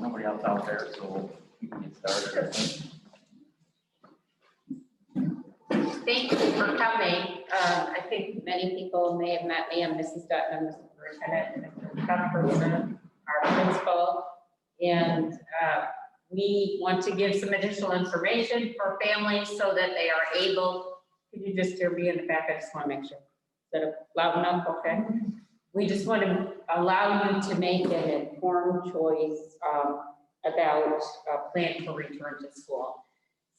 Nobody else out there, so we can get started, I think. Thank you for coming. I think many people may have met me. I'm Mrs. Dutton, I'm the superintendent, and Cuthbertson, our principal. And we want to give some additional information for families so that they are able, could you just hear me in the back? I just want to make sure. Is that loud enough? Okay. We just want to allow you to make an informed choice about a plan for return to school.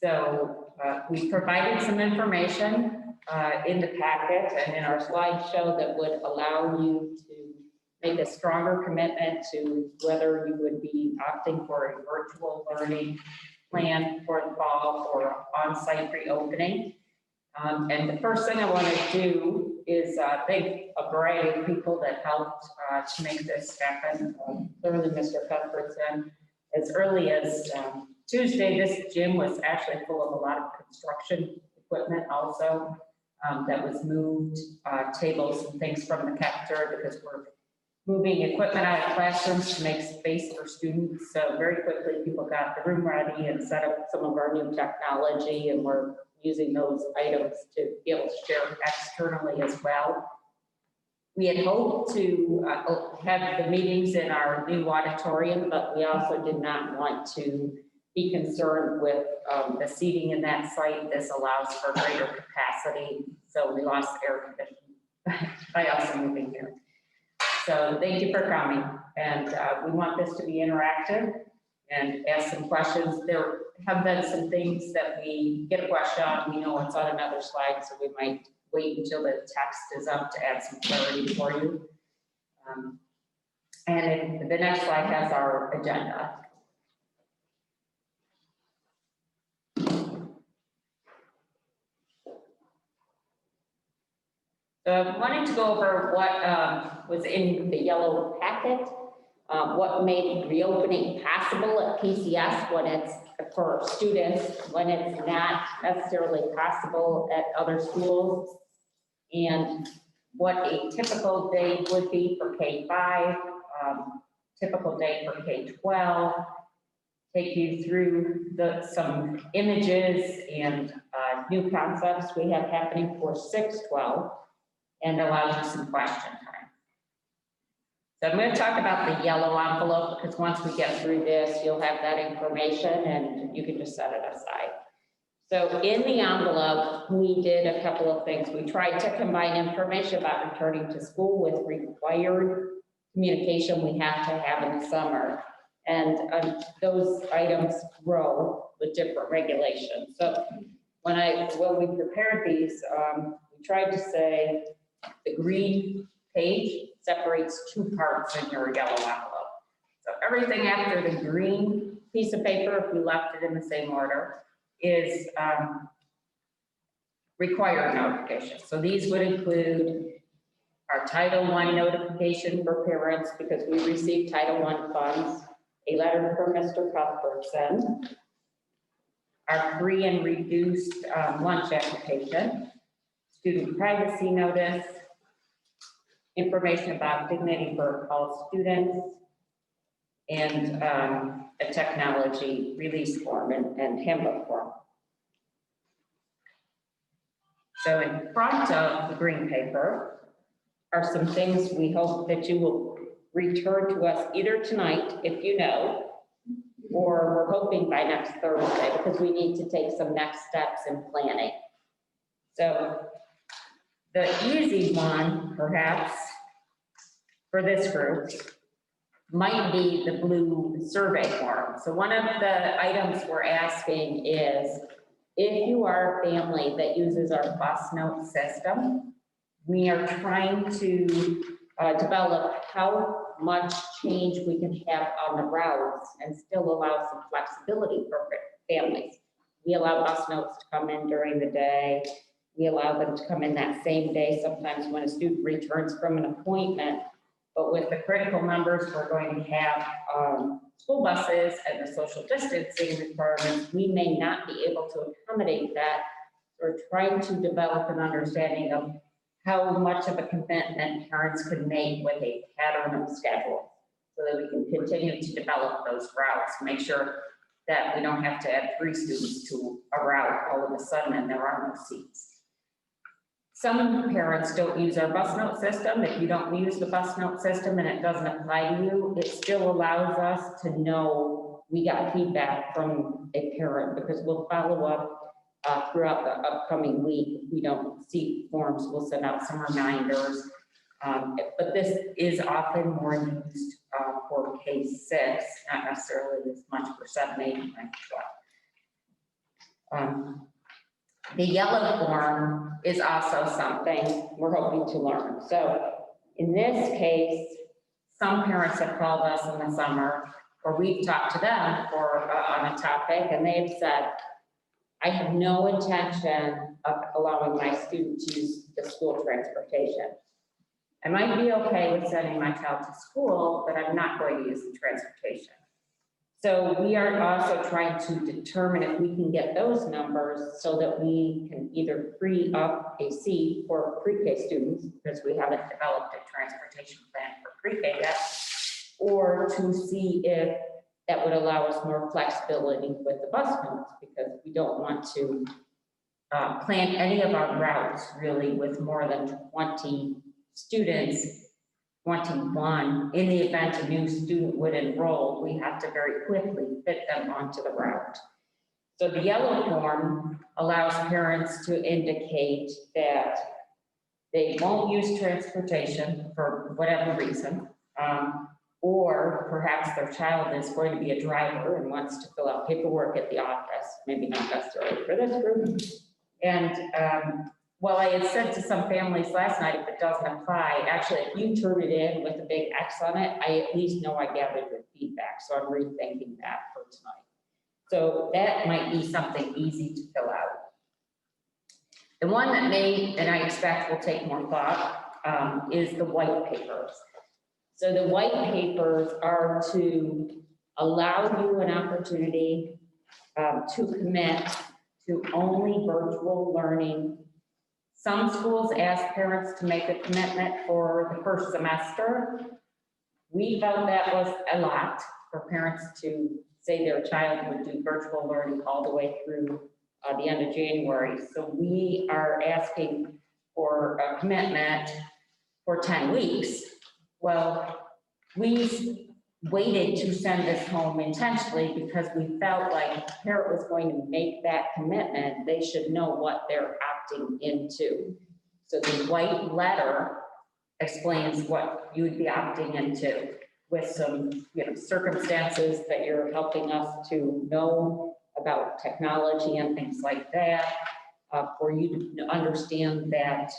So we provided some information in the packet and in our slideshow that would allow you to make a stronger commitment to whether you would be opting for a virtual learning plan for the fall or on-site reopening. And the first thing I want to do is thank a variety of people that helped to make this happen. Clearly, Mr. Cuthbertson, as early as Tuesday, this gym was actually full of a lot of construction equipment also that was moved, tables and things from the cafeteria because we're moving equipment out of classrooms to make space for students. So very quickly, people got the room ready and set up some of our new technology, and we're using those items to be able to share externally as well. We had hoped to have the meetings in our new auditorium, but we also did not want to be concerned with the seating in that site. This allows for greater capacity, so we lost air conditioning by also moving here. So thank you for coming, and we want this to be interactive and ask some questions. There have been some things that we get a question on, we know it's on another slide, so we might wait until the text is up to add some clarity for you. And the next slide has our agenda. So I wanted to go over what was in the yellow packet, what made reopening possible at PCS when it's for students, when it's not necessarily possible at other schools, and what a typical day would be for K-5, typical day for K-12, take you through some images and new concepts we have happening for 6-12, and allow you some question time. So I'm going to talk about the yellow envelope because once we get through this, you'll have that information and you can just set it aside. So in the envelope, we did a couple of things. We tried to combine information about returning to school with required communication we have to have in the summer. And those items grow with different regulations. So when we prepared these, we tried to say the green page separates two parts in your yellow envelope. So everything after the green piece of paper, if we left it in the same order, is required notification. So these would include our Title I notification for parents because we received Title I funds, a letter from Mr. Cuthbertson, our free and reduced lunch application, student privacy notice, information about dignity for all students, and a technology release form and handbook form. So in front of the green paper are some things we hope that you will return to us either tonight, if you know, or we're hoping by next Thursday, because we need to take some next steps in planning. So the easy one, perhaps, for this group might be the blue survey form. So one of the items we're asking is, if you are a family that uses our bus note system, we are trying to develop how much change we can have on the routes and still allow some flexibility for families. We allow bus notes to come in during the day. We allow them to come in that same day, sometimes when a student returns from an appointment. But with the critical numbers, we're going to have school buses and the social distancing requirements, we may not be able to accommodate that. We're trying to develop an understanding of how much of a commitment parents could make with a pattern of schedule, so that we can continue to develop those routes, make sure that we don't have to add 3 students to a route all of a sudden and there are no seats. Some parents don't use our bus note system. If you don't use the bus note system and it doesn't apply to you, it still allows us to know we got feedback from a parent, because we'll follow up throughout the upcoming week. If we don't see forms, we'll send out some reminders. But this is often more used for K-6, not necessarily as much for 7, 8, 9, 12. The yellow form is also something we're hoping to learn. So in this case, some parents have called us in the summer, or we've talked to them on a topic, and they've said, I have no intention of allowing my student to use the school transportation. I might be okay with sending my child to school, but I'm not going to use the transportation. So we are also trying to determine if we can get those numbers so that we can either free up a seat for pre-K students, because we haven't developed a transportation plan for pre-K yet, or to see if that would allow us more flexibility with the bus notes, because we don't want to plan any of our routes really with more than 20 students. 21, in the event a new student would enroll, we have to very quickly fit them onto the route. So the yellow form allows parents to indicate that they won't use transportation for whatever reason, or perhaps their child is going to be a driver and wants to fill out paperwork at the office, maybe not necessarily for this group. And well, I had said to some families last night, if it doesn't apply, actually, if you turn it in with a big X on it, I at least know I gathered your feedback. So I'm rethinking that for tonight. So that might be something easy to fill out. The one that may, and I expect will take more thought, is the white papers. So the white papers are to allow you an opportunity to commit to only virtual learning. Some schools ask parents to make a commitment for the first semester. We felt that was a lot for parents to say their child would do virtual learning all the way through the end of January. So we are asking for a commitment for 10 weeks. Well, we waited to send this home intentionally because we felt like if a parent was going to make that commitment, they should know what they're opting into. So the white letter explains what you would be opting into with some, circumstances that you're helping us to know about technology and things like that, for you to understand that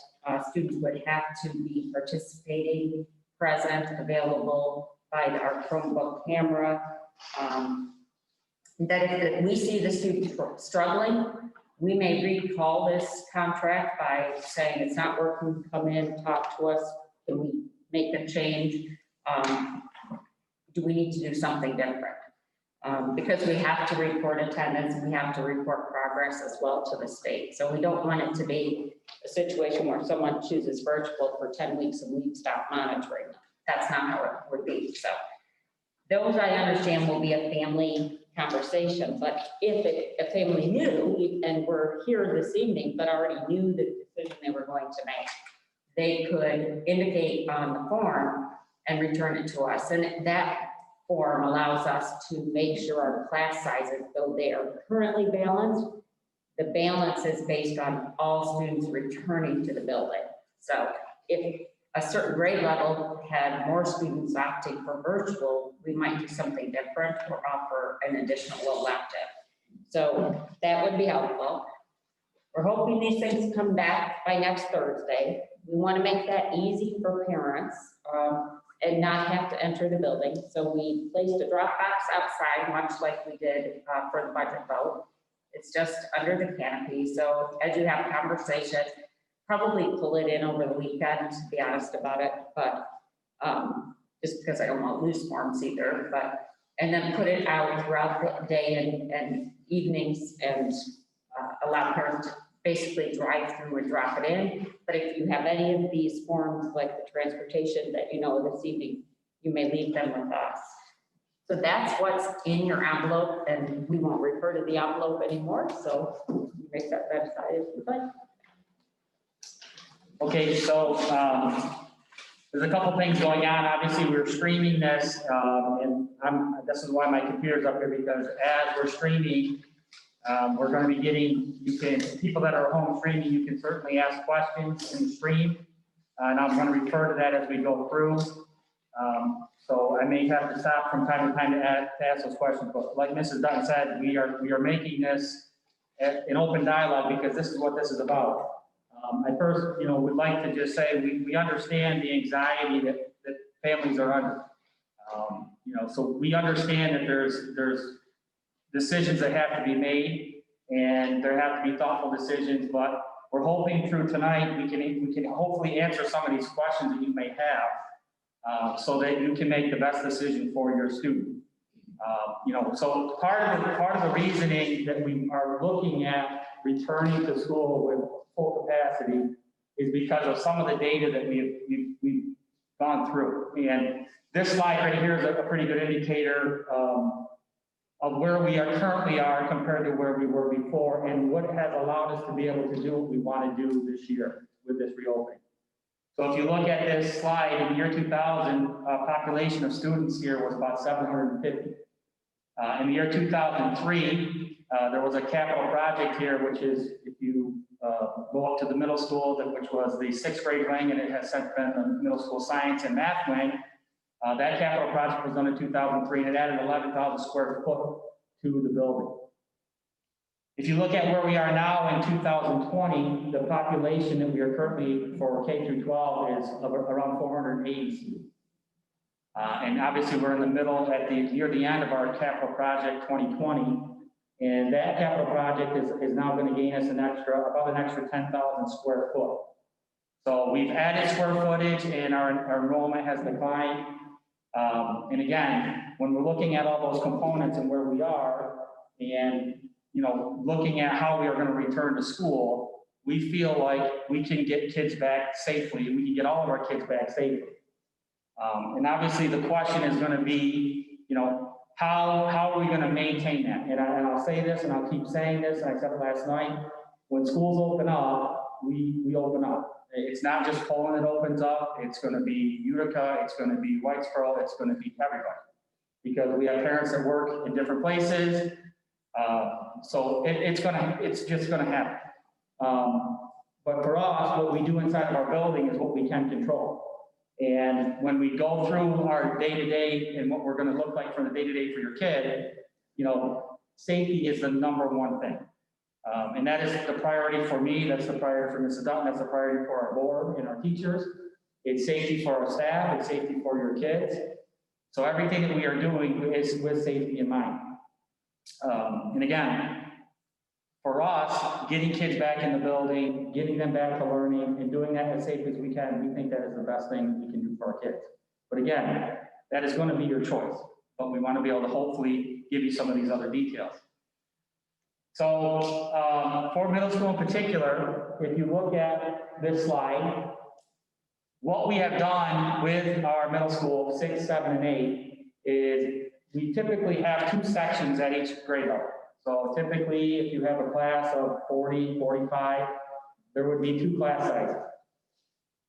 students would have to be participating, present, available by our Chromebook camera. That if we see the student struggling, we may recall this contract by saying it's not working, come in, talk to us, can we make a change? Do we need to do something different? Because we have to report attendance and we have to report progress as well to the state. So we don't want it to be a situation where someone chooses virtual for 10 weeks and we stop monitoring them. That's not how it would be. So those I understand will be a family conversation, but if a family knew, and we're here this evening, but already knew the decision they were going to make, they could indicate on the form and return it to us. And that form allows us to make sure our class sizes, though they are currently balanced, the balance is based on all students returning to the building. So if a certain grade level had more students opting for virtual, we might do something different or offer an additional elective. So that would be helpful. We're hoping these things come back by next Thursday. We want to make that easy for parents and not have to enter the building. So we placed a drop box outside, much like we did for the budget vote. It's just under the canopy. So as you have conversations, probably pull it in over the weekend, to be honest about it, but just because I don't want loose forms either, but, and then put it out throughout the day and evenings and allow parents to basically drive through and drop it in. But if you have any of these forms, like the transportation that you know this evening, you may leave them with us. So that's what's in your envelope, and we won't refer to the envelope anymore, so you may set that aside if you'd like. Okay, so there's a couple things going on. Obviously, we're streaming this, and this is why my computer's up here, because as we're streaming, we're going to be getting, people that are home streaming, you can certainly ask questions in the stream, and I'm going to refer to that as we go through. So I may have to stop from time to time to ask those questions, but like Mrs. Dutton said, we are making this an open dialogue because this is what this is about. I first, would like to just say we understand the anxiety that families are under. So we understand that there's decisions that have to be made, and there have to be thoughtful decisions. But we're hoping through tonight we can hopefully answer some of these questions that you may have, so that you can make the best decision for your student. So part of the reasoning that we are looking at returning to school with full capacity is because of some of the data that we've gone through. And this slide right here is a pretty good indicator of where we currently are compared to where we were before, and what has allowed us to be able to do what we want to do this year with this reopening. So if you look at this slide, in the year 2000, population of students here was about 750. In the year 2003, there was a capital project here, which is, if you go up to the middle school, which was the 6th grade wing, and it has since been the middle school science and math wing. That capital project was done in 2003, and it added 11,000 square foot to the building. If you look at where we are now in 2020, the population that we are currently for K through 12 is around 480 students. And obviously we're in the middle near the end of our capital project 2020. And that capital project is now going to gain us about an extra 10,000 square foot. So we've added square footage and our enrollment has declined. And again, when we're looking at all those components and where we are, and looking at how we are going to return to school, we feel like we can get kids back safely. We can get all of our kids back safely. And obviously the question is going to be, how are we going to maintain that? And I'll say this, and I'll keep saying this, and I said it last night, when schools open up, we open up. It's not just Poland that opens up, it's going to be Utica, it's going to be Whitesboro, it's going to be everybody. Because we have parents that work in different places, so it's just going to happen. But for us, what we do inside of our building is what we can control. And when we go through our day-to-day and what we're going to look like for the day-to-day for your kid, safety is the #1 thing. And that is the priority for me, that's the priority for Mrs. Dutton, that's the priority for our board and our teachers. It's safety for our staff, it's safety for your kids. So everything that we are doing is with safety in mind. And again, for us, getting kids back in the building, getting them back to learning, and doing that as safe as we can, we think that is the best thing we can do for our kids. But again, that is going to be your choice. But we want to be able to hopefully give you some of these other details. So for middle school in particular, if you look at this slide, what we have done with our middle school, 6, 7, and 8, is we typically have 2 sections at each grade level. So typically, if you have a class of 40, 45, there would be 2 class sizes.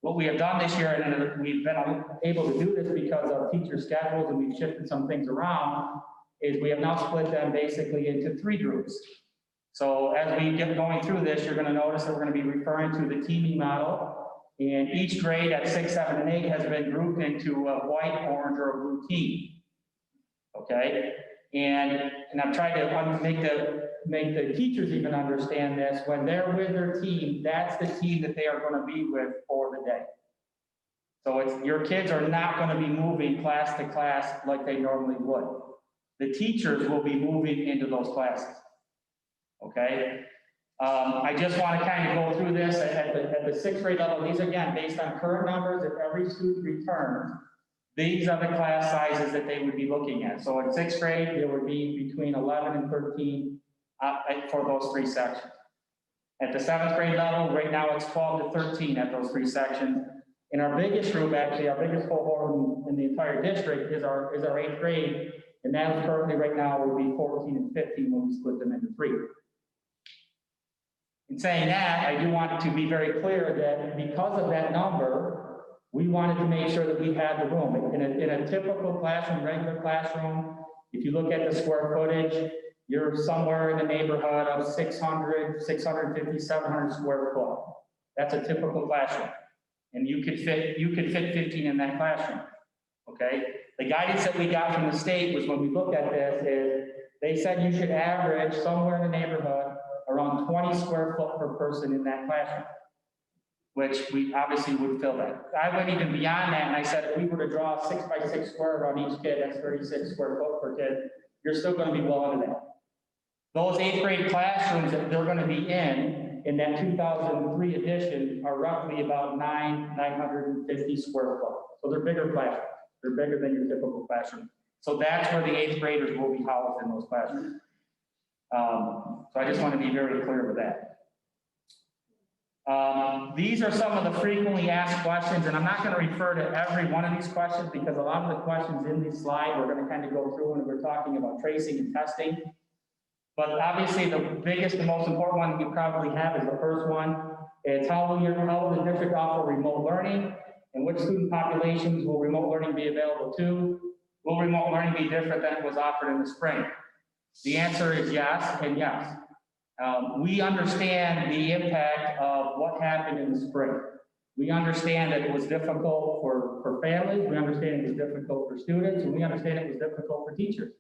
What we have done this year, and we've been able to do this because of teacher schedules and we've shifted some things around, is we have now split them basically into 3 groups. So as we get going through this, you're going to notice that we're going to be referring to the teaming model. And each grade at 6, 7, and 8 has been grouped into a white, orange, or a blue team. Okay? And I've tried to make the teachers even understand this. When they're with their team, that's the team that they are going to be with for the day. So your kids are not going to be moving class to class like they normally would. The teachers will be moving into those classes. Okay? I just want to kind of go through this at the 6th grade level. These, again, based on current numbers, if every student returns, these are the class sizes that they would be looking at. So in 6th grade, there would be between 11 and 13 for those 3 sections. At the 7th grade level, right now it's 12 to 13 at those 3 sections. In our biggest group, actually, our biggest cohort in the entire district is our 8th grade, and that is currently right now would be 14 and 15 when we split them into 3. In saying that, I do want to be very clear that because of that number, we wanted to make sure that we had the room. In a typical classroom, regular classroom, if you look at the square footage, you're somewhere in the neighborhood of 600, 650, 700 square foot. That's a typical classroom. And you could fit 15 in that classroom, okay? The guidance that we got from the state was when we looked at this is they said you should average somewhere in the neighborhood around 20 square foot per person in that classroom, which we obviously would fill that. I went even beyond that, and I said if we were to draw a 6 by 6 square around each kid, that's 36 square foot per kid, you're still going to be well under that. Those 8th grade classrooms that they're going to be in that 2003 edition are roughly about 950 square foot. So they're bigger classrooms. They're bigger than your typical classroom. So that's where the 8th graders will be housed in those classrooms. So I just want to be very clear with that. These are some of the frequently asked questions, and I'm not going to refer to every one of these questions because a lot of the questions in this slide we're going to kind of go through when we're talking about tracing and testing. But obviously the biggest and most important one you probably have is the first one. It's how will the district offer remote learning, and which student populations will remote learning be available to? Will remote learning be different than it was offered in the spring? The answer is yes and yes. We understand the impact of what happened in the spring. We understand that it was difficult for families, we understand it was difficult for students, and we understand it was difficult for teachers.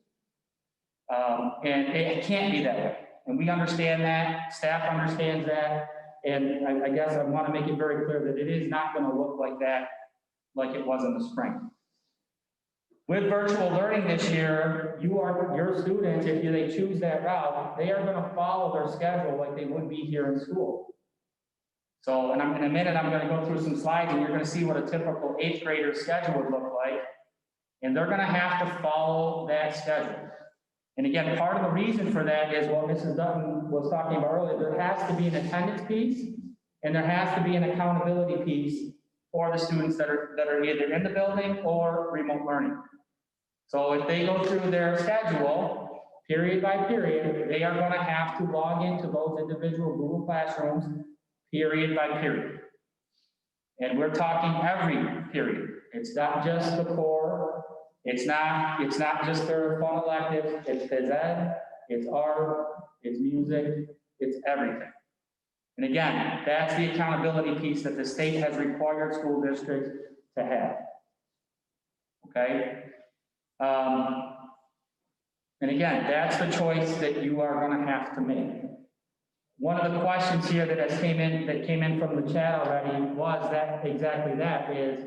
And it can't be that way. And we understand that, staff understands that, and I guess I want to make it very clear that it is not going to look like that, like it was in the spring. With virtual learning this year, your students, if they choose that route, they are going to follow their schedule like they would be here in school. So, and in a minute, I'm going to go through some slides and you're going to see what a typical 8th grader schedule would look like. And they're going to have to follow that schedule. And again, part of the reason for that is what Mrs. Dutton was talking about earlier. There has to be an attendance piece and there has to be an accountability piece for the students that are either in the building or remote learning. So if they go through their schedule, period by period, they are going to have to log into those individual Google Classrooms, period by period. And we're talking every period. It's not just the core. It's not just their fun electives. It's phys ed, it's art, it's music, it's everything. And again, that's the accountability piece that the state has required school districts to have. Okay? And again, that's the choice that you are going to have to make. One of the questions here that came in from the chat already was that exactly that is,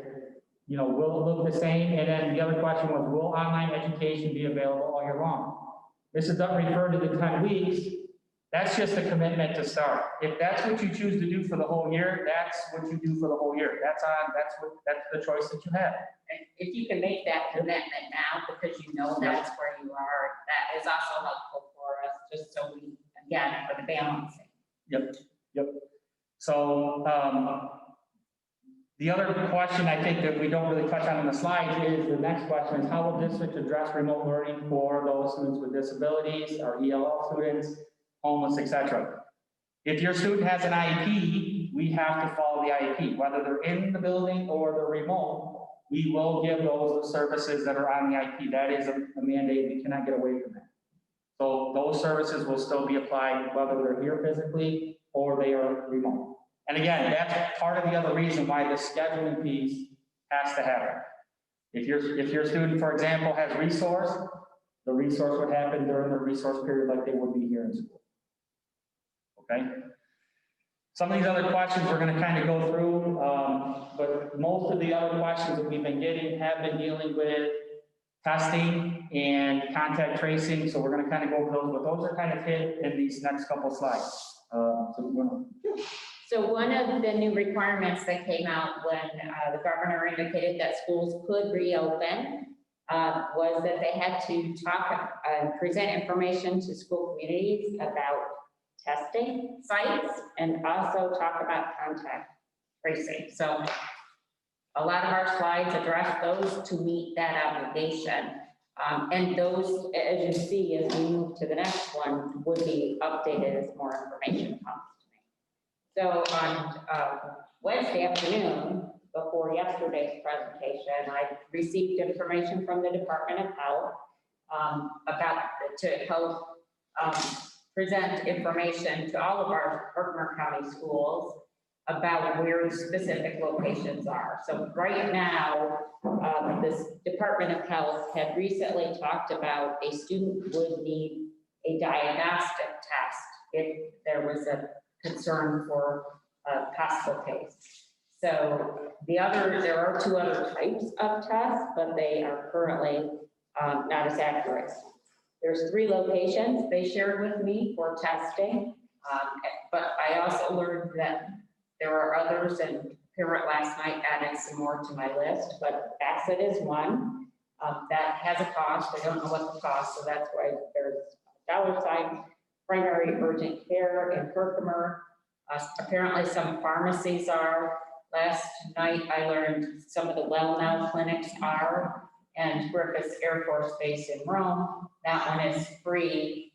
you know, will it look the same? And then the other question was, will online education be available all year long? Mrs. Dunn referred to the 10 weeks. That's just a commitment to start. If that's what you choose to do for the whole year, that's what you do for the whole year. That's the choice that you have. And if you can make that commitment now because you know that's where you are, that is also helpful for us, just so we can again, for the balancing. Yep. So, the other question I think that we don't really touch on in the slides is, the next question is, how will district address remote learning for those students with disabilities, or ELL students, homeless, etc.? If your student has an IEP, we have to follow the IEP, whether they're in the building or they're remote, we will give those the services that are on the IEP. That is a mandate, we cannot get away from that. So those services will still be applied whether they're here physically or they are remote. And again, that's part of the other reason why the scheduling piece has to happen. If your student, for example, has resource, the resource would happen during the resource period like they would be here in school. Okay? Some of these other questions we're going to kind of go through, but most of the other questions that we've been getting have been dealing with testing and contact tracing, so we're going to kind of go through those, but those are kind of hit in these next couple slides. So one of the new requirements that came out when the governor indicated that schools could reopen was that they had to talk and present information to school communities about testing sites and also talk about contact tracing. So a lot of our slides address those to meet that obligation. And those, as you see, as we move to the next one, would be updated as more information comes to me. So on Wednesday afternoon, before yesterday's presentation, I received information from the Department of Health to help present information to all of our Herkimer County schools about where specific locations are. So right now, this Department of Health had recently talked about a student would need a diagnostic test if there was a concern for a possible case. So there are 2 other types of tests, but they are currently not as accurate. There's 3 locations they shared with me for testing, but I also learned that there are others, and parent last night added some more to my list, but Bassett is one. That has a cost. I don't know what the cost, so that's why there's a dollar sign. Primary urgent care in Herkimer. Apparently some pharmacies are. Last night I learned some of the Well Now clinics are, and Griffiths Air Force Base in Rome, that one is free.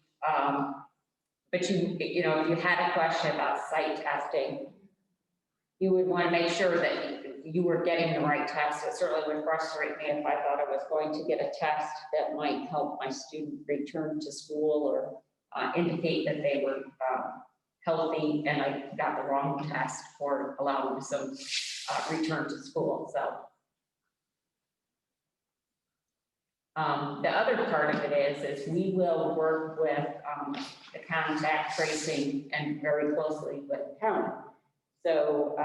But you know, if you had a question about site testing, you would want to make sure that you were getting the right test. It certainly would frustrate me if I thought I was going to get a test that might help my student return to school or indicate that they were healthy, and I got the wrong test for allowing some return to school. So the other part of it is we will work with the contact tracing and very closely with the county. So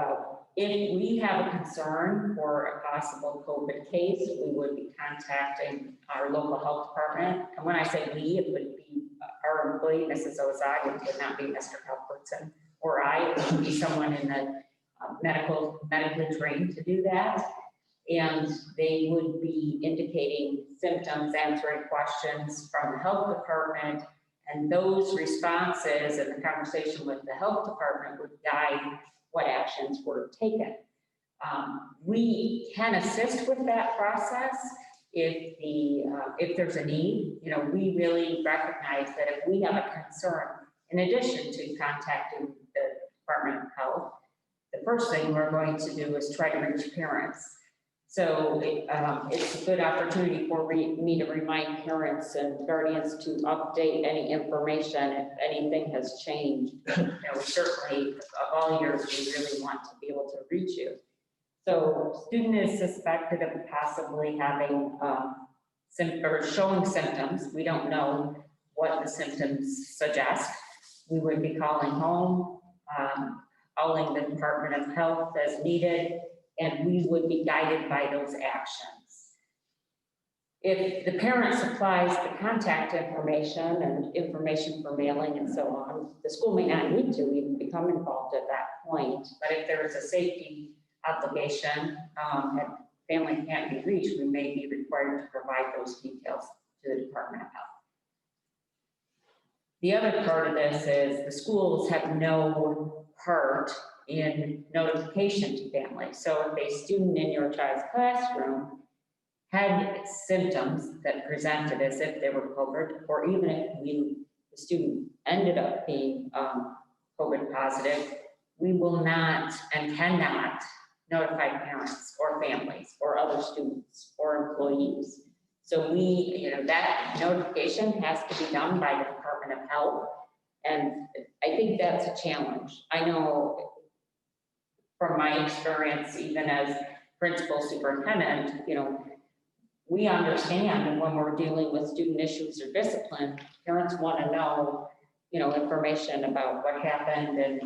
if we have a concern for a possible COVID case, we would be contacting our local health department. And when I say we, it would be our employee, Mrs. Ozai, it would not be Mr. Cuthbertson or I. It would be someone in the medically trained to do that. And they would be indicating symptoms, answering questions from the health department, and those responses and the conversation with the health department would guide what actions were taken. We can assist with that process if there's a need. You know, we really recognize that if we have a concern, in addition to contacting the Department of Health, the first thing we're going to do is try to reach parents. So it's a good opportunity for me to remind parents and guardians to update any information if anything has changed. You know, certainly of all years, we really want to be able to reach you. So student is suspected of possibly having or showing symptoms. We don't know what the symptoms suggest. We would be calling home, calling the Department of Health as needed, and we would be guided by those actions. If the parent supplies the contact information and information for mailing and so on, the school may not need to even become involved at that point. But if there is a safety obligation and family can't be reached, we may be required to provide those details to the Department of Health. The other part of this is the schools have no part in notification to families. So if a student in your child's classroom had symptoms that presented as if they were COVID, or even if the student ended up being COVID positive, we will not and cannot notify parents or families or other students or employees. So that notification has to be done by the Department of Health. And I think that's a challenge. I know from my experience, even as principal superintendent, we understand when we're dealing with student issues or discipline, parents want to know, information about what happened and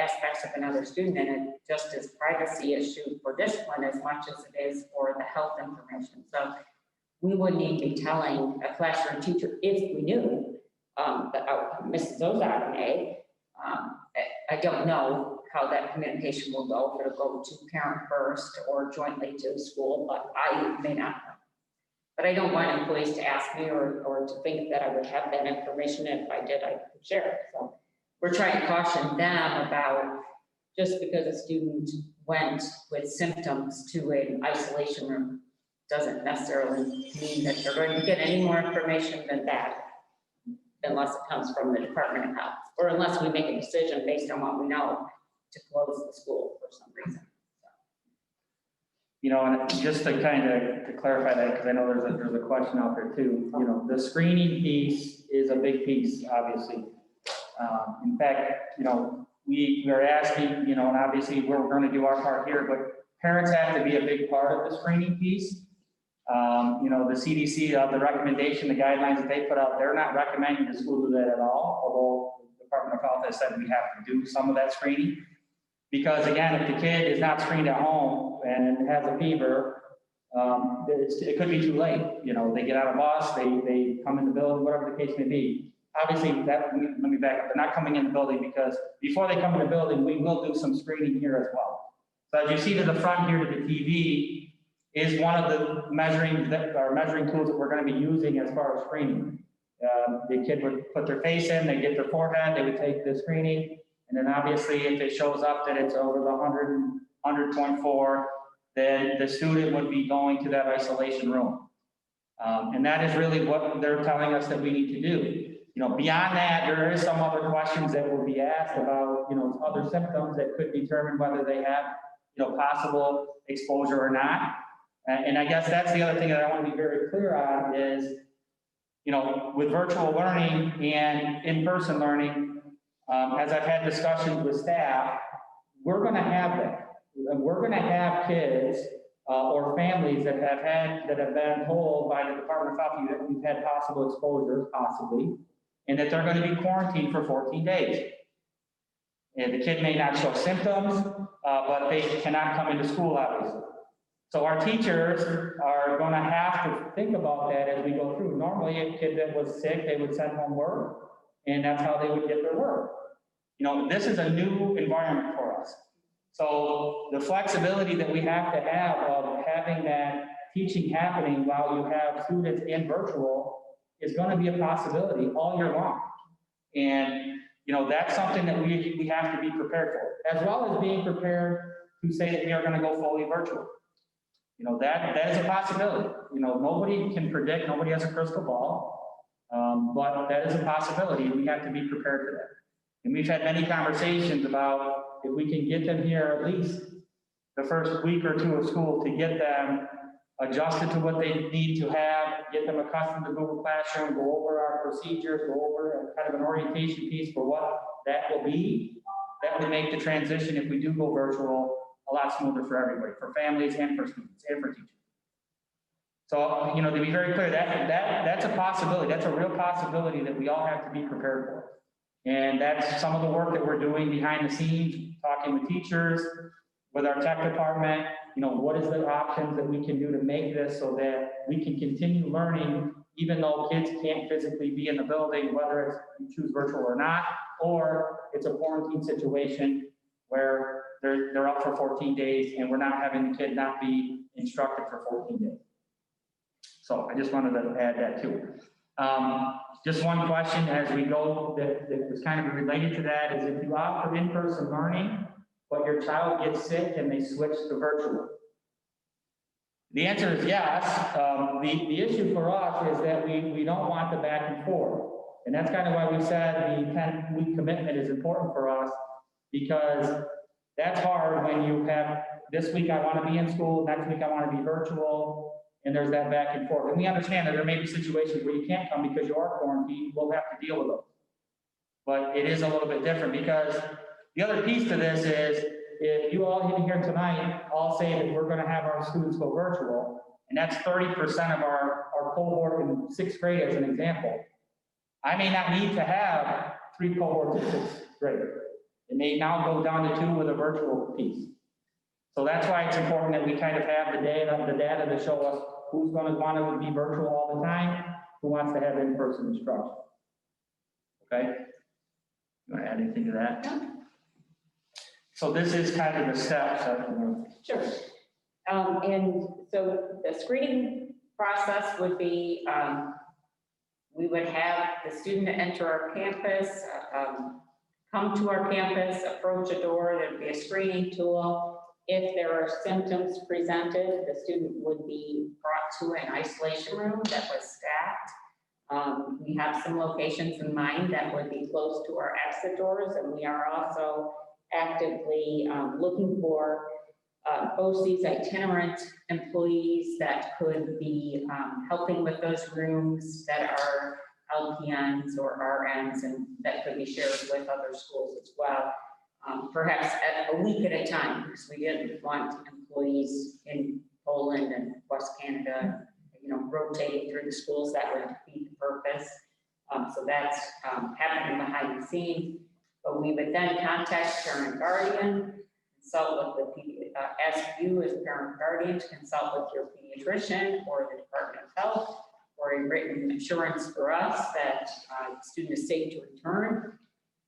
aspects of another student, and it just is privacy issue for discipline as much as it is for the health information. So we would need to be telling a classroom teacher if we knew the outcome. Mrs. Ozark may. I don't know how that communication will go, if it'll go to parent first or jointly to the school, but I may not know. But I don't want employees to ask me or to think that I would have that information. If I did, I could share it. So we're trying to caution them about just because a student went with symptoms to an isolation room doesn't necessarily mean that they're going to get any more information than that, unless it comes from the Department of Health, or unless we make a decision based on what we know to close the school for some reason. And just to kind of to clarify that, because I know there's a question out there too, the screening piece is a big piece, obviously. In fact, we are asking, and obviously we're going to do our part here, but parents have to be a big part of the screening piece. The CDC, the recommendation, the guidelines that they put out, they're not recommending the school do that at all, although the Department of Health has said we have to do some of that screening. Because again, if the kid is not screened at home and has a fever, it could be too late. They get on a bus, they come in the building, whatever the case may be. Obviously, let me back up. They're not coming in the building because before they come in the building, we will do some screening here as well. So as you see to the front here to the TV is one of the measuring tools that we're going to be using as far as screening. The kid would put their face in, they get their forehead, they would take the screening. And then obviously, if it shows up that it's over the 100.4, then the student would be going to that isolation room. And that is really what they're telling us that we need to do. Beyond that, there is some other questions that will be asked about, other symptoms that could determine whether they have, possible exposure or not. And I guess that's the other thing that I want to be very clear on is, with virtual learning and in-person learning, as I've had discussions with staff, we're going to have that. We're going to have kids or families that have been told by the Department of Health that we've had possible exposures, possibly, and that they're going to be quarantined for 14 days. And the kid may not show symptoms, but they cannot come into school, obviously. So our teachers are going to have to think about that as we go through. Normally, a kid that was sick, they would send home work, and that's how they would get their work. This is a new environment for us. So the flexibility that we have to have of having that teaching happening while you have students in virtual is going to be a possibility all year long. And, that's something that we have to be prepared for, as well as being prepared to say that we are going to go fully virtual. That is a possibility. Nobody can predict, nobody has a crystal ball, but that is a possibility. We have to be prepared for that. And we've had many conversations about if we can get them here at least the first week or two of school to get them adjusted to what they need to have, get them accustomed to Google Classroom, go over our procedures, go over a kind of an orientation piece for what that will be. That would make the transition, if we do go virtual, a lot smoother for everybody, for families and for students and for teachers. So, to be very clear, that's a possibility. That's a real possibility that we all have to be prepared for. And that's some of the work that we're doing behind the scenes, talking with teachers, with our tech department, what is the options that we can do to make this so that we can continue learning, even though kids can't physically be in the building, whether it's you choose virtual or not, or it's a quarantine situation where they're up for 14 days and we're not having the kid not be instructed for 14 days. So I just wanted to add that too. Just one question as we go that was kind of related to that is if you opt for in-person learning, but your child gets sick and they switch to virtual. The answer is yes. The issue for us is that we don't want the back and forth. And that's kind of why we said the 10-week commitment is important for us, because that's hard when you have, this week I want to be in school, next week I want to be virtual, and there's that back and forth. And we understand that there may be situations where you can't come because you are quarantined, we'll have to deal with those. But it is a little bit different, because the other piece to this is, if you all in here tonight all say that we're going to have our students go virtual, and that's 30% of our cohort in sixth grade as an example, I may not need to have 3 cohorts in sixth grade. It may now go down to 2 with a virtual piece. So that's why it's important that we kind of have the data to show us who's going to want to be virtual all the time, who wants to have in-person instruction. Okay? You want to add anything to that? No. So this is kind of the steps. Sure. And so the screening process would be, we would have the student enter our campus, come to our campus, approach a door, there'd be a screening tool. If there are symptoms presented, the student would be brought to an isolation room that was staffed. We have some locations in mind that would be close to our exit doors, and we are also actively looking for BOCES itinerant employees that could be helping with those rooms that are LPNs or RNs, and that could be shared with other schools as well. Perhaps at a week at a time, because we didn't want employees in Poland and West Canada, rotating through the schools. That would defeat the purpose. So that's happening behind the scenes. But we would then contact parent guardian, consult with the ask you as parent guardian to consult with your pediatrician or the Department of Health, or a written assurance for us that the student is safe to return.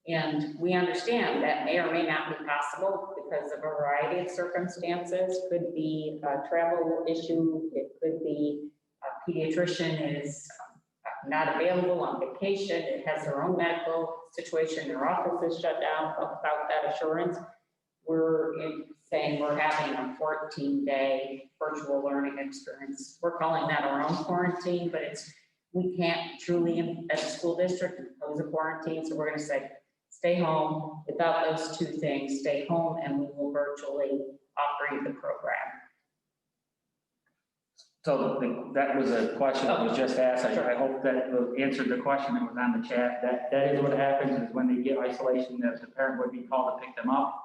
And we understand that may or may not be possible because of a variety of circumstances. Could be a travel issue, it could be a pediatrician is not available on vacation, it has their own medical situation, their office is shut down. Without that assurance, we're saying we're having a 14-day virtual learning experience. We're calling that our own quarantine, but we can't truly, as a school district, impose a quarantine. So we're going to say, stay home. Without those 2 things, stay home, and we will virtually offer you the program. So that was a question that was just asked. I hope that answered the question that was on the chat. That is what happens is when they get isolation, that the parent would be called to pick them up.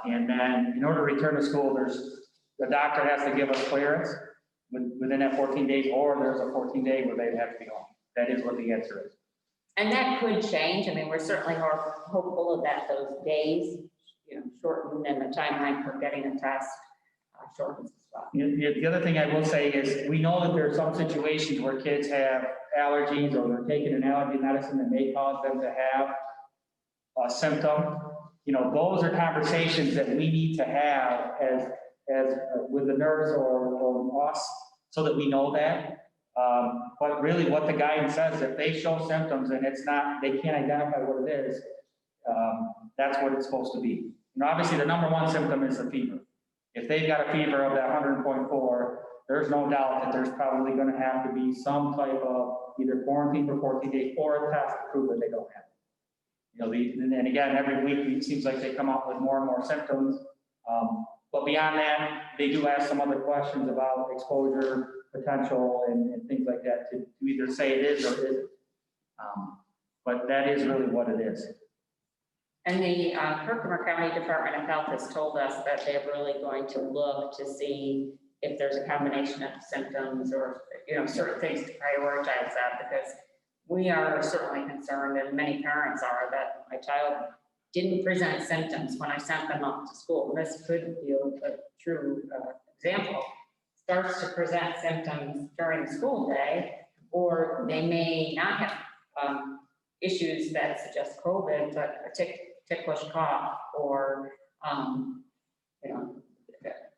And then in order to return to school, the doctor has to give us clearance within that 14 days, or there's a 14-day where they have to be home. That is what the answer is. And that could change. I mean, we're certainly more hopeful of that those days, shorten, and the timeline for getting a test shortens as well. The other thing I will say is we know that there are some situations where kids have allergies or they're taking an allergy medicine that may cause them to have a symptom. Those are conversations that we need to have as with the nurse or us, so that we know that. But really what the guidance says, if they show symptoms and they can't identify what it is, that's what it's supposed to be. Obviously the number 1 symptom is the fever. If they've got a fever of that 100.4, there's no doubt that there's probably going to have to be some type of either quarantine for 14 days or a test to prove that they don't have it. And again, every week it seems like they come up with more and more symptoms. But beyond that, they do ask some other questions about exposure potential and things like that to either say it is or isn't. But that is really what it is. And the Herkimer County Department of Health has told us that they're really going to look to see if there's a combination of symptoms or, certain things to prioritize that, because we are certainly concerned, and many parents are, that my child didn't present symptoms when I sent them up to school. And this could be a true example. Starts to present symptoms during the school day, or they may not have issues that suggest COVID, but a ticklish cough or,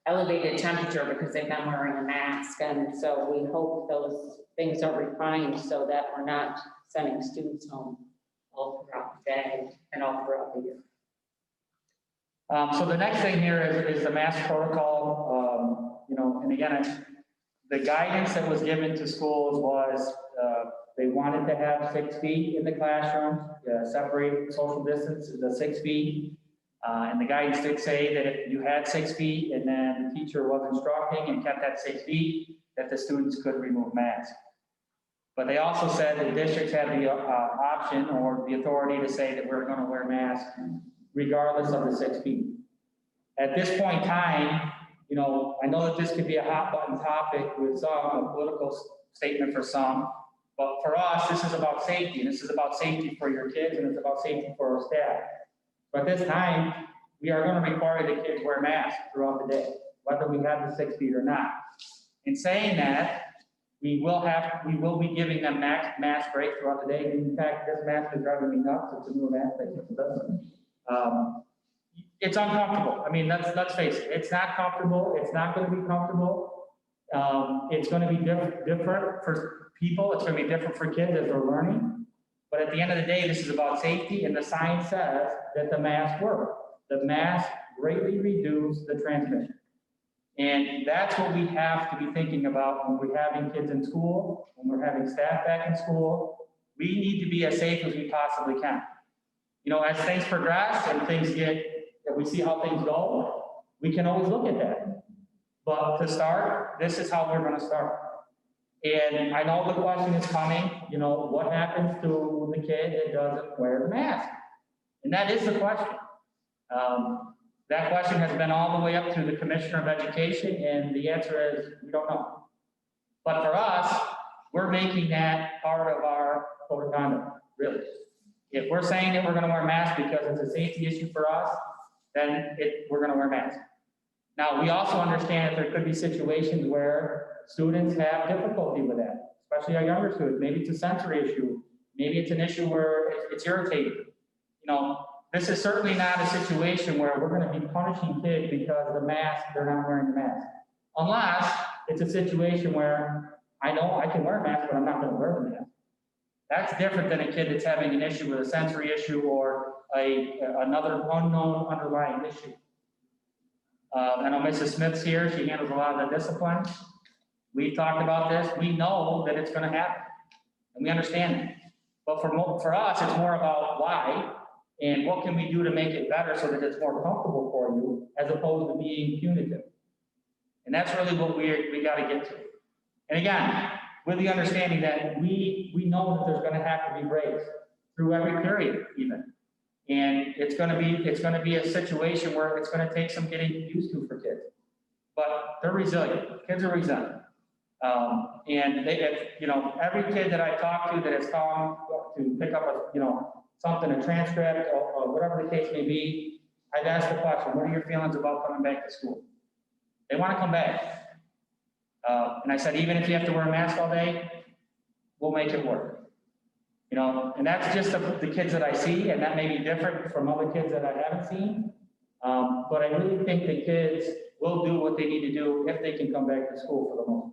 elevated temperature because they've been wearing a mask. And so we hope those things are refined so that we're not sending students home all throughout the day and all throughout the year. So the next thing here is the mask protocol. And again, the guidance that was given to schools was they wanted to have 6 feet in the classroom, separate social distance to the 6 feet. And the guidance did say that if you had 6 feet and then the teacher was instructing and kept that 6 feet, that the students could remove masks. But they also said that districts have the option or the authority to say that we're going to wear masks regardless of the 6 feet. At this point in time, I know that this could be a hot button topic with some, a political statement for some, but for us, this is about safety, and this is about safety for your kids, and it's about safety for our staff. But this time, we are going to require the kids wear masks throughout the day, whether we have the 6 feet or not. In saying that, we will be giving them mask break throughout the day. In fact, this mask is driving me nuts. It's a new mask. It's uncomfortable. I mean, let's face it. It's not comfortable. It's not going to be comfortable. It's going to be different for people. It's going to be different for kids as they're learning. But at the end of the day, this is about safety, and the science says that the masks work. The masks greatly reduce the transmission. And that's what we have to be thinking about when we're having kids in school, when we're having staff back in school. We need to be as safe as we possibly can. As things progress and we see how things go, we can always look at that. But to start, this is how we're going to start. And I know the question is coming, what happens to the kid that doesn't wear the mask? And that is the question. That question has been all the way up to the Commissioner of Education, and the answer is, we don't know. But for us, we're making that part of our code of conduct, really. If we're saying that we're going to wear masks because it's a safety issue for us, then we're going to wear masks. Now, we also understand that there could be situations where students have difficulty with that, especially our younger students. Maybe it's a sensory issue. Maybe it's an issue where it's irritating. This is certainly not a situation where we're going to be punishing kids because they're not wearing the mask. Unless it's a situation where I know I can wear a mask, but I'm not going to wear the mask. That's different than a kid that's having an issue with a sensory issue or another unknown underlying issue. I know Mrs. Smith's here. She handles a lot of the discipline. We talked about this. We know that it's going to happen, and we understand it. But for us, it's more about why and what can we do to make it better so that it's more comfortable for you, as opposed to being punitive. And that's really what we got to get to. And again, with the understanding that we know that there's going to have to be breaks through every period, even. And it's going to be a situation where it's going to take some getting used to for kids. But they're resilient. Kids are resilient. And every kid that I talk to that has come to pick up a transcript or whatever the case may be, I've asked the question, what are your feelings about coming back to school? They want to come back. And I said, even if you have to wear a mask all day, we'll make it work. And that's just the kids that I see, and that may be different from other kids that I haven't seen. But I really think the kids will do what they need to do if they can come back to school for the most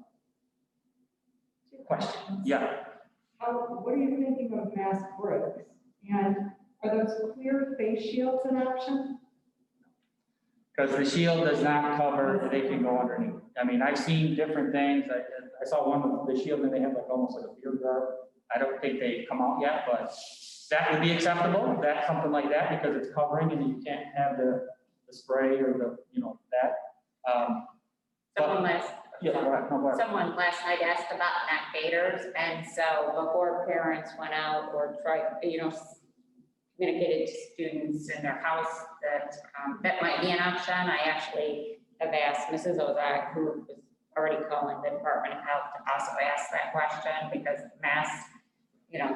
part. Question? Yeah. What are you thinking of mask breaks? And are those clear face shields an option? Because the shield does not cover, they can go underneath. I mean, I've seen different things. I saw one with the shield and they have almost like a beard guard. I don't think they've come out yet, but that would be acceptable. That's something like that because it's covering and you can't have the spray or that. Someone last night asked about neck gaiters, and so before parents went out or tried, communicated to students in their house that might be an option. I actually have asked Mrs. Ozak, who was already calling the Department of Health, to also ask that question because masks,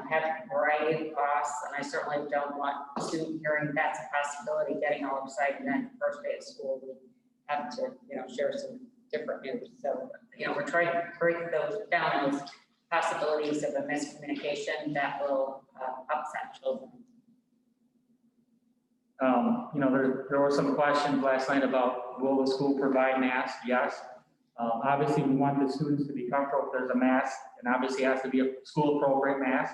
have a variety of costs, and I certainly don't want a student hearing that's a possibility, getting all excited, and then first day of school, we have to, share some different news. So, we're trying to break those down, those possibilities of a miscommunication that will upset children. There were some questions last night about, will the school provide masks? Yes. Obviously, we want the students to be comfortable if there's a mask, and obviously it has to be a school appropriate mask.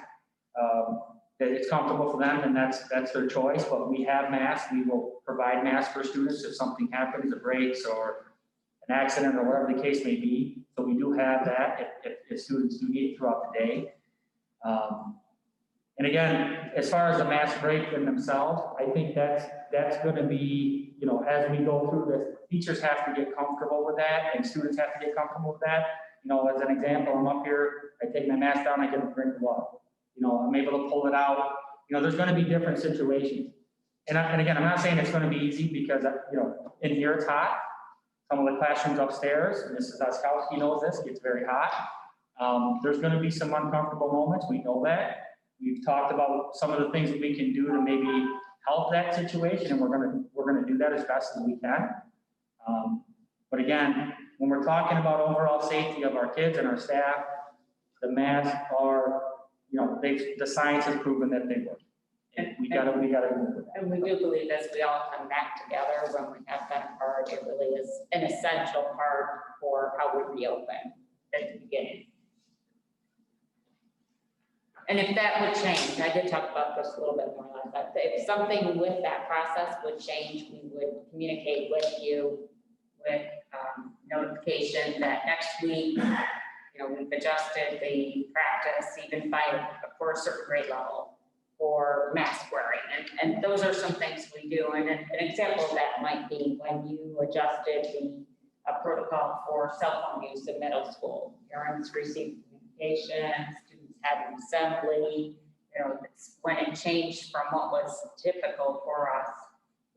That it's comfortable for them, and that's their choice, but we have masks. We will provide masks for students if something happens, a breaks or an accident or whatever the case may be. So we do have that if students do need it throughout the day. And again, as far as the mask break in themselves, I think that's going to be, as we go through this, teachers have to get comfortable with that and students have to get comfortable with that. As an example, I'm up here, I take my mask down, I get a drink of water. I'm able to pull it out. There's going to be different situations. And again, I'm not saying it's going to be easy because, in here it's hot. Some of the classrooms upstairs, and Mrs. Oskowski knows this, gets very hot. There's going to be some uncomfortable moments. We know that. We've talked about some of the things that we can do to maybe help that situation, and we're going to do that as best as we can. But again, when we're talking about overall safety of our kids and our staff, the masks are, the science has proven that they work. And we gotta move with that. And we do believe as we all come back together when we have that part, it really is an essential part for how we reopen at the beginning. And if that would change, I did talk about this a little bit more last time, if something with that process would change, we would communicate with you with notification that next week, we've adjusted the practice even for a certain grade level for mask wearing. And those are some things we do. And an example of that might be when you adjusted the protocol for cell phone use in middle school. Parents received communication, students had an assembly. It's when it changed from what was typical for us,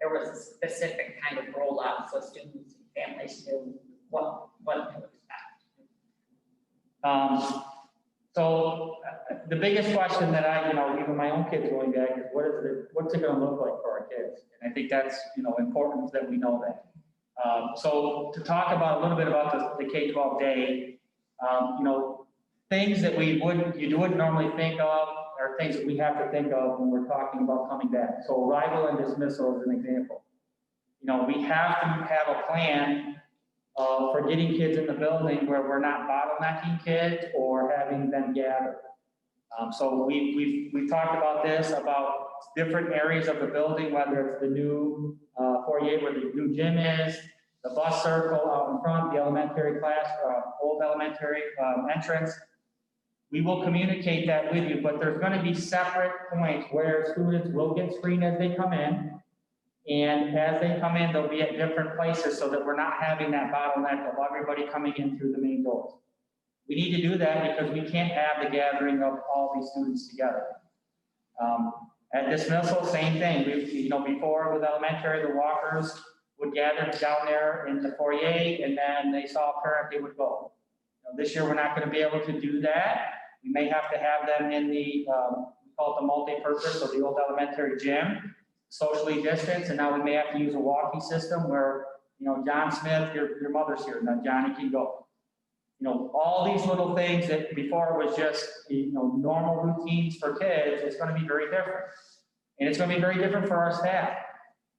there was a specific kind of rollout so students and families knew what to expect. So the biggest question that even my own kids going back is what's it going to look like for our kids? And I think that's, important that we know that. So to talk about a little bit about the K-12 day, things that you wouldn't normally think of are things that we have to think of when we're talking about coming back. So arrival and dismissal is an example. We have to have a plan for getting kids in the building where we're not bottlenecking kids or having them gather. So we've talked about this, about different areas of the building, whether it's the new foyer where the new gym is, the bus circle out in front, the elementary class, old elementary entrance. We will communicate that with you, but there's going to be separate points where students will get screened as they come in. And as they come in, they'll be at different places so that we're not having that bottleneck of everybody coming in through the main doors. We need to do that because we can't have the gathering of all these students together. At dismissal, same thing. Before with elementary, the walkers would gather down there in the foyer, and then they saw a parent, they would go. This year, we're not going to be able to do that. We may have to have them in the, we call it the multi-purpose, or the old elementary gym, socially distanced, and now we may have to use a walkie system where, John Smith, your mother's here, now Johnny can go. All these little things that before was just, normal routines for kids, it's going to be very different. And it's going to be very different for our staff.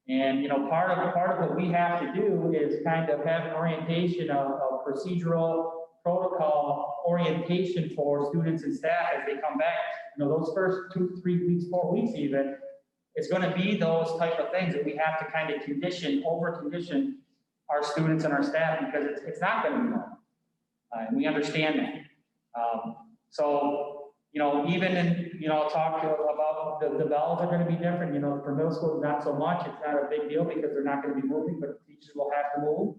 And, part of what we have to do is kind of have an orientation of procedural protocol orientation for students and staff as they come back. Those first 2, 3 weeks, 4 weeks even, it's going to be those type of things that we have to kind of over-condition our students and our staff because it's not going to be normal. And we understand that. So, even in, I'll talk about the bells are going to be different. For middle school, not so much. It's not a big deal because they're not going to be moving, but teachers will have to move.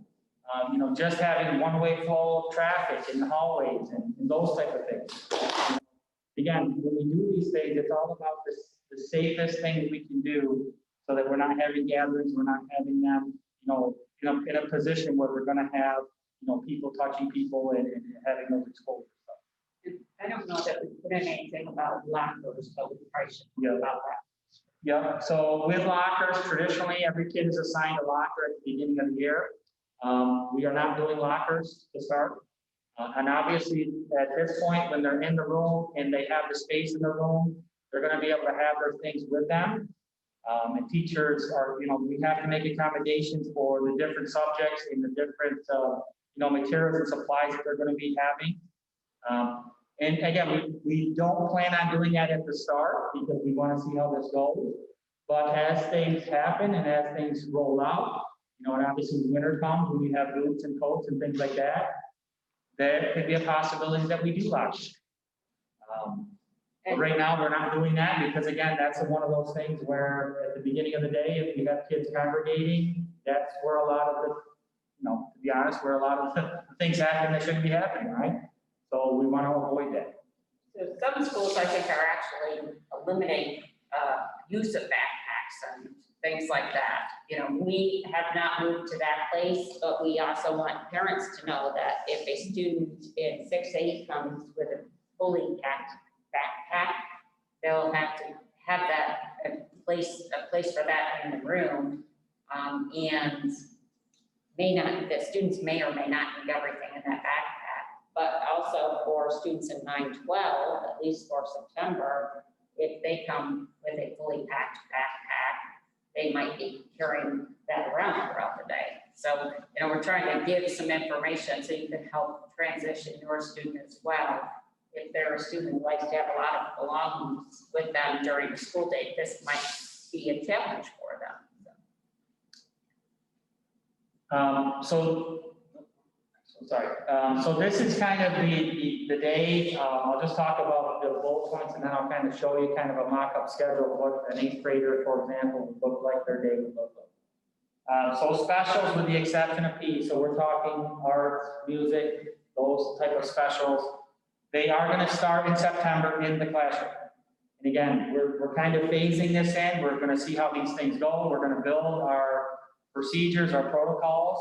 Just having one-way flow of traffic in the hallways and those type of things. Again, when we do these things, it's all about the safest thing that we can do so that we're not having gatherings, we're not having them, in a position where we're going to have, people touching people and having those exposures. I don't know that we put in anything about lockers, but we probably should know about that. Yeah, so with lockers, traditionally, every kid is assigned a locker at the beginning of the year. We are not doing lockers to start. And obviously, at this point, when they're in the room and they have the space in the room, they're going to be able to have their things with them. And teachers are, we have to make accommodations for the different subjects and the different, materials and supplies that they're going to be having. And again, we don't plan on doing that at the start because we want to see how this goes. But as things happen and as things roll out, and obviously winter comes when you have boots and coats and things like that, there could be a possibility that we do lodge. But right now, we're not doing that because again, that's one of those things where at the beginning of the day, if you have kids congregating, that's where a lot of the, to be honest, where a lot of the things happen that shouldn't be happening, right? So we want to avoid that. So some schools, I think, are actually eliminating use of backpacks and things like that. We have not moved to that place, but we also want parents to know that if a student in 6-8 comes with a fully packed backpack, they'll have to have that a place for that in the room, and the students may or may not need everything in that backpack. But also for students in 9-12, at least for September, if they come with a fully packed backpack, they might be carrying that around throughout the day. So, we're trying to give some information so you can help transition your student as well. If they're a student who likes to have a lot of belongings with them during the school day, this might be a challenge for them. So this is kind of the day. I'll just talk about the bullet points and then I'll kind of show you kind of a mock-up schedule of what an 8th grader, for example, would look like, their day would look like. So specials with the exception of PE. So we're talking arts, music, those type of specials. They are going to start in September in the classroom. And again, we're kind of phasing this in. We're going to see how these things go. We're going to build our procedures, our protocols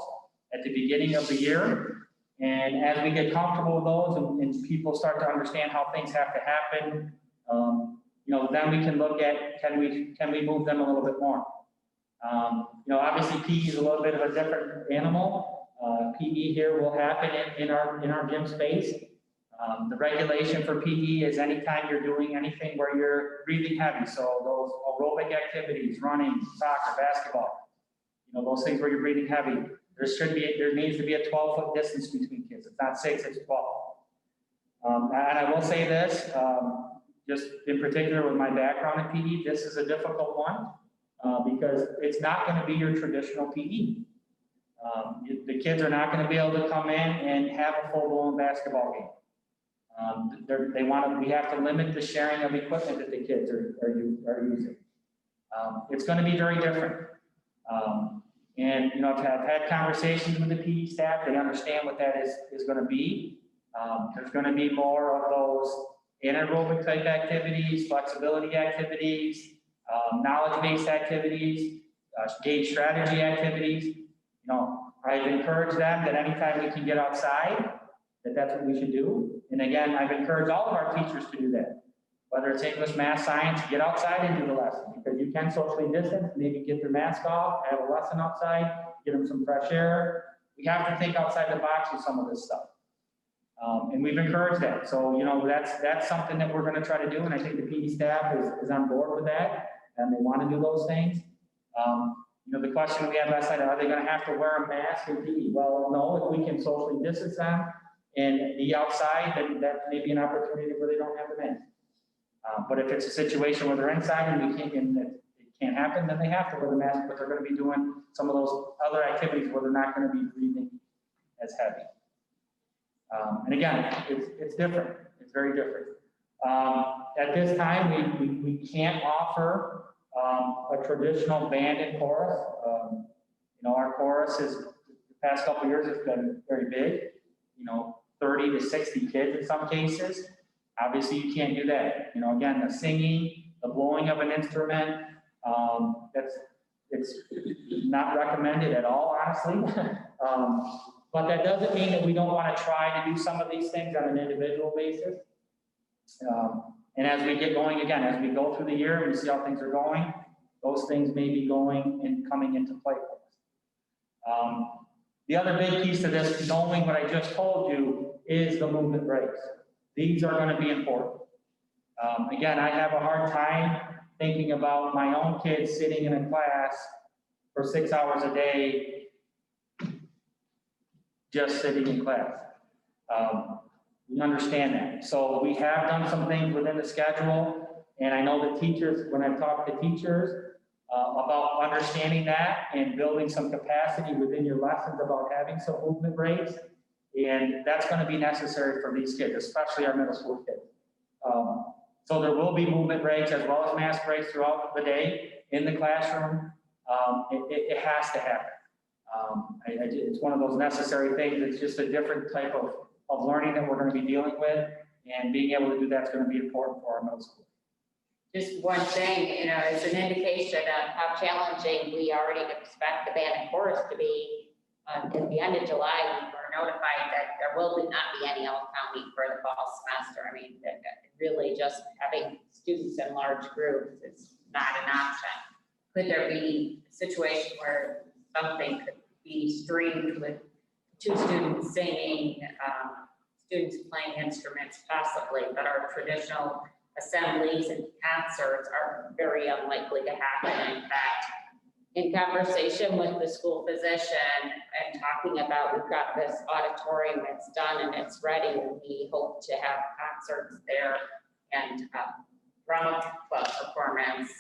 at the beginning of the year. And as we get comfortable with those and people start to understand how things have to happen, then we can look at, can we move them a little bit more? Obviously PE is a little bit of a different animal. PE here will happen in our gym space. The regulation for PE is anytime you're doing anything where you're breathing heavy. So those aerobic activities, running, soccer, basketball, those things where you're breathing heavy. There needs to be a 12-foot distance between kids. It's not 6, it's 12. And I will say this, just in particular with my background in PE, this is a difficult one because it's not going to be your traditional PE. The kids are not going to be able to come in and have a full-blown basketball game. We have to limit the sharing of equipment that the kids are using. It's going to be very different. And I've had conversations with the PE staff. They understand what that is going to be. There's going to be more of those anaerobic type activities, flexibility activities, knowledge-based activities, game strategy activities. I've encouraged them that anytime we can get outside, that's what we should do. And again, I've encouraged all of our teachers to do that. Whether it's English, math, science, get outside and do the lesson because you can socially distance, maybe get their mask off, have a lesson outside, get them some fresh air. We have to think outside the box with some of this stuff. And we've encouraged that. So, that's something that we're going to try to do. And I think the PE staff is on board with that and they want to do those things. The question we had last night, are they going to have to wear a mask in PE? Well, no, if we can socially distance them and be outside, then that may be an opportunity where they don't have the mask. But if it's a situation where they're inside and it can't happen, then they have to wear the mask, but they're going to be doing some of those other activities where they're not going to be breathing as heavy. And again, it's different. It's very different. At this time, we can't offer a traditional band and chorus. Our chorus the past couple of years has been very big. 30 to 60 kids in some cases. Obviously, you can't do that. Again, the singing, the blowing of an instrument, it's not recommended at all, honestly. But that doesn't mean that we don't want to try to do some of these things on an individual basis. And as we get going, again, as we go through the year and we see how things are going, those things may be going and coming into play for us. The other big piece of this, knowing what I just told you, is the movement breaks. These are going to be important. Again, I have a hard time thinking about my own kids sitting in a class for 6 hours a day, just sitting in class. We understand that. So we have done some things within the schedule, and I know the teachers, when I've talked to teachers about understanding that and building some capacity within your lessons about having some movement breaks, and that's going to be necessary for these kids, especially our middle school kids. So there will be movement breaks as well as mass breaks throughout the day in the classroom. It has to happen. It's one of those necessary things. It's just a different type of learning that we're going to be dealing with, and being able to do that's going to be important for our middle school. Just one thing, you know, it's an indication of how challenging we already expect the band and chorus to be. At the end of July, we were notified that there will not be any Elk County for the fall semester. I mean, that really just having students in large groups is not an option. Could there be a situation where something could be streamed with 2 students singing, students playing instruments possibly, but our traditional assemblies and concerts are very unlikely to happen. In fact, in conversation with the school physician and talking about, we've got this auditorium that's done and it's ready, and we hope to have concerts there and drama club performance.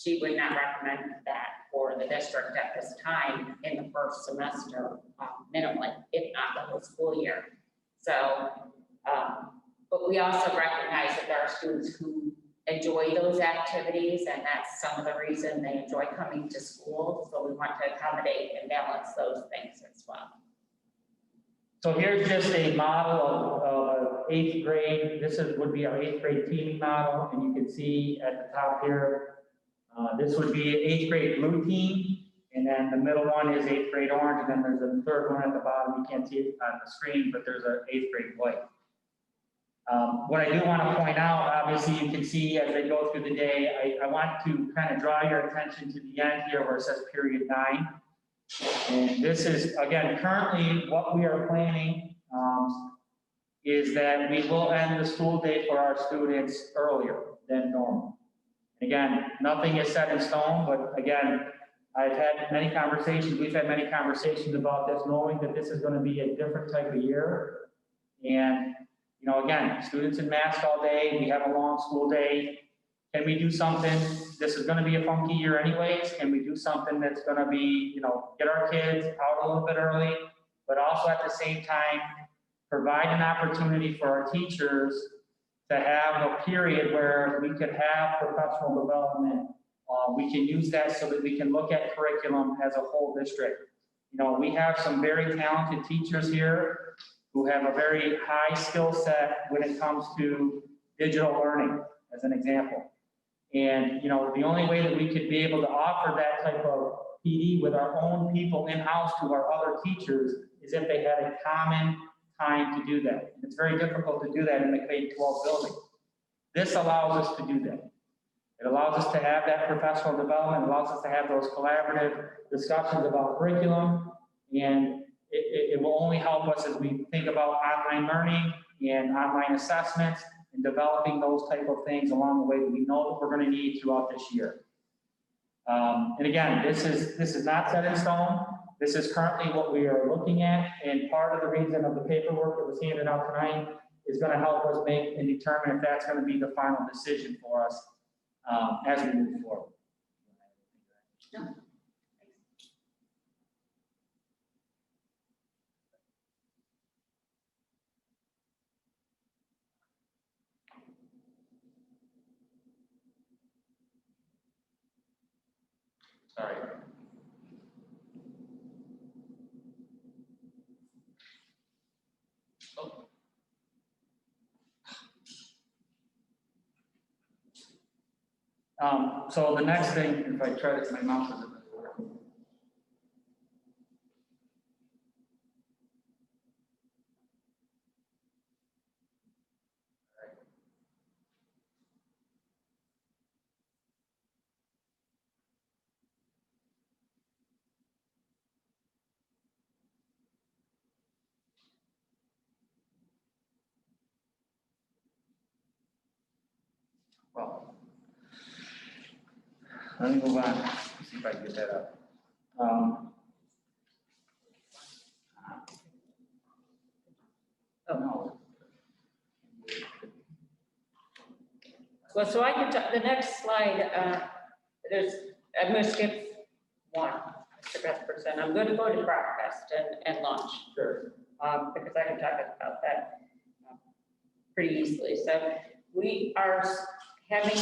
She would not recommend that for the district at this time in the first semester, minimally, if not the whole school year. So, but we also recognize that there are students who enjoy those activities, and that's some of the reason they enjoy coming to school. So we want to accommodate and balance those things as well. So here's just a model of 8th grade. This would be our 8th grade teaming model, and you can see at the top here, this would be 8th grade blue team, and then the middle one is 8th grade orange, and then there's a third one at the bottom. You can't see it on the screen, but there's an 8th grade white. What I do want to point out, obviously you can see as they go through the day, I want to kind of draw your attention to the end here where it says period 9. And this is, again, currently what we are planning is that we will end the school day for our students earlier than normal. Again, nothing is set in stone, but again, I've had many conversations, we've had many conversations about this, knowing that this is going to be a different type of year. And, you know, again, students in mask all day, we have a long school day. Can we do something? This is going to be a funky year anyways. Can we do something that's going to be, you know, get our kids out a little bit early, but also at the same time, provide an opportunity for our teachers to have a period where we could have professional development. We can use that so that we can look at curriculum as a whole district. You know, we have some very talented teachers here who have a very high skill set when it comes to digital learning, as an example. And, you know, the only way that we could be able to offer that type of PD with our own people in-house to our other teachers is if they had a common time to do that. And it's very difficult to do that in the K-12 building. This allows us to do that. It allows us to have that professional development, allows us to have those collaborative discussions about curriculum, and it will only help us as we think about online learning and online assessments and developing those type of things along the way that we know that we're going to need throughout this year. And again, this is not set in stone. This is currently what we are looking at, and part of the reason of the paperwork that was handed out tonight is going to help us make and determine if that's going to be the final decision for us as we move forward. No. Sorry. So the next thing, if I try this, my mouse isn't working. Well, let me move on, see if I can get that up. Oh, no. Well, so I can, the next slide, I'm gonna skip one, Mr. Cuthbertson. I'm gonna go to breakfast and lunch, Sure. because I can talk about that pretty easily. So we are having,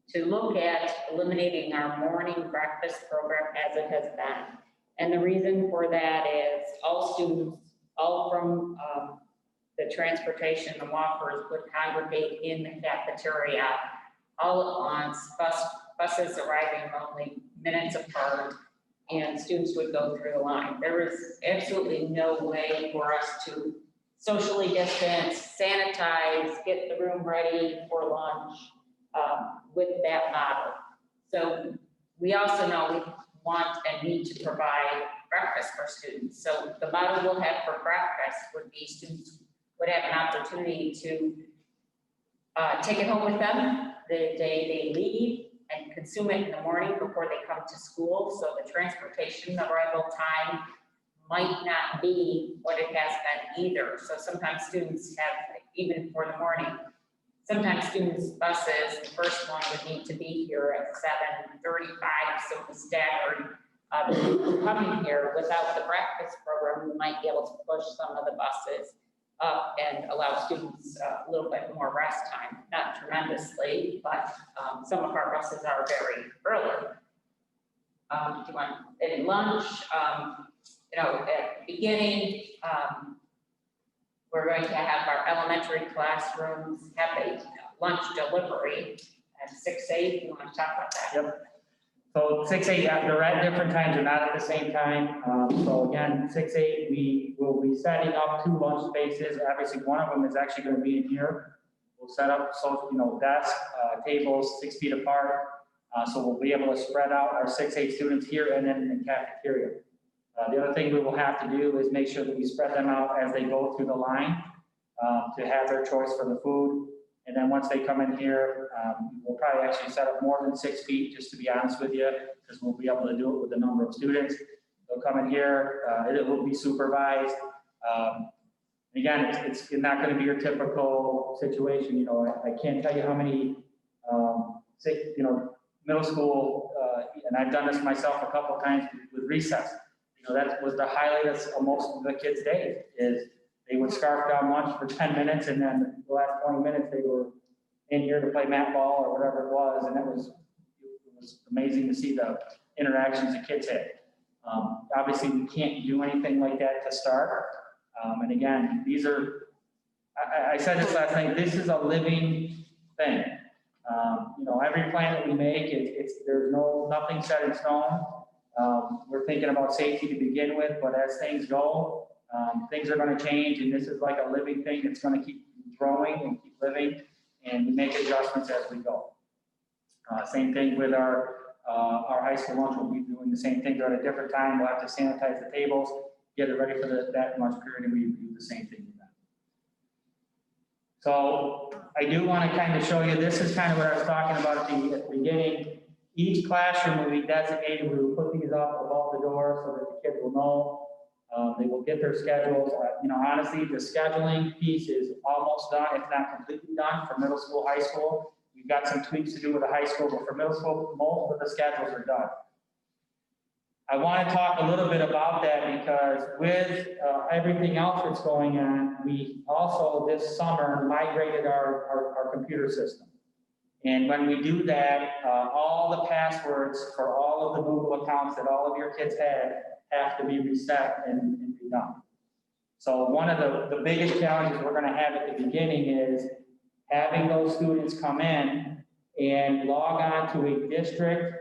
to look at eliminating our morning breakfast program as it has been. And the reason for that is all students, all from the transportation, the walkers would congregate in the cafeteria all at once, buses arriving only minutes apart, and students would go through the line. There is absolutely no way for us to socially distance, sanitize, get the room ready for lunch with that model. So we also know we want and need to provide breakfast for students. So the model we'll have for breakfast would be students would have an opportunity to take it home with them the day they leave and consume it in the morning before they come to school. So the transportation arrival time might not be what it has been either. So sometimes students have, even for the morning, sometimes students' buses, the first one would need to be here at 7:35, so we staggered. Coming here without the breakfast program, we might be able to push some of the buses up and allow students a little bit more rest time, not tremendously, but some of our buses are very early. Do you want, at lunch, you know, at the beginning, we're going to have our elementary classrooms have a lunch delivery at 6-8. You want to talk about that? Yep. So 6-8, they're at different times, they're not at the same time. So again, 6-8, we will be setting up 2 lunch spaces. Obviously, one of them is actually going to be in here. We'll set up, so, you know, desks, tables 6 feet apart. So we'll be able to spread out our 6-8 students here and then in the cafeteria. The other thing we will have to do is make sure that we spread them out as they go through the line to have their choice for the food. And then once they come in here, we'll probably actually set up more than 6 feet, just to be honest with you, because we'll be able to do it with the number of students. They'll come in here, it will be supervised. Again, it's not going to be your typical situation. You know, I can't tell you how many, middle school, and I've done this myself a couple of times with recess. You know, that was the highlight of most of the kids' days, is they would scarf down lunch for 10 minutes, and then the last 20 minutes, they were in here to play mat ball or whatever it was, and it was amazing to see the interactions the kids had. Obviously, we can't do anything like that to start. And again, these are, I said this last night, this is a living thing. You know, every plan that we make, there's nothing set in stone. We're thinking about safety to begin with, but as things go, things are going to change, and this is like a living thing that's going to keep growing and keep living, and we make adjustments as we go. Same thing with our high school lunch. We'll be doing the same thing, but at a different time. We'll have to sanitize the tables, get it ready for that lunch period, and we do the same thing with that. So I do want to kind of show you, this is kind of what I was talking about at the beginning. Each classroom will be designated. We will put these up above the door so that the kids will know. They will get their schedules. You know, honestly, the scheduling piece is almost done, if not completely done, for middle school, high school. We've got some tweaks to do with the high school, but for middle school, most of the schedules are done. I want to talk a little bit about that because with everything else that's going on, we also this summer migrated our computer system. And when we do that, all the passwords for all of the Google accounts that all of your kids had have to be reset and be done. So one of the biggest challenges we're going to have at the beginning is having those students come in and log on to a district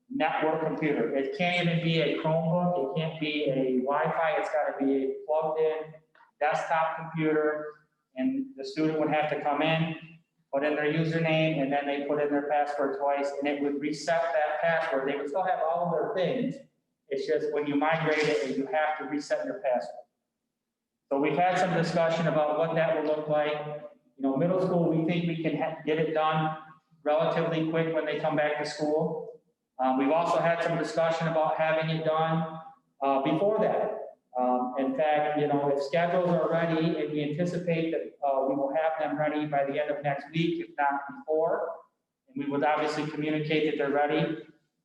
network computer. It can't even be a Chromebook. It can't be a Wi-Fi. It's got to be a plugged-in desktop computer. And the student would have to come in, put in their username, and then they put in their password twice, and it would reset that password. They would still have all of their things. It's just when you migrate it, you have to reset your password. So we've had some discussion about what that will look like. You know, middle school, we think we can get it done relatively quick when they come back to school. We've also had some discussion about having it done before that. In fact, you know, if schedules are ready, and we anticipate that we will have them ready by the end of next week, if not before, and we would obviously communicate that they're ready.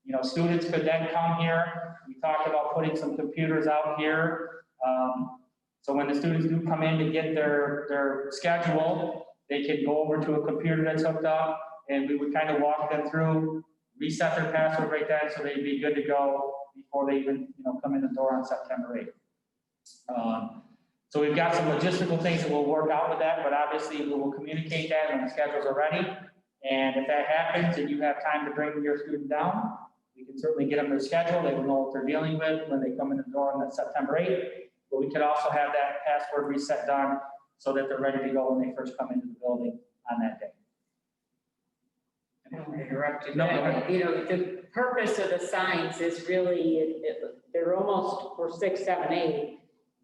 You know, students could then come here. We talked about putting some computers out here. So when the students do come in to get their schedule, they can go over to a computer that's hooked up, and we would kind of walk them through, reset their password right then, so they'd be good to go before they even, you know, come in the door on September 8th. So we've got some logistical things that will work out with that, but obviously we will communicate that when the schedules are ready. And if that happens and you have time to bring your student down, we can certainly get them their schedule. They will know what they're dealing with when they come in the door on that September 8th. But we could also have that password reset done so that they're ready to go when they first come into the building on that day. I don't want to interrupt you. No, go but, ahead. you know, the purpose of the signs is really, they're almost for 6, 7, 8.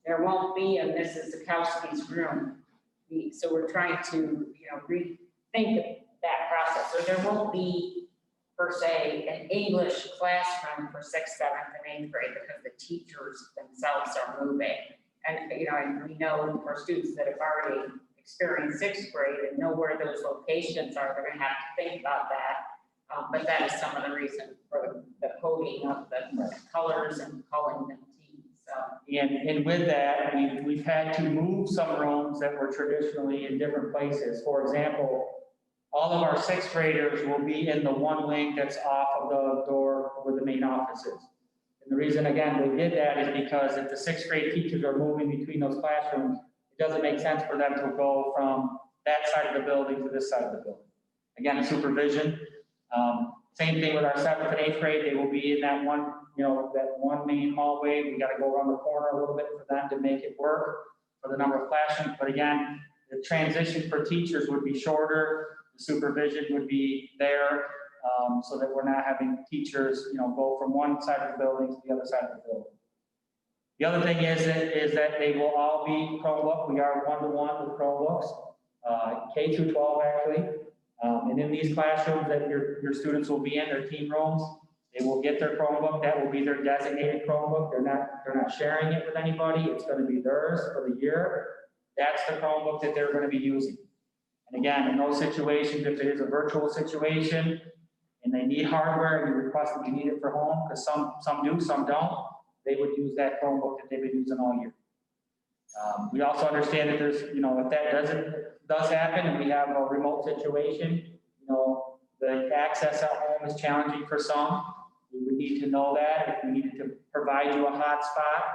There won't be a Mrs. Zakowski's room. So we're trying to, you know, rethink that process. So there won't be, per se, an English classroom for 6th, 7th, and 8th grade because the teachers themselves are moving. And, you know, and we know for students that have already experienced 6th grade and know where those locations are, they're gonna have to think about that. But that is some of the reason for the coding of the colors and calling them teams, so. And with that, we've had to move some rooms that were traditionally in different places. For example, all of our 6th graders will be in the one wing that's off of the door where the main office is. And the reason, again, we did that is because if the 6th grade teachers are moving between those classrooms, it doesn't make sense for them to go from that side of the building to this side of the building. Again, supervision. Same thing with our 7th and 8th grade. They will be in that one, you know, that one main hallway. We got to go around the corner a little bit for them to make it work for the number of classrooms. But again, the transition for teachers would be shorter. The supervision would be there, so that we're not having teachers, you know, go from one side of the building to the other side of the building. The other thing is that they will all be Chromebook. We are one-to-one with Chromebooks, K through 12 actually. And in these classrooms that your students will be in, their team rooms, they will get their Chromebook. That will be their designated Chromebook. They're not sharing it with anybody. It's going to be theirs for the year. That's the Chromebook that they're going to be using. And again, in those situations, if it is a virtual situation and they need hardware and you request that you need it for home, because some do, some don't, they would use that Chromebook that they've been using all year. We also understand that there's, you know, if that does happen and we have a remote situation, you know, the access at home is challenging for some. We would need to know that if we needed to provide you a hotspot.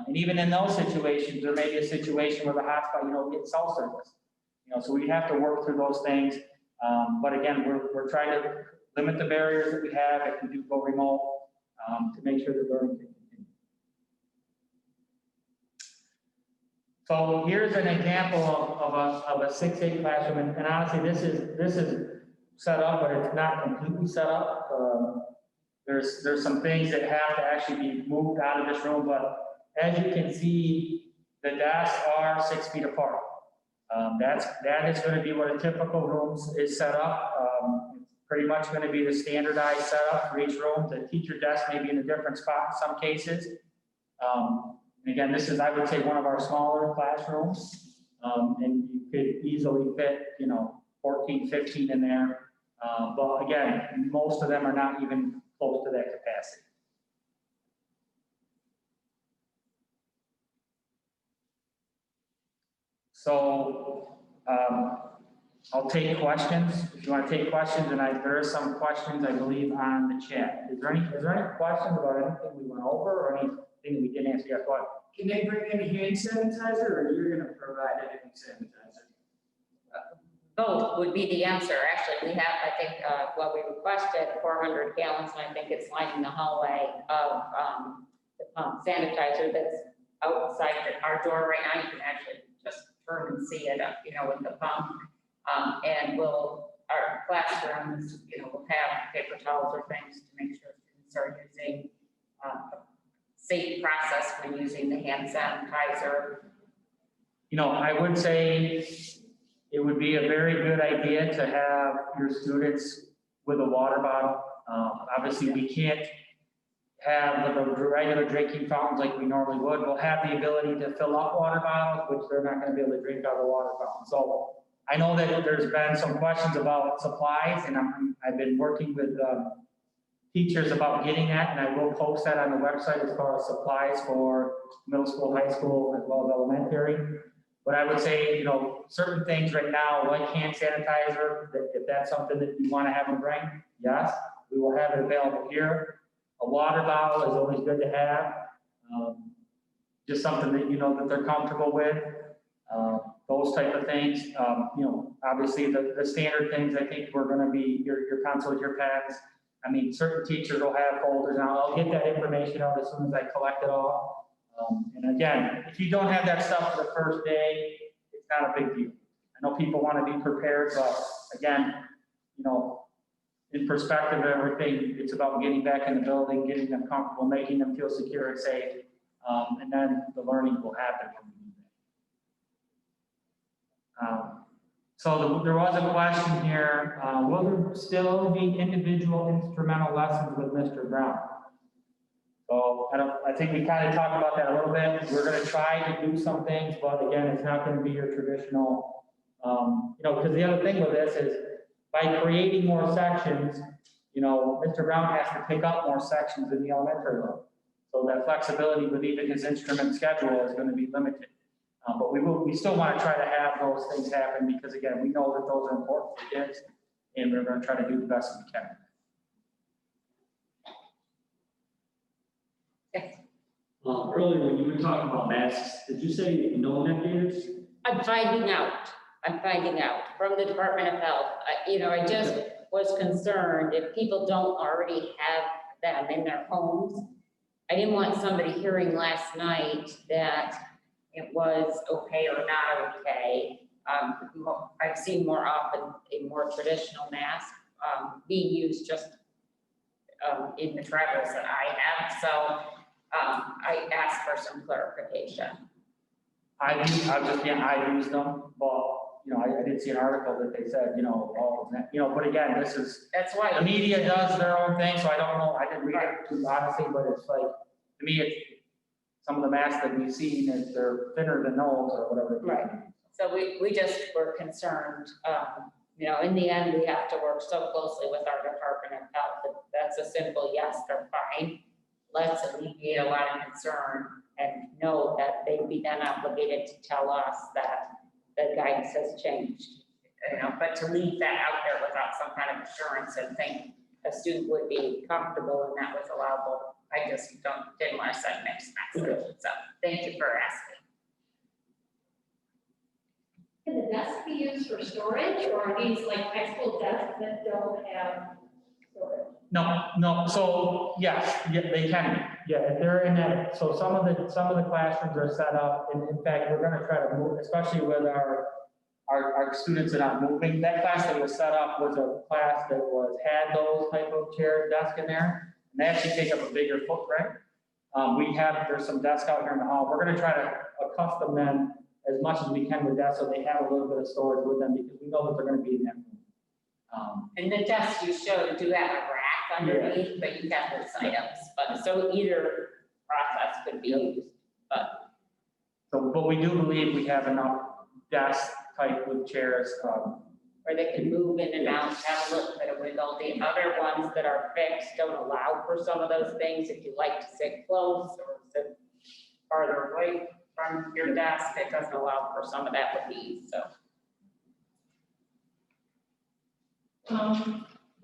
And even in those situations, there may be a situation where the hotspot, you know, gets cell service. You know, so we have to work through those things. But again, we're trying to limit the barriers that we have if we do go remote, to make sure that learning can continue. So here's an example of a 6-8 classroom, and honestly, this is set up, but it's not completely set up. There's some things that have to actually be moved out of this room, but as you can see, the desks are 6 feet apart. That is going to be what a typical room is set up. It's pretty much going to be the standardized setup for each room. The teacher desk may be in a different spot in some cases. And again, this is, I would say, one of our smaller classrooms. And you could easily fit, you know, 14, 15 in there. But again, most of them are not even close to that capacity. So I'll take questions. If you want to take questions, and there are some questions, I believe, on the chat. Is there any questions about anything we went over or anything we didn't answer yet? What? Can they bring any hand sanitizer, or you're gonna provide any sanitizer? Both would be the answer. Actually, we have, I think, well, we requested 400 gallons, and I think it's lining the hallway of the pump sanitizer that's outside our door right now. You can actually just turn and see it, you know, with the pump. And our classrooms, you know, will have paper towels or things to make sure students are using a safe process when using the hand sanitizer. You know, I would say it would be a very good idea to have your students with a water bottle. Obviously, we can't have the regular drinking fountains like we normally would. We'll have the ability to fill up water bottles, which they're not gonna be able to drink out of the water fountain. So I know that there's been some questions about supplies, and I've been working with teachers about getting that, and I will post that on the website as far as supplies for middle school, high school, as well as elementary. But I would say, certain things right now, like hand sanitizer, if that's something that you want to have them bring, yes, we will have it available here. A water bottle is always good to have. Just something that that they're comfortable with. Those type of things. Obviously the standard things, I think we're going to be your pencils, your pens. I mean, certain teachers will have folders now. I'll get that information out as soon as I collect it all. And again, if you don't have that stuff for the first day, it's not a big deal. I know people want to be prepared, but again, in perspective of everything, it's about getting back in the building, getting them comfortable, making them feel secure and safe, and then the learning will happen when we do that. So there was a question here, will there still be individual instrumental lessons with Mr. Brown? So I think we kind of talked about that a little bit. We're going to try to do some things, but again, it's not going to be your traditional, because the other thing with this is by creating more sections, Mr. Brown has to pick up more sections in the elementary level. So that flexibility with even his instrument schedule is going to be limited. But we still want to try to have those things happen because again, we know that those are important for kids and we're going to try to do the best we can. Earlier when you were talking about masks, did you say no neck gaiters? I'm finding out from the Department of Health. I just was concerned if people don't already have them in their homes. I didn't want somebody hearing last night that it was okay or not okay. I've seen more often a more traditional mask being used just in the travels that I have. So I asked for some clarification. I use them, but I did see an article that they said, but again, That's why. the media does their own thing, so I don't know, I didn't read it too honestly, but it's like, to me, it's some of the masks that we've seen is they're thinner than those or whatever. Right. So we just were concerned, in the end, we have to work so closely with our Department of Health. That that's a simple yes, they're fine. Let's alleviate a lot of concern and know that they'd be then obligated to tell us that the guidance has changed. But to leave that out there without some kind of assurance and think a student would be comfortable and that was allowable, I just didn't want to set mixed messages. So thank you for asking. Can the desks be used for storage, or are these like high school desks that don't have storage? No, so yes, they can be. Yeah, if they're in that, so some of the classrooms are set up, and in fact, we're gonna try to move, especially with our students that are moving. That class that was set up was a class that had those type of chair desk in there, and they actually take up a bigger footprint. There's some desks out here in the hall. We're gonna try to accustom them as much as we can with that, so they have a little bit of storage with them, because we know that they're gonna be in that room. And the desks you showed do have a rack underneath, but you got those items, but so either process could be used, but. So, but we do believe we have enough desk type with chairs, Or they can move in and out, have a little bit of wiggle. The other ones that are fixed don't allow for some of those things. If you like to sit close or sit farther away from your desk, it doesn't allow for some of that with ease, so.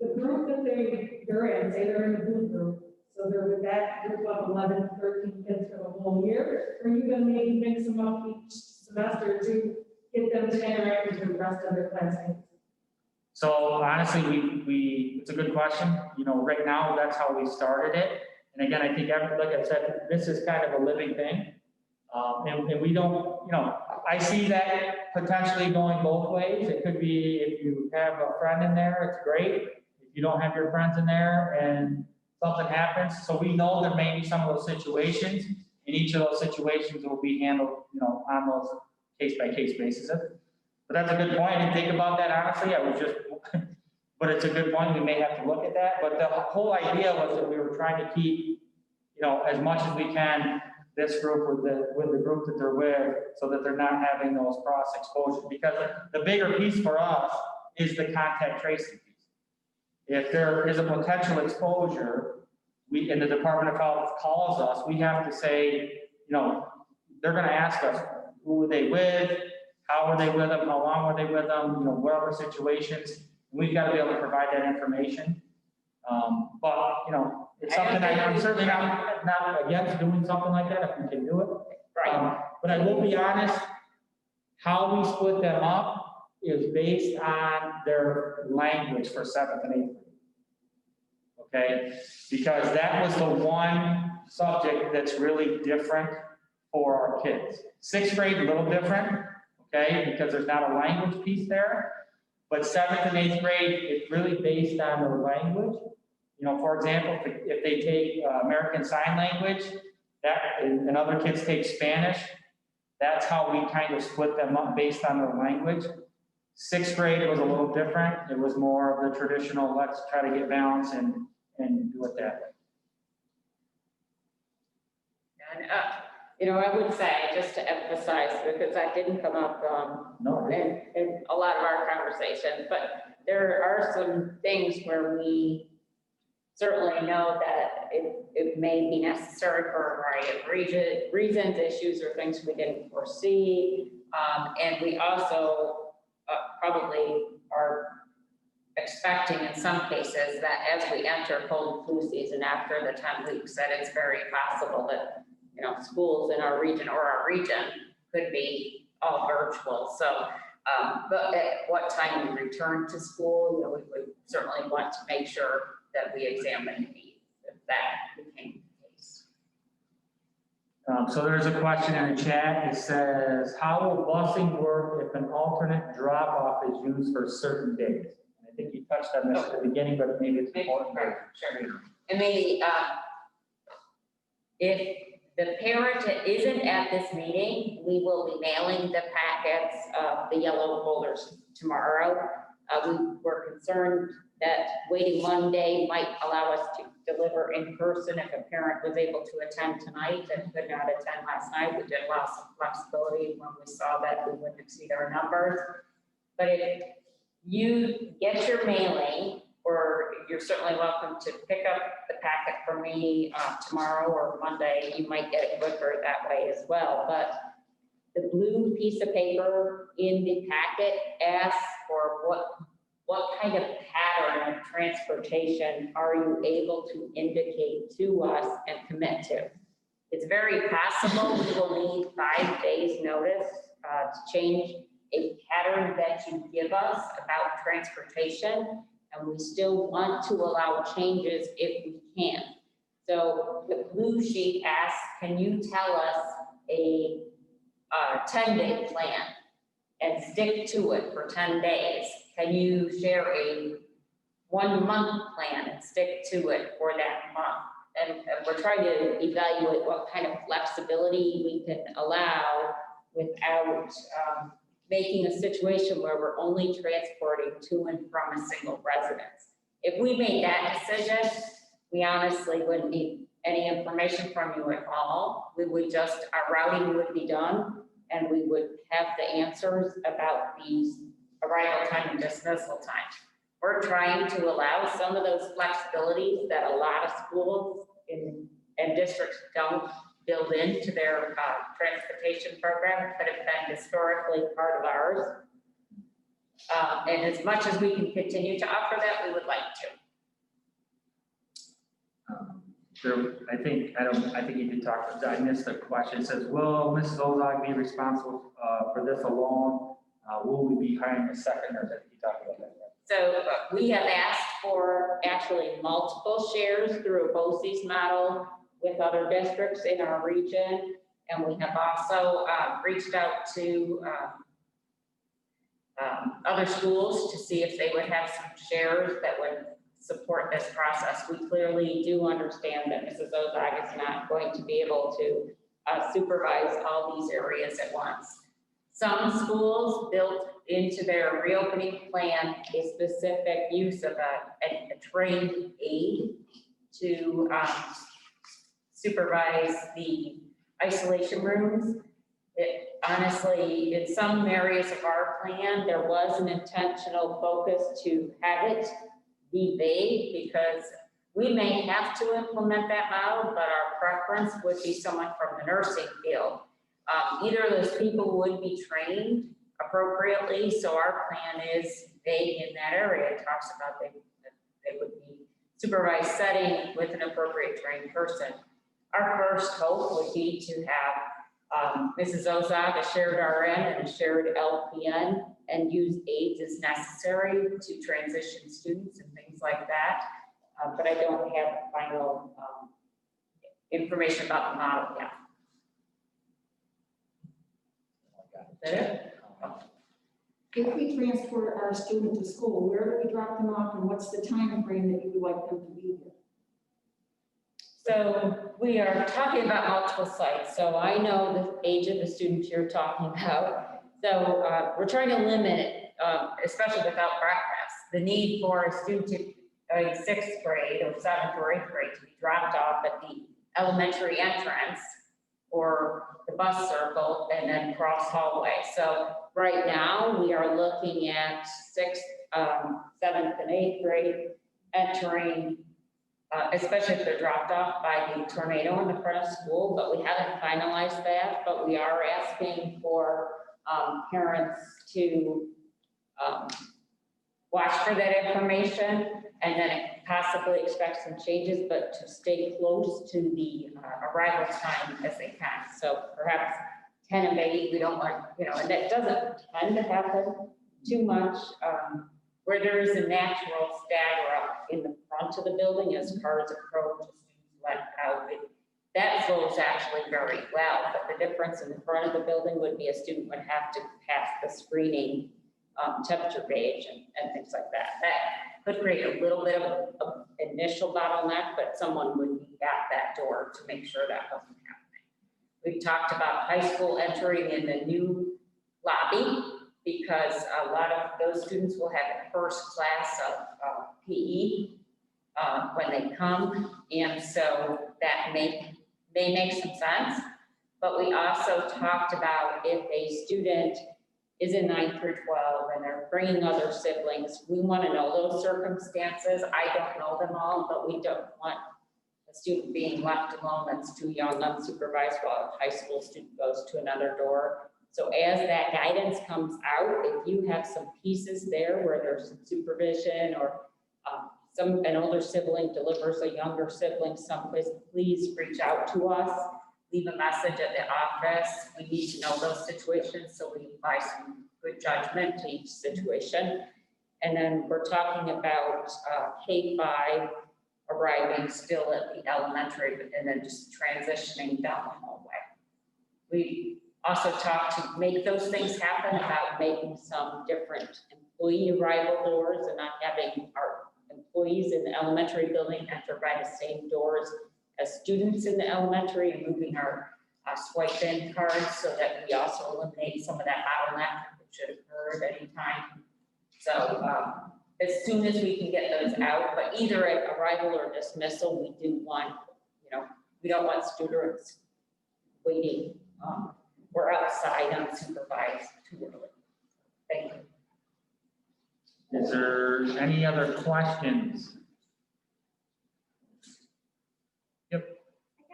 The group that they're in, say they're in the blue group, so they're with that group of 11, 13 kids for the whole year, or are you gonna maybe mix them up each semester to get them to interact with the rest of their classmates? So honestly, it's a good question. Right now, that's how we started it. And again, I think, like I said, this is kind of a living thing. And we don't, I see that potentially going both ways. It could be if you have a friend in there, it's great. If you don't have your friends in there and something happens, so we know there may be some of those situations, and each of those situations will be handled, on those case-by-case basis. The But that's a good point. I didn't think about that honestly. I was just, but it's a good point. We may have to look at that. But the whole idea was that we were trying to keep, as much as we can, this group with the group that they're with, so that they're not having those cross exposures. Because the bigger piece for us is the contact tracing piece. If there is a potential exposure, and the Department of Health calls us, we have to say, they're gonna ask us, who were they with? How were they with them? How long were they with them? What other situations? We've got to be able to provide that information. But, it's something I'm certainly not against doing something like that if we can do it. Right. But I will be honest, how we split them up is based on their language for 7th and 8th grade. Okay, because that was the one subject that's really different for our kids. 6th grade, a little different, okay, because there's not a language piece there. But 7th and 8th grade, it's really based on their language. For example, if they take American Sign Language, and other kids take Spanish, that's how we kind of split them up based on their language. 6th grade was a little different. It was more of the traditional, let's try to get balance and do it that way. And, I would say, just to emphasize, because that didn't come up No, in a lot of our conversations, but there are some things where we certainly know that it may be necessary for a variety of reasons, issues, or things we didn't foresee. And we also probably are expecting in some cases that as we enter cold and flu season after the 10 weeks, that it's very possible that, schools in our region or our region could be all virtual. So, but at what time we return to school, we would certainly want to make sure that we examine the needs if that became the case. So there's a question in the chat. It says, how will busing work if an alternate drop-off is used for certain days? And I think you touched on this at the beginning, but maybe it's important. Sure. And maybe if the parent isn't at this meeting, we will be mailing the packets of the yellow folders tomorrow. We were concerned that waiting one day might allow us to deliver in person if a parent was able to attend tonight and could not attend last night. We did allow some flexibility when we saw that we wouldn't exceed our numbers. But if you get your mailing, or you're certainly welcome to pick up the packet from me tomorrow or Monday. You might get it quicker that way as well. But the blue piece of paper in the packet asks for what kind of pattern of transportation are you able to indicate to us and commit to? It's very possible we will need 5 days notice to change a pattern that you give us about transportation. And we still want to allow changes if we can. So the blue sheet asks, can you tell us a 10-day plan and stick to it for 10 days? Can you share a 1-month plan and stick to it for that month? And we're trying to evaluate what kind of flexibility we can allow without making a situation where we're only transporting to and from a single residence. If we made that decision, we honestly wouldn't need any information from you at all. We would just, our routing would be done and we would have the answers about these arrival time and dismissal time. We're trying to allow some of those flexibilities that a lot of schools and districts don't build into their transportation program that have been historically part of ours. And as much as we can continue to offer that, we would like to. I think you did talk, I missed the question. It says, will Mrs. Ozog be responsible for this alone? Will we be hiring a second nurse? I think you talked about that. So we have asked for actually multiple shares through a BOCES model with other districts in our region. And we have also reached out to other schools to see if they would have some shares that would support this process. We clearly do understand that Mrs. Ozog is not going to be able to supervise all these areas at once. Some schools built into their reopening plan a specific use of a trained aide to supervise the isolation rooms. It honestly, in some areas of our plan, there was an intentional focus to have it be vague because we may have to implement that model, but our preference would be someone from the nursing field. Either of those people would be trained appropriately, so our plan is vague in that area. It talks about they would be supervised setting with an appropriate trained person. Our first hope would be to have Mrs. Ozog, a shared RN and a shared LPN, and use aides as necessary to transition students and things like that. But I don't have final information about the model yet. Is that it? If we transport our student to school, where do we drop them off and what's the time frame that you would like them to be here? So we are talking about multiple sites. So I know the age of the students you're talking about. So we're trying to limit, especially without breakfast, the need for a student in sixth grade or seventh or eighth grade to be dropped off at the elementary entrance or the bus circle and then cross hallway. So right now we are looking at sixth, seventh and eighth grade entering, especially if they're dropped off by the tornado in the front of school, but we haven't finalized that, but we are asking for parents to watch for that information and then possibly expect some changes, but to stay close to the arrival time as they can. So perhaps 10 and 8, we don't want, and that doesn't tend to happen too much, where there is a natural stagger up in the front of the building as cars approach, students let out. That flows actually very well, but the difference in the front of the building would be a student would have to pass the screening temperature gauge and things like that. That could create a little bit of an initial bottleneck, but someone would be at that door to make sure that wasn't happening. We've talked about high school entering in the new lobby because a lot of those students will have a first class of PE when they come. And so that may make some sense. But we also talked about if a student is in 9 through 12 and they're bringing other siblings, we want to know those circumstances. I don't know them all, but we don't want a student being left alone that's too young, unsupervised while a high school student goes to another door. So as that guidance comes out, if you have some pieces there where there's some supervision or an older sibling delivers a younger sibling someplace, please reach out to us. Leave a message at the office. We need to know those situations so we apply some good judgment to each situation. And then we're talking about K-5 arriving still at the elementary, and then just transitioning down the hallway. We also talked to make those things happen about making some different employee arrival doors and not having our employees in the elementary building enter by the same doors as students in the elementary, and moving our swipe in cards so that we also eliminate some of that bottleneck that should occur at any time. So as soon as we can get those out, but either at arrival or dismissal, we do want, we don't want students waiting or outside unsupervised too early. Thank you. Is there any other questions? I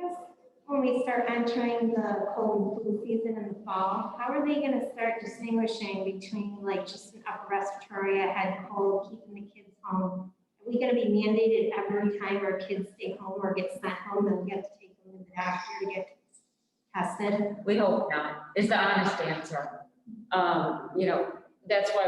guess when we start entering the cold and flu season in the fall, how are they gonna start distinguishing between like just an upper respiratory, a head cold, keeping the kids home? Are we gonna be mandated every time our kids stay home or get sent home and we have to take them to the doctor to get tested? We hope not, is the honest answer. That's why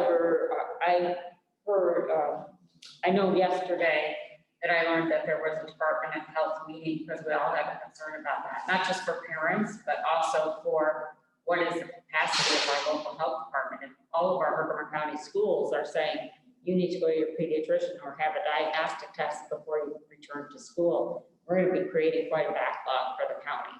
I know yesterday that I learned that there was a Department of Health meeting because we all have a concern about that, not just for parents, but also for what is the capacity of our local health department. And all of our Herkimer County schools are saying, you need to go to your pediatrician or have a diagnostic test before you return to school. We're going to be creating quite a backlog for the county.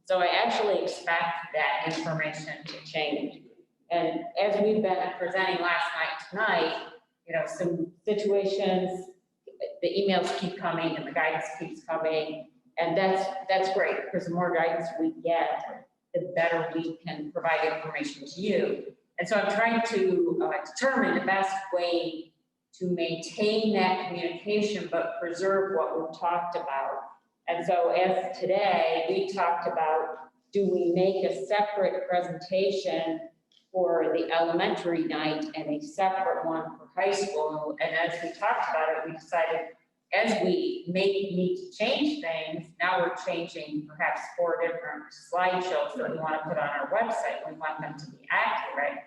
So I actually expect that information to change And as we've been presenting last night, tonight, you know, some situations, the emails keep coming and the guidance keeps coming. And that's great, because the more guidance we get, the better we can provide information to you. And so I'm trying to determine the best way to maintain that communication, but preserve what we've talked about. And so as today, we talked about, do we make a separate presentation for the elementary night and a separate one for high school? And as we talked about it, we decided, as we need to change things, now we're changing perhaps 4 different slideshows that we want to put on our website. We want them to be accurate.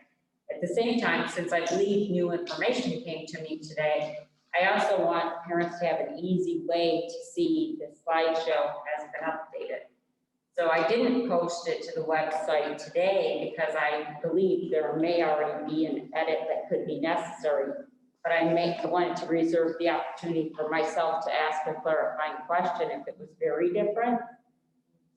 At the same time, since I believe new information came to me today, I also want parents to have an easy way to see the slideshow has been updated. So I didn't post it to the website today because I believe there may already be an edit that could be necessary. But I wanted to reserve the opportunity for myself to ask a clarifying question if it was very different.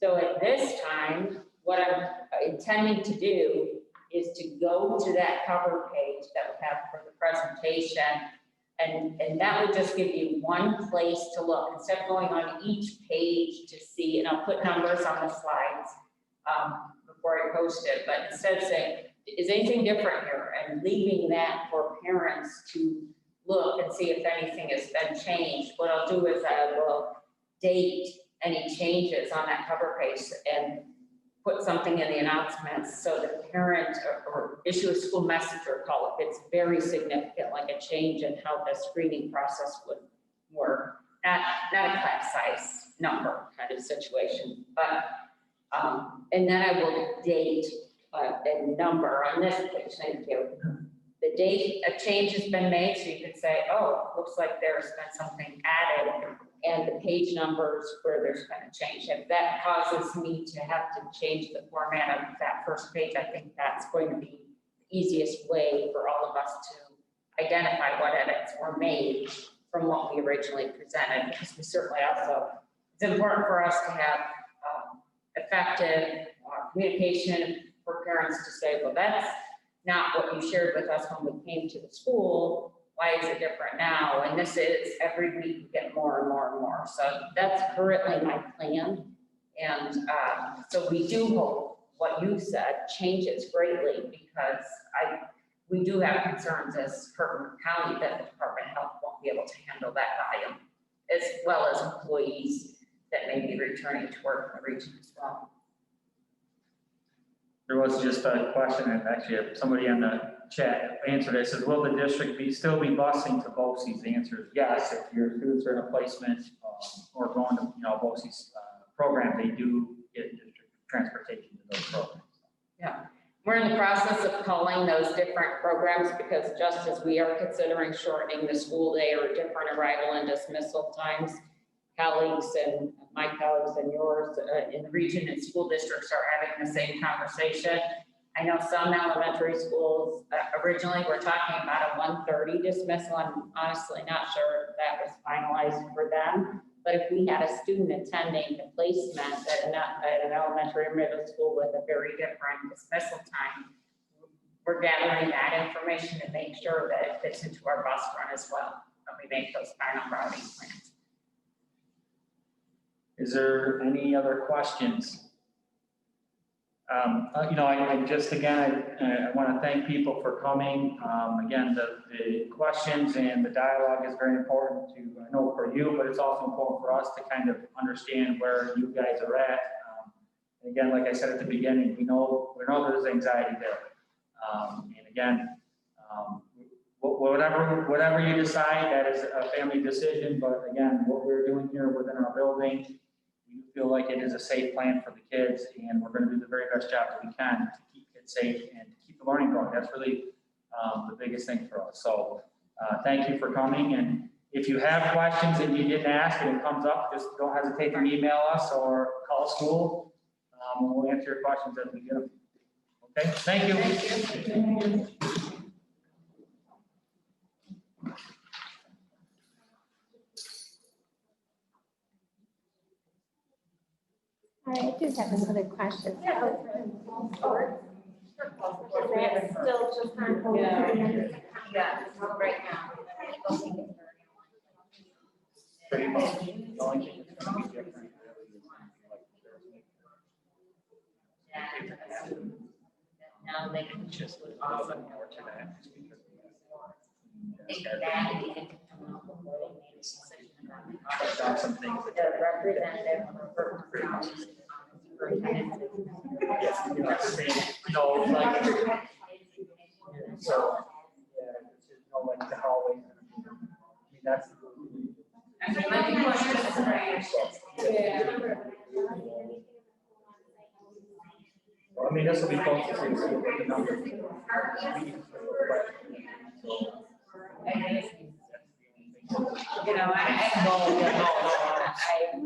So at this time, what I'm intending to do is to go to that cover page that we have for the presentation. And that would just give you one place to look instead of going on each page to see, and I'll put numbers on the slides before I post it, but instead of saying, is anything different here? And leaving that for parents to look and see if anything has been changed. What I'll do is I will date any changes on that cover page and put something in the announcements so the parent or issue a school message or call if it's very significant, like a change in how the screening process would work. Not a class size number kind of situation, but, and then I will date a number on this page, thank you. The date a change has been made, so you can say, oh, looks like there's been something added, and the page numbers where there's been a change. If that causes me to have to change the format of that first page, I think that's going to be the easiest way for all of us to identify what edits were made from what we originally presented, because we certainly also, it's important for us to have effective communication for parents to say, well, that's not what you shared with us when we came to the school. Why is it different now? And this is every week we get more and more and more. So that's currently my plan. And so we do hope what you said changes greatly, because we do have concerns as Herkimer County that the Department of Health won't be able to handle that volume, as well as employees that may be returning to work in the region as well. There was just a question, and actually somebody in the chat answered it. It says, will the district still be busing to BOCES? The answer is yes. If your students are in a placement or going to, BOCES program, they do get district transportation to those programs. Yeah, we're in the process of calling those different programs, because just as we are considering shortening the school day or different arrival and dismissal times, colleagues and my colleagues and yours in the region and school districts are having the same conversation. I know some elementary schools originally were talking about a 1:30 dismissal. I'm honestly not sure if that was finalized for them. But if we had a student attending a placement at an elementary or middle school with a very different dismissal time, we're gathering that information to make sure that it fits into our bus run as well when we make those final routing plans. Is there any other questions? I just, again, I want to thank people for coming. Again, the questions and the dialogue is very important to, I know for you, but it's also important for us to kind of understand where you guys are at. Again, like I said at the beginning, we know there's anxiety there. And again, whatever you decide, that is a family decision. But again, what we're doing here within our building, we feel like it is a safe plan for the kids, and we're going to do the very best job that we can to keep kids safe and to keep the learning going. That's really the biggest thing for us. So thank you for coming. And if you have questions and you didn't ask and it comes up, just don't hesitate to email us or call school. And we'll answer your questions as we get them. Okay, thank you. Thank you. I do have another question. Yeah. that's still just on hold. Yeah. to the end of September. Yeah, right now. People think it's Pretty much. The only thing that's gonna be different. now they can Just just. a little bit more to that. Think that and even come up with what they made a decision about. Done some things. The representative for. Yeah, you know, it's the same, you know, like. So, yeah, it's just, you know, like the hallway. I mean, that's. I mean, my big question is, right? Well, I mean, this will be close to the number. You know, I.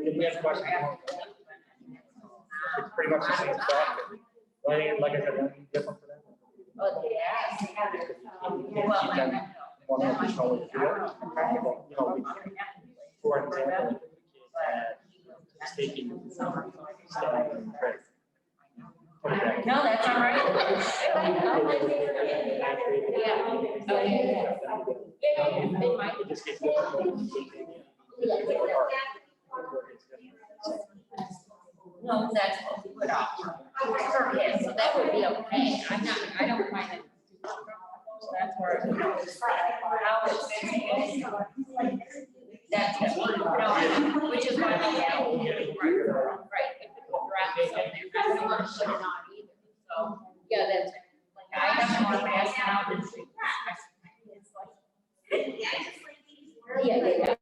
If we have questions, it's pretty much the same stuff. Like I said, anything different for them. Oh, yeah. Well, one of the college field, you know, for example, just taking some stuff and credit. No, that's all right. Yeah. Oh, yeah. They might. It just gets difficult. No, that's what we put off. For kids, so that would be okay. I don't mind it. So that's where. How it's. That's it. No, which is why we have. Right. If it's drafted something, I don't want to put it on either. So, yeah, that's, like, I have more fast now than. Yeah, yeah.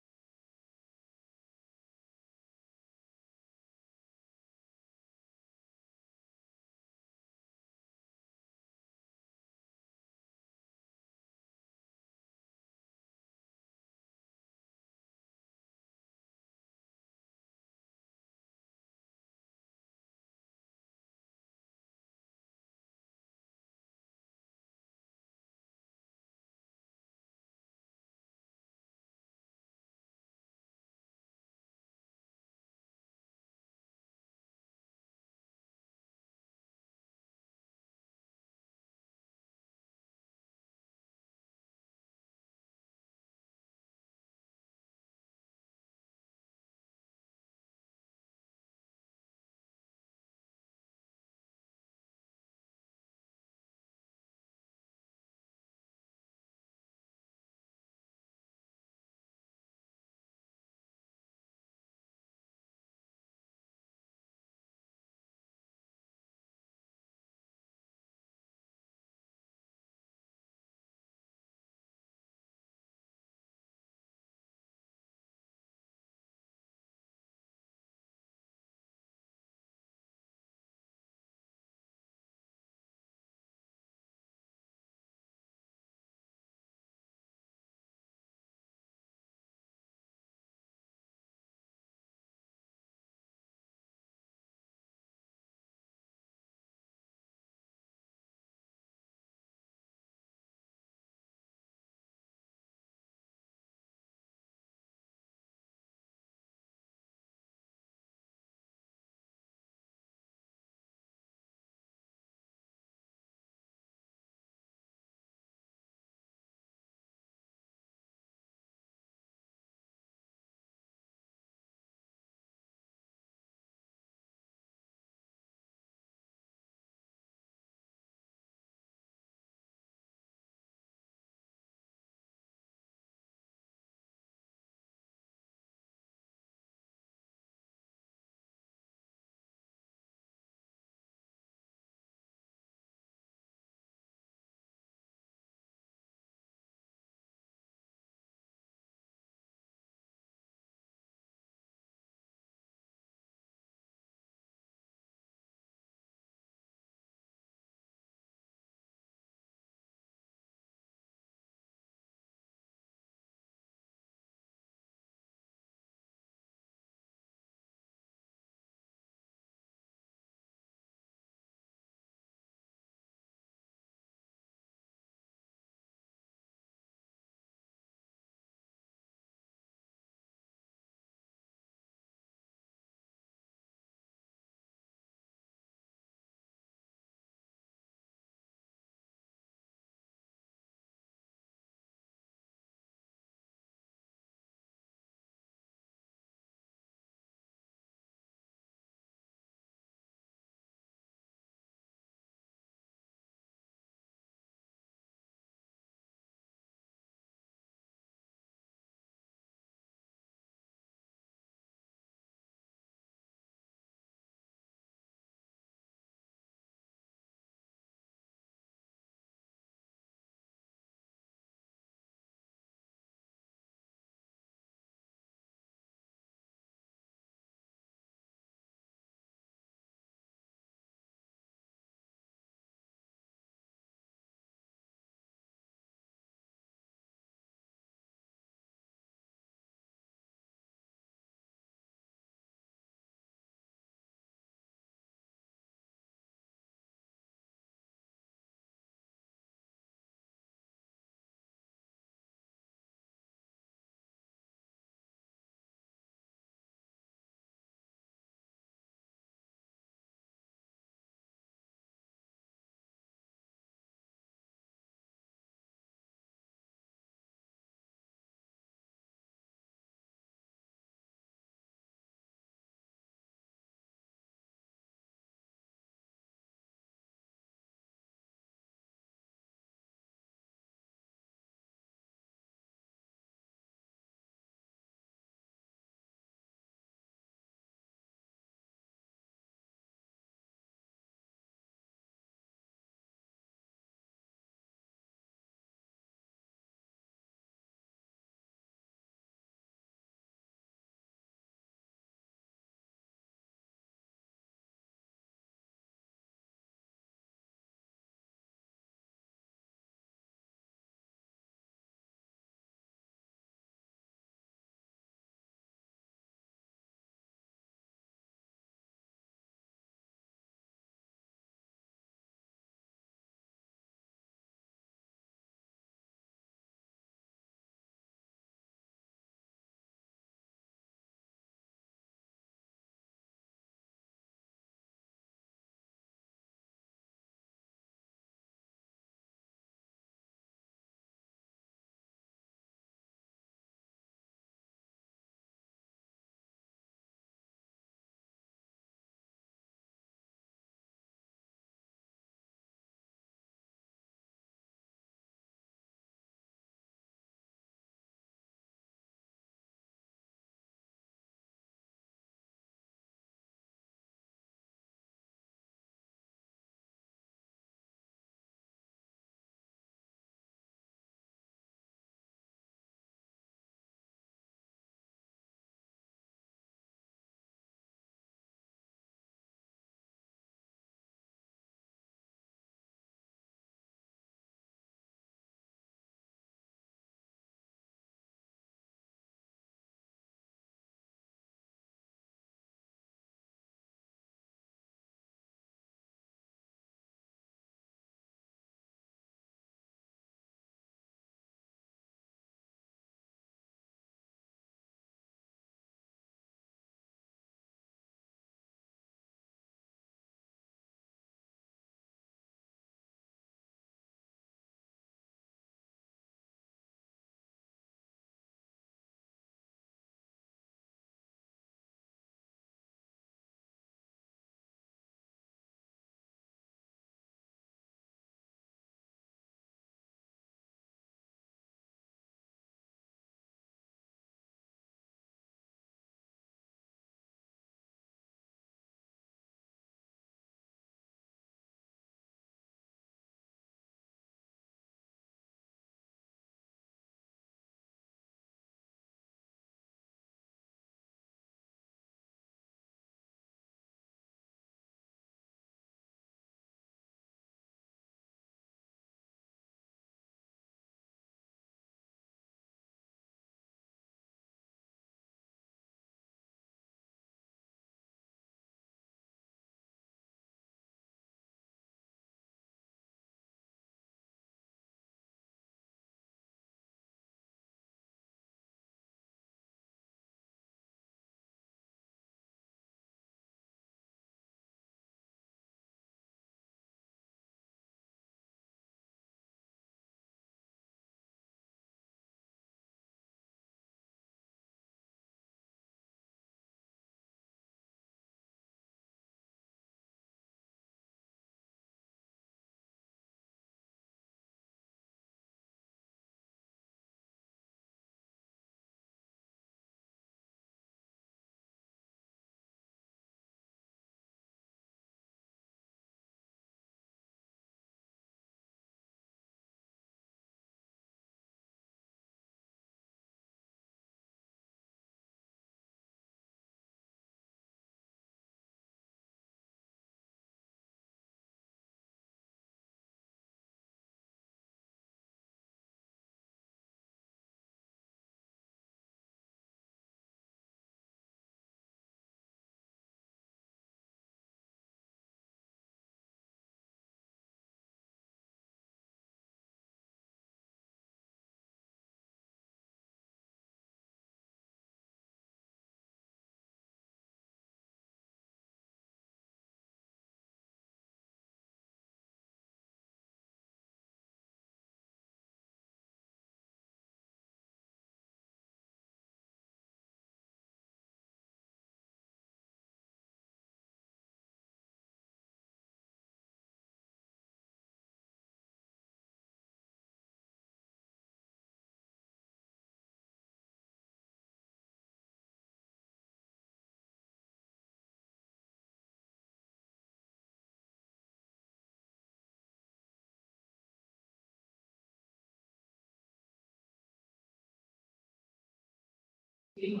There's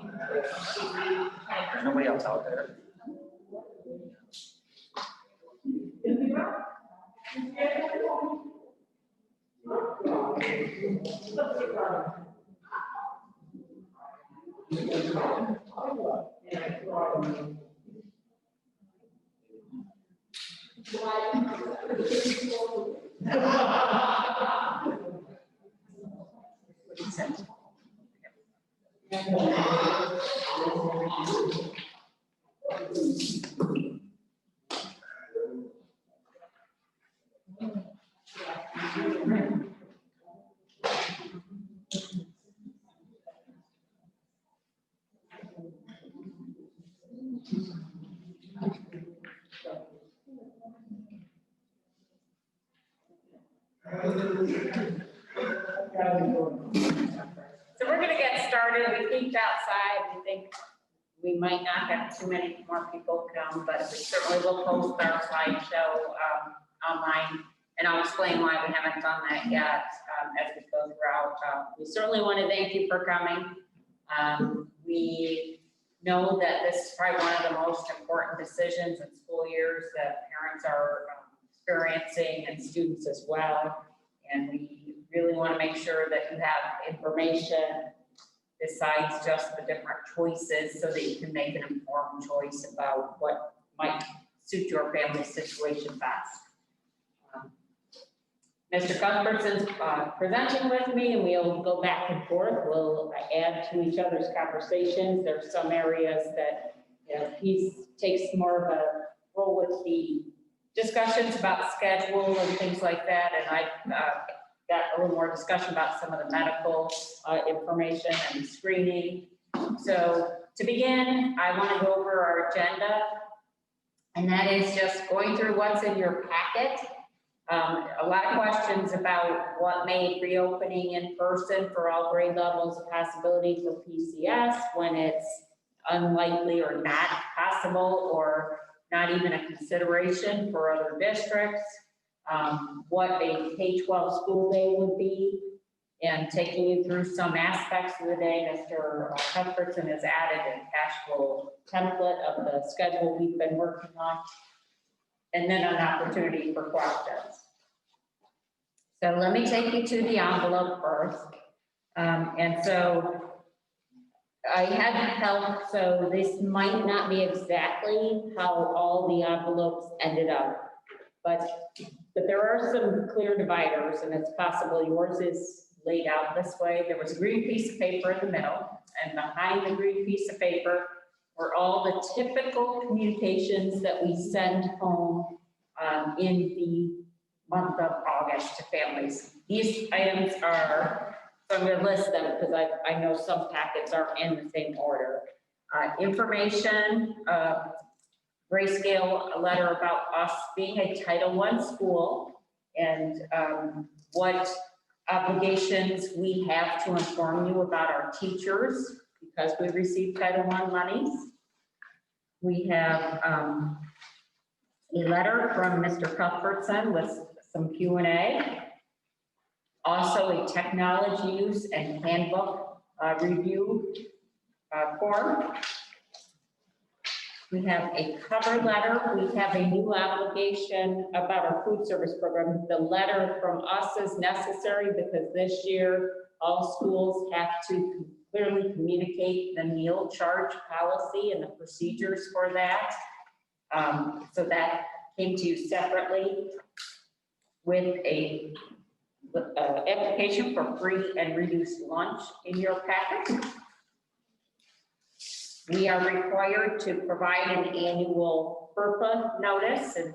nobody else out there. So we're gonna get started. We peeked outside. We think we might not have too many more people come, but we certainly will post our slideshow online. And I'll explain why we haven't done that yet as we go throughout. We certainly want to thank you for coming. We know that this is probably one of the most important decisions in school years that parents are experiencing and students as well. And we really want to make sure that you have information besides just the different choices so that you can make an informed choice about what might suit your family situation best. Mr. Cuthbertson's presenting with me, and we'll go back and forth. We'll add to each other's conversations. There's some areas that, you know, he takes more of a role with the discussions about schedule and things like that, and I've got a little more discussion about some of the medical information and screening. So to begin, I want to go over our agenda, and that is just going through what's in your packet. A lot of questions about what made reopening in person for all grade levels a possibility for PCS when it's unlikely or not possible or not even a consideration for other districts. What a K-12 school day would be, and taking you through some aspects of the day. Mr. Cuthbertson has added an actual template of the schedule we've been working on, and then an opportunity for questions. So let me take you to the envelope first. And so I had help, so this might not be exactly how all the envelopes ended up, but there are some clear dividers, and it's possible yours is laid out this way. There was a green piece of paper in the middle, and behind the green piece of paper were all the typical communications that we send home in the month of August to families. These items are, so I'm going to list them because I know some packets aren't in the same order. Information, grayscale, a letter about us being a Title I school, and what obligations we have to inform you about our teachers because we receive Title I monies. We have a letter from Mr. Cuthbertson with some Q&A. Also a technology use and handbook review form. We have a cover letter. We have a new application about our food service program. The letter from us is necessary because this year all schools have to clearly communicate the meal charge policy and the procedures for that. So that came to you separately with a application for free and reduced lunch in your packet. We are required to provide an annual FERPA notice, and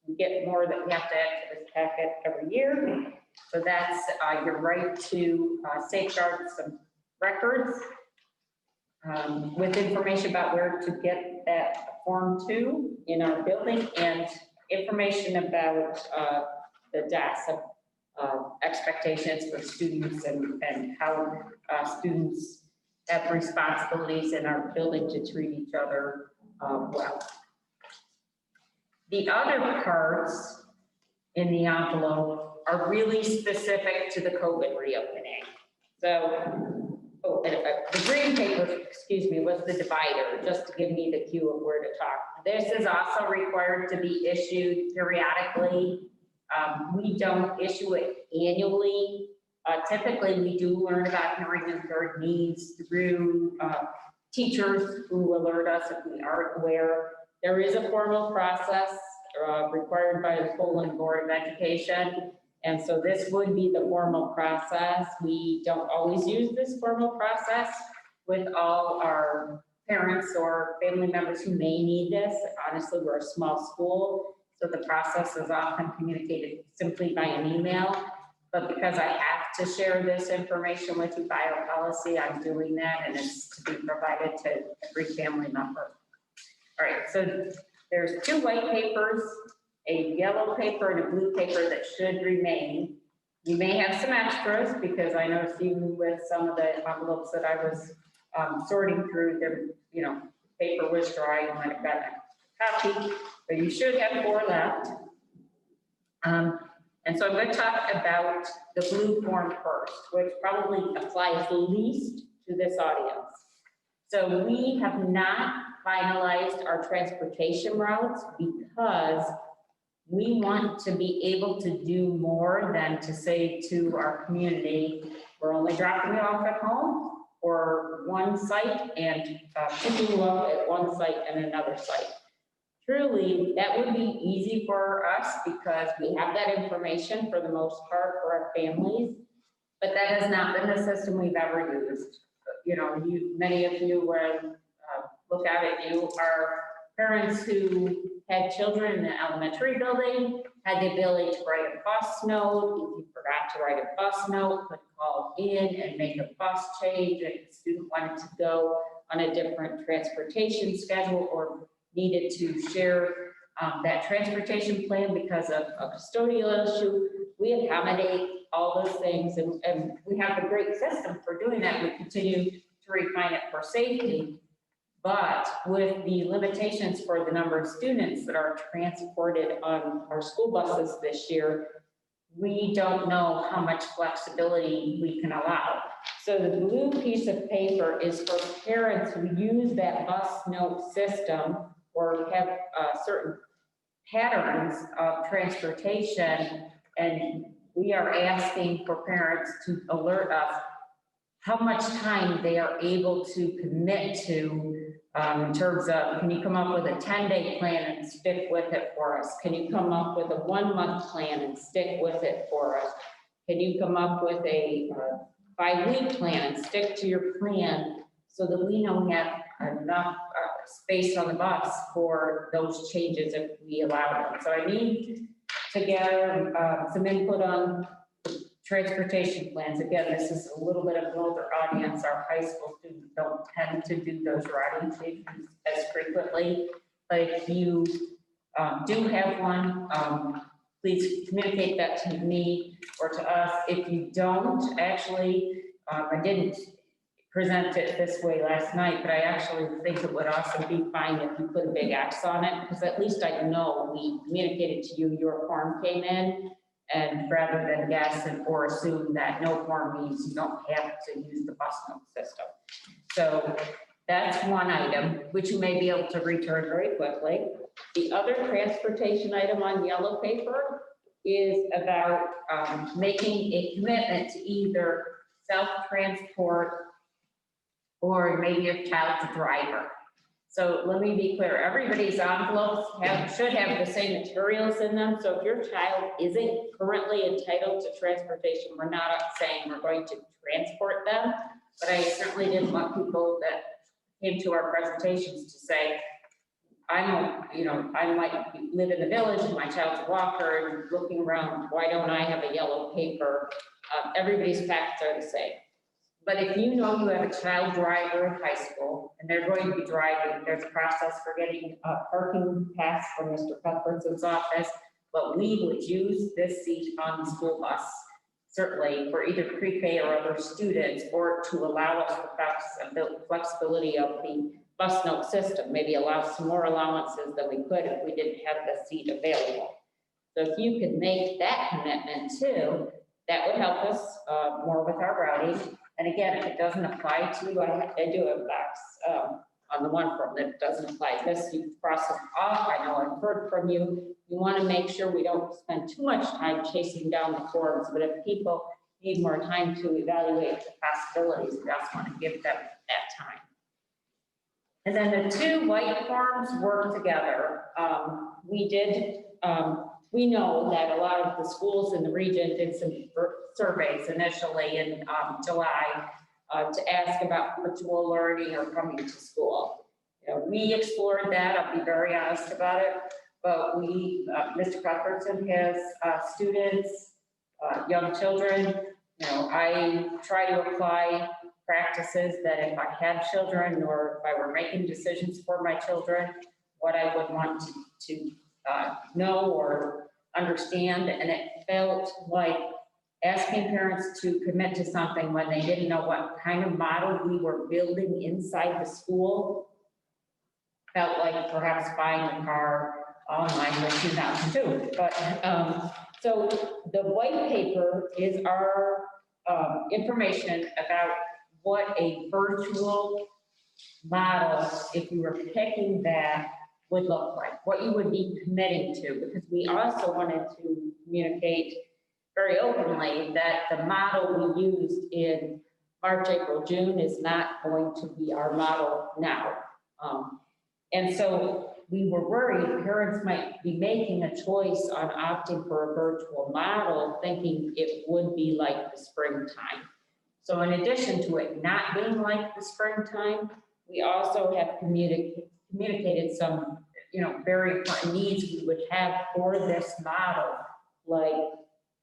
we get more that we have to add to this packet every year. So that's your right to safeguard some records with information about where to get that form to in our building, and information about the DASA expectations for students and how students have responsibilities in our building to treat each other well. The other parts in the envelope are really specific to the COVID reopening. So Oh, and the green paper, excuse me, was the divider, just to give me the cue of where to talk. This is also required to be issued periodically. We don't issue it annually. Typically, we do learn about hearing impaired needs through teachers who alert us if we aren't aware. There is a formal process required by the Poland Board of Education. And so this would be the formal process. We don't always use this formal process with all our parents or family members who may need this. Honestly, we're a small school, so the process is often communicated simply by an email. But because I have to share this information with you by our policy, I'm doing that, and it's to be provided to every family member. All right, so there's 2 white papers, a yellow paper and a blue paper that should remain. You may have some extras because I noticed even with some of the envelopes that I was sorting through, there, paper was dry, you might have gotten a copy, but you should have 4 left. And so I'm going to talk about the blue form first, which probably applies least to this audience. So we have not finalized our transportation routes because we want to be able to do more than to say to our community, we're only dropping you off at home or one site and picking you up at one site and another site. Truly, that would be easy for us because we have that information for the most part for our families, but that has not been the system we've ever used. Many of you, when look out at you, are parents who had children in the elementary building, had the ability to write a bus note. If you forgot to write a bus note, could call in and make a bus change if the student wanted to go on a different transportation schedule or needed to share that transportation plan because of a custodial issue. We accommodate all those things, and we have a great system for doing that. We continue to refine it for safety. But with the limitations for the number of students that are transported on our school buses this year, we don't know how much flexibility we can allow. So the blue piece of paper is for parents who use that bus note system or have certain patterns of transportation, and we are asking for parents to alert us how much time they are able to commit to in terms of, can you come up with a 10-day plan and stick with it for us? Can you come up with a 1-month plan and stick with it for us? Can you come up with a 5-week plan and stick to your plan so that we know we have enough space on the bus for those changes if we allow them? So I need to gather some input on transportation plans. Again, this is a little bit of an older audience. Our high school students don't tend to do those routing changes as frequently. But if you do have one, please communicate that to me or to us. If you don't, actually, I didn't present it this way last night, but I actually think it would also be fine if you put a big X on it, because at least I know we communicated to you, your form came in. And rather than guess or assume that no form means you don't have to use the bus note system. So that's one item, which you may be able to return very quickly. The other transportation item on yellow paper is about making a commitment to either self-transport or maybe your child's a driver. So let me be clear, everybody's envelopes should have the same materials in them. So if your child isn't currently entitled to transportation, we're not saying we're going to transport them, but I certainly didn't want people that came to our presentations to say, I might live in the village and my child's a walker and looking around, why don't I have a yellow paper? Everybody's facts are the same. But if you know you have a child driver in high school and they're going to be driving, there's a process for getting a parking pass from Mr. Cuthbertson's office, but we would use this seat on the school bus, certainly for either pre-K or other students, or to allow us the flexibility of the bus note system, maybe allow some more allowances than we could if we didn't have the seat available. So if you could make that commitment too, that would help us more with our routing. And again, if it doesn't apply to you, I do have box on the one form that doesn't apply. This, you cross it off. I know I've heard from you. We want to make sure we don't spend too much time chasing down the forms, but if people need more time to evaluate the possibilities, we also want to give them that time. And then the two white forms work together. We know that a lot of the schools in the region did some surveys initially in July to ask about virtual learning or coming to school. You know, we explored that, I'll be very honest about it, but Mr. Cuthbertson has students, young children. You know, I try to apply practices that if I had children or if I were making decisions for my children, what I would want to know or understand. And it felt like asking parents to commit to something when they didn't know what kind of model we were building inside the school felt like perhaps buying a car online in 2002. But so the white paper is our information about what a virtual model, if you were picking that, would look like, what you would be committing to, because we also wanted to communicate very openly that the model we used in March, April, June is not going to be our model now. And so we were worried parents might be making a choice on opting for a virtual model, thinking it would be like the springtime. So in addition to it not being like the springtime, we also have communicated some, very important needs we would have for this model. Like,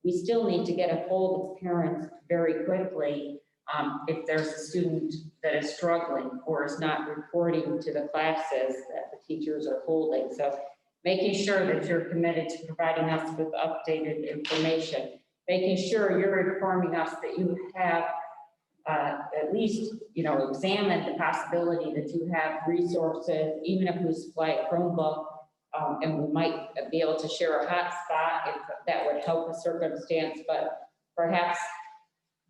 we still need to get a hold of parents very quickly if there's a student that is struggling or is not reporting to the classes that the teachers are holding. So making sure that you're committed to providing us with updated information, making sure you're informing us that you have at least, examine the possibility that you have resources, even if we supply a Chromebook, and we might be able to share a hotspot if that would help a circumstance, but perhaps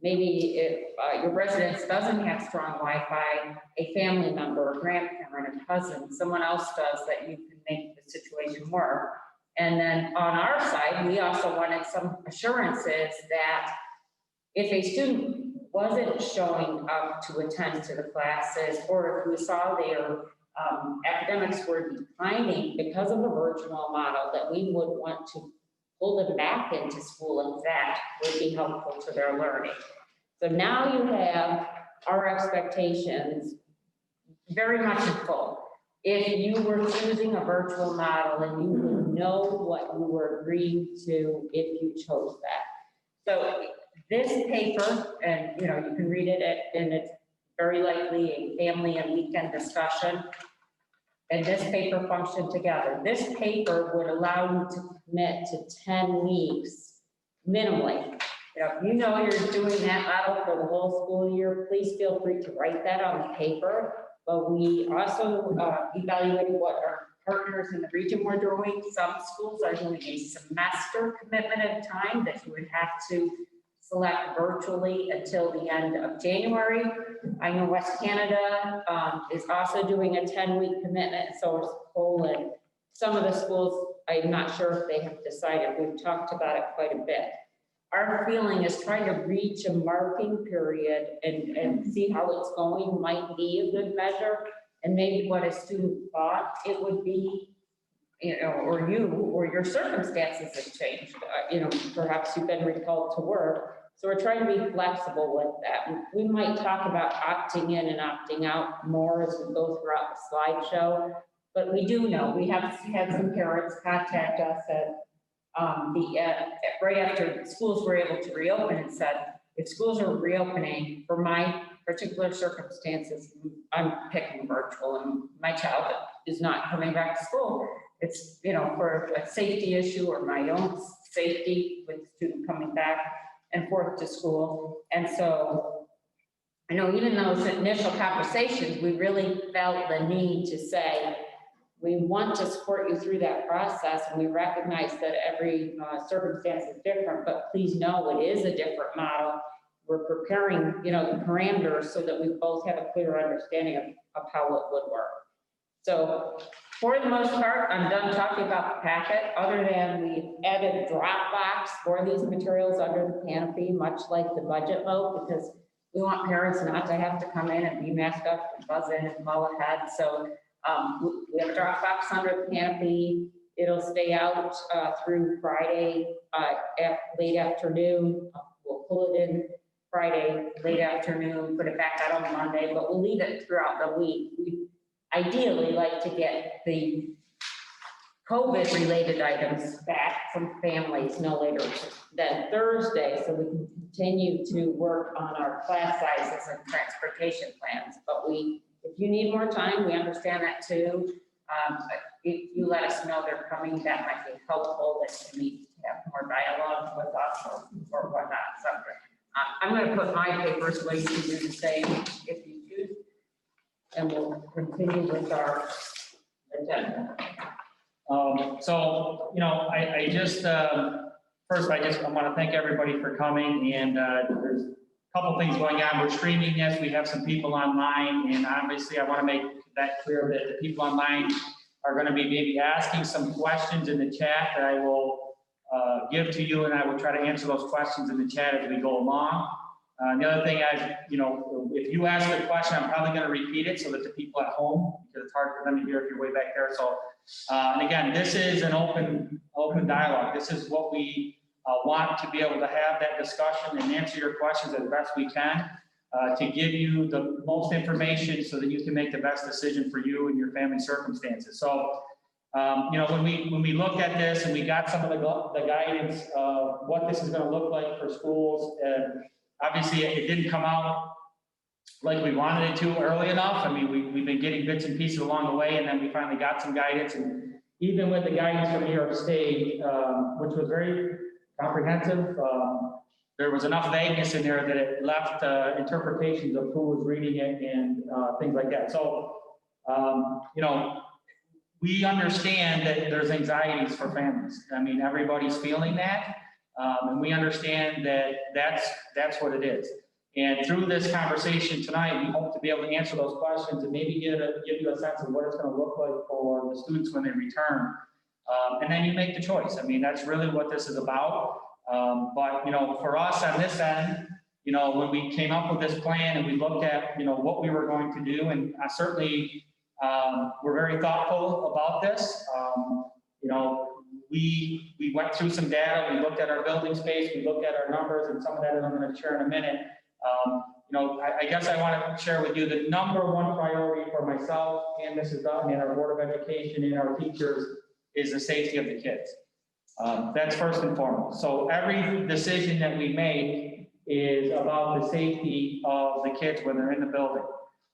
maybe if your residence doesn't have strong Wi-Fi, a family member, a grandparent, a cousin, someone else does, that you can make the situation work. And then on our side, we also wanted some assurances that if a student wasn't showing up to attend to the classes, or if we saw their academics were declining because of a virtual model, that we would want to pull them back into school, and that would be helpful to their learning. So now you have our expectations very much in full. If you were choosing a virtual model, and you would know what you were agreeing to if you chose that. So this paper, and you can read it, and it's very likely a family and weekend discussion, and this paper function together. This paper would allow you to commit to 10 weeks minimally. If you know you're doing that model for the whole school year, please feel free to write that on the paper. But we also evaluated what our partners in the region were doing. Some schools are doing a semester commitment at a time that you would have to select virtually until the end of January. I know West Canada is also doing a 10-week commitment, so is Poland. Some of the schools, I'm not sure if they have decided. We've talked about it quite a bit. Our feeling is trying to reach a marking period and see how it's going might be a good measure, and maybe what a student thought it would be, or your circumstances have changed. Perhaps you've been recalled to work. So we're trying to be flexible with that. We might talk about opting in and opting out more as we go throughout the slideshow, but we do know, we have had some parents contact us at right after schools were able to reopen, and said, if schools are reopening, for my particular circumstances, I'm picking virtual, and my child is not coming back to school. It's, for a safety issue or my own safety with the student coming back and forth to school. And so I know even those initial conversations, we really felt the need to say, we want to support you through that process, and we recognize that every circumstance is different, but please know it is a different model. we're preparing, you know, the parameters so that we both have a clear understanding of how it would work. So for the most part, I'm done talking about the packet, other than we added Dropbox for these materials under the canopy, much like the budget vote, because we want parents not to have to come in and be masked up and buzz in and call ahead. So we have a Dropbox under the canopy. It'll stay out through Friday late afternoon. We'll pull it in Friday late afternoon, put it back out on Monday, but we'll leave it throughout the week. We ideally like to get the COVID-related items back from families no later than Thursday, so we can continue to work on our class sizes and transportation plans. But if you need more time, we understand that too. If you let us know they're coming, that might be helpful, that you need to have more dialogue with us or whatnot. So I'm going to put my papers where you can do the same if you choose. And we'll continue with our agenda. So, you know, I just, first, I want to thank everybody for coming, and there's a couple things going on. We're streaming this, we have some people online, and obviously I want to make that clear that the people online are going to be maybe asking some questions in the chat that I will give to you, and I will try to answer those questions in the chat as we go along. The other thing is, you know, if you ask a question, I'm probably going to repeat it so that the people at home, because it's hard for them to hear if you're way back there. So, and again, this is an open dialogue. This is what we want to be able to have that discussion and answer your questions as best we can to give you the most information so that you can make the best decision for you and your family circumstances. So, you know, when we looked at this and we got some of the guidance of what this is going to look like for schools, obviously it didn't come out like we wanted it to early enough. I mean, we've been getting bits and pieces along the way, and then we finally got some guidance. And even with the guidance from New York State, which was very comprehensive, there was enough vagueness in there that it left interpretations of who was reading it and things like that. So, you know, we understand that there's anxieties for families. I mean, everybody's feeling that. And we understand that that's what it is. And through this conversation tonight, we hope to be able to answer those questions and maybe give you a sense of what it's going to look like for the students when they return. And then you make the choice. I mean, that's really what this is about. But, you know, for us on this end, you know, when we came up with this plan and we looked at, you know, what we were going to do, and certainly we're very thoughtful about this. You know, we went through some data, we looked at our building space, we looked at our numbers, and some of that I'm going to share in a minute. You know, I guess I want to share with you the number one priority for myself and Mrs. Dutton and our Board of Education and our teachers is the safety of the kids. That's first and foremost. So every decision that we make is about the safety of the kids when they're in the building.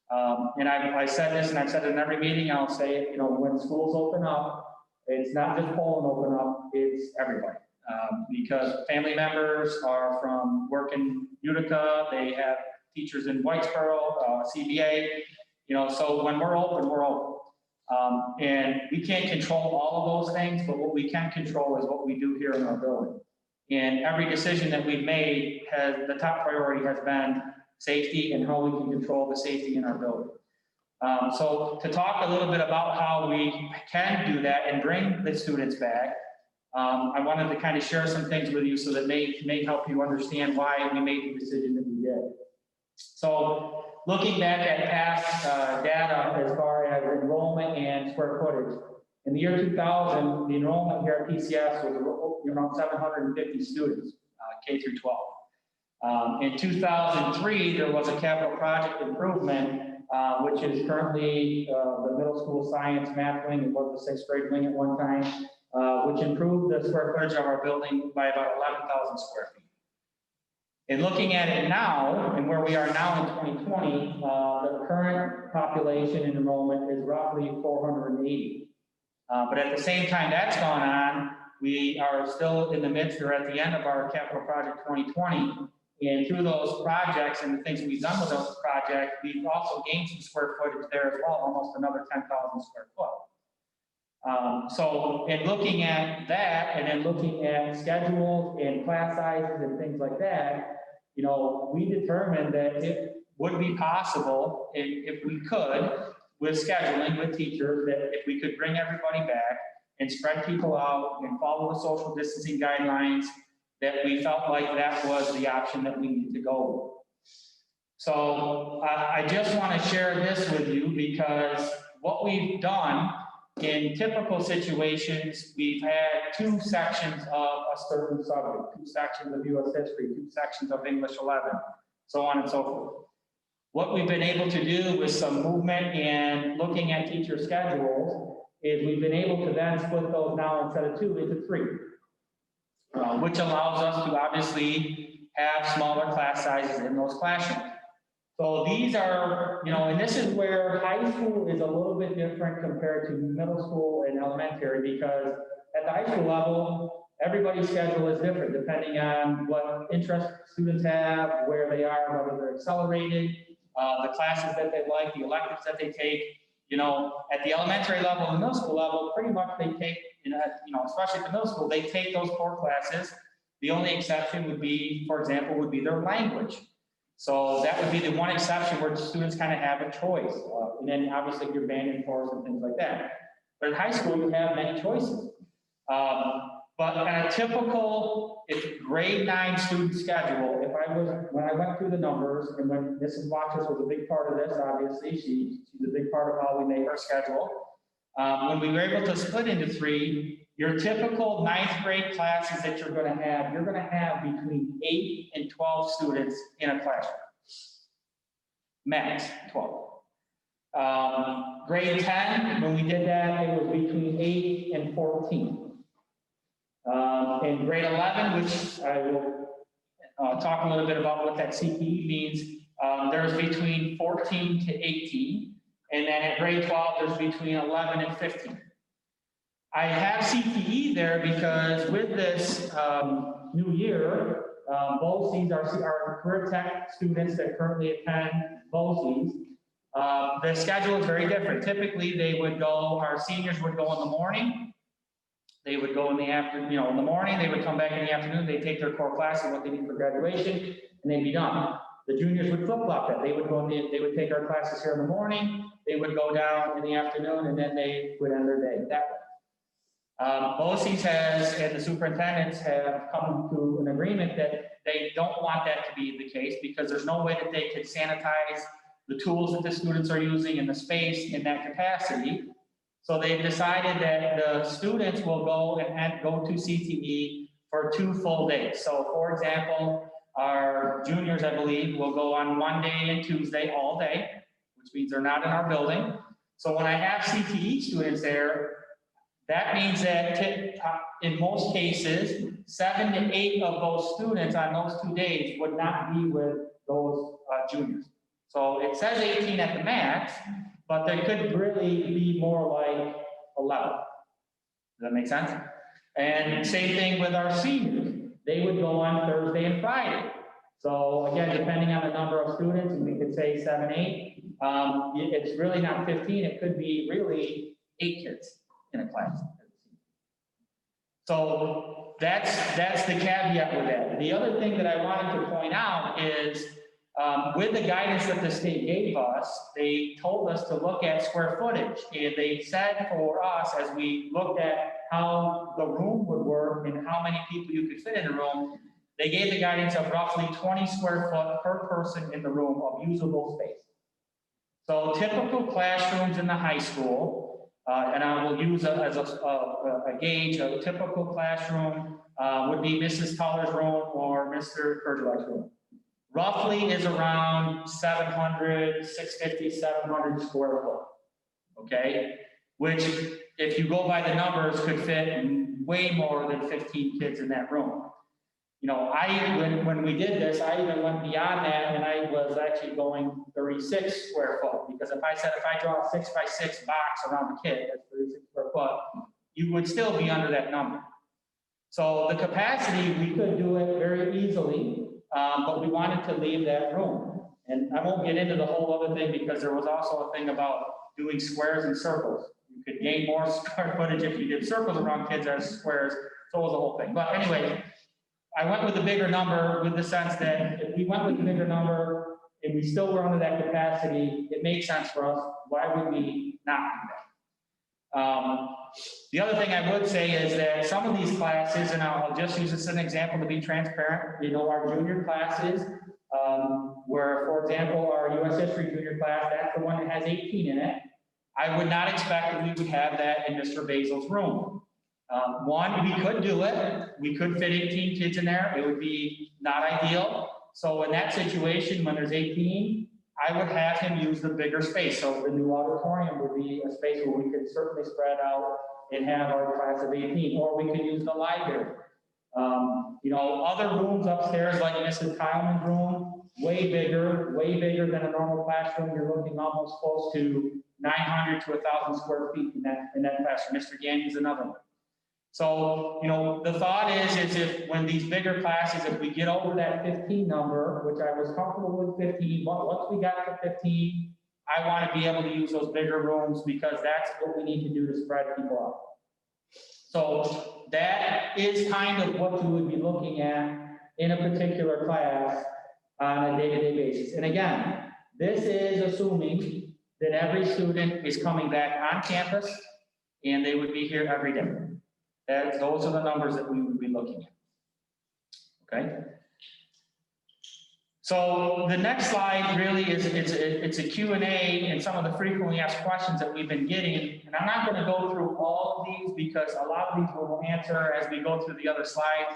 And I said this, and I've said it in every meeting, I'll say it, you know, when schools open up, it's not just Poland open up, it's everybody. Because family members are from work in Utica, they have teachers in Whitesboro, CBA, you know, so when we're open, we're open. And we can't control all of those things, but what we can control is what we do here in our building. And every decision that we've made the top priority has been safety and how we can control the safety in our building. So to talk a little bit about how we can do that and bring the students back, I wanted to kind of share some things with you so that may help you understand why we made the decision that we did. So looking back at past data as far as enrollment and square footage, in the year 2000, the enrollment here at PCS was around 750 students, K through 12. In 2003, there was a capital project improvement, which is currently the middle school science math wing. It was the 6th grade wing at one time, which improved the square footage of our building by about 11,000 square feet. And looking at it now, and where we are now in 2020, the current population and enrollment is roughly 480. But at the same time that's gone on, we are still in the midst or at the end of our capital project 2020. And through those projects and the things we've done with those projects, we've also gained some square footage there as well, almost another 10,000 square foot. So in looking at that and then looking at schedules and class sizes and things like that, we determined that it would be possible, if we could, with scheduling with teachers, that if we could bring everybody back and spread people out and follow the social distancing guidelines, that we felt like that was the option that we need to go with. So I just want to share this with you because what we've done in typical situations, we've had 2 sections of a certain subject, 2 sections of US history, 2 sections of English 11, so on and so forth. What we've been able to do with some movement and looking at teacher schedules is we've been able to then split those now instead of 2 into 3, which allows us to obviously have smaller class sizes in those classrooms. So these are, and this is where high school is a little bit different compared to middle school and elementary, because at the high school level, everybody's schedule is different depending on what interest students have, where they are, whether they're accelerated, the classes that they like, the electives that they take. At the elementary level and middle school level, pretty much they take, especially at the middle school, they take those core classes. The only exception would be, for example, would be their language. So that would be the one exception where students kind of have a choice. And then obviously your band and chorus and things like that. But in high school, you have many choices. But on a typical grade 9 student schedule, when I went through the numbers, and when Mrs. Watchers was a big part of this, obviously, she's a big part of how we make our schedule. When we were able to split into 3, your typical 9th grade classes that you're going to have between 8 and 12 students in a classroom. Max 12. Grade 10, when we did that, it was between 8 and 14. In grade 11, which I will talk a little bit about what that CPE means, there's between 14 to 18. And then at grade 12, there's between 11 and 15. I have CTE there because with this new year, BOCES are career tech students that currently attend BOCES. The schedule is very different. Typically, our seniors would go in the morning. They would go in the afternoon, in the morning, they would come back in the afternoon, they'd take their core classes, what they need for graduation, and they'd be done. The juniors would flip-flop that. They would take our classes here in the morning, they would go down in the afternoon, and then they would end their day that way. BOCES and the superintendents have come to an agreement that they don't want that to be the case because there's no way that they could sanitize the tools that the students are using in the space in that capacity. So they've decided that the students will go to CTE for 2 full days. So for example, our juniors, I believe, will go on Monday and Tuesday all day, which means they're not in our building. So when I have CTE students there, that means that in most cases, 7 to 8 of those students on those 2 days would not be with those juniors. So it says 18 at the max, but there could really be more like 11. Does that make sense? And same thing with our seniors. They would go on Thursday and Friday. So again, depending on the number of students, and we could say 7, 8, it's really not 15, it could be really 8 kids in a class. So that's the caveat with that. The other thing that I wanted to point out is with the guidance that the state gave us, they told us to look at square footage. And they said for us, as we looked at how the room would work and how many people you could fit in a room, they gave the guidance of roughly 20 square foot per person in the room of usable space. So typical classrooms in the high school, and I will use as a gauge, a typical classroom would be Mrs. Tuller's room or Mr. Kurgelek's room. Roughly is around 650, 700 square foot, okay? Which, if you go by the numbers, could fit way more than 15 kids in that room. When we did this, I even went beyond that, and I was actually going 36 square foot, because if I draw a 6 by 6 box around the kid, that's 36 square foot, you would still be under that number. So the capacity, we could do it very easily, but we wanted to leave that room. And I won't get into the whole other thing because there was also a thing about doing squares and circles. You could gain more square footage if you did circles around kids as squares, so it was a whole thing. But anyway, I went with a bigger number with the sense that if we went with a bigger number and we still were under that capacity, it made sense for us. Why would we not do that? The other thing I would say is that some of these classes, and I'll just use this as an example to be transparent, our junior classes, where, for example, our US History junior class, that's the one that has 18 in it. I would not expect that we would have that in Mr. Basil's room. One, we could do it. We could fit 18 kids in there. It would be not ideal. So in that situation, when there's 18, I would have him use the bigger space. So the new auditorium would be a space where we could certainly spread out and have our class of 18, or we could use the library. Other rooms upstairs, like Mrs. Kyleman's room, way bigger than a normal classroom. You're looking almost close to 900 to 1,000 square feet in that classroom. Mr. Gagne's another one. So, the thought is if when these bigger classes, if we get over that 15 number, which I was comfortable with 15, but once we got to 15, I want to be able to use those bigger rooms because that's what we need to do to spread people out. So that is kind of what you would be looking at in a particular class on a day-to-day basis. And again, this is assuming that every student is coming back on campus and they would be here every day. Those are the numbers that we would be looking at. Okay. So the next slide really is it's a Q&A and some of the frequently asked questions that we've been getting. And I'm not going to go through all of these because a lot of these we'll answer as we go through the other slides.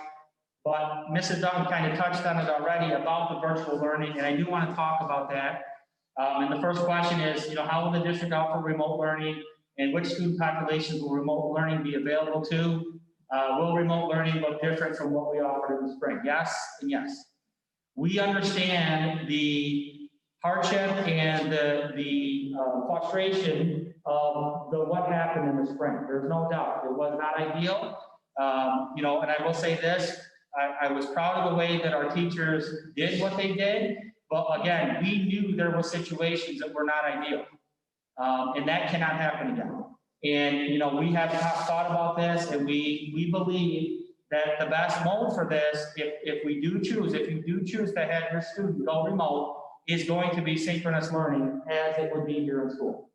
But Mrs. Dutton kind of touched on it already about the virtual learning, and I do want to talk about that. And the first question is, how will the district offer remote learning, and which student populations will remote learning be available to? Will remote learning look different from what we offered in the spring? Yes and yes. We understand the hardship and the frustration of what happened in the spring. There's no doubt. It was not ideal. And I will say this, I was proud of the way that our teachers did what they did. But again, we knew there were situations that were not ideal. And that cannot happen again. And, we have thought about this, and we believe that the best mode for this, if you do choose to have your student go remote, is going to be synchronous learning as it would be here in school.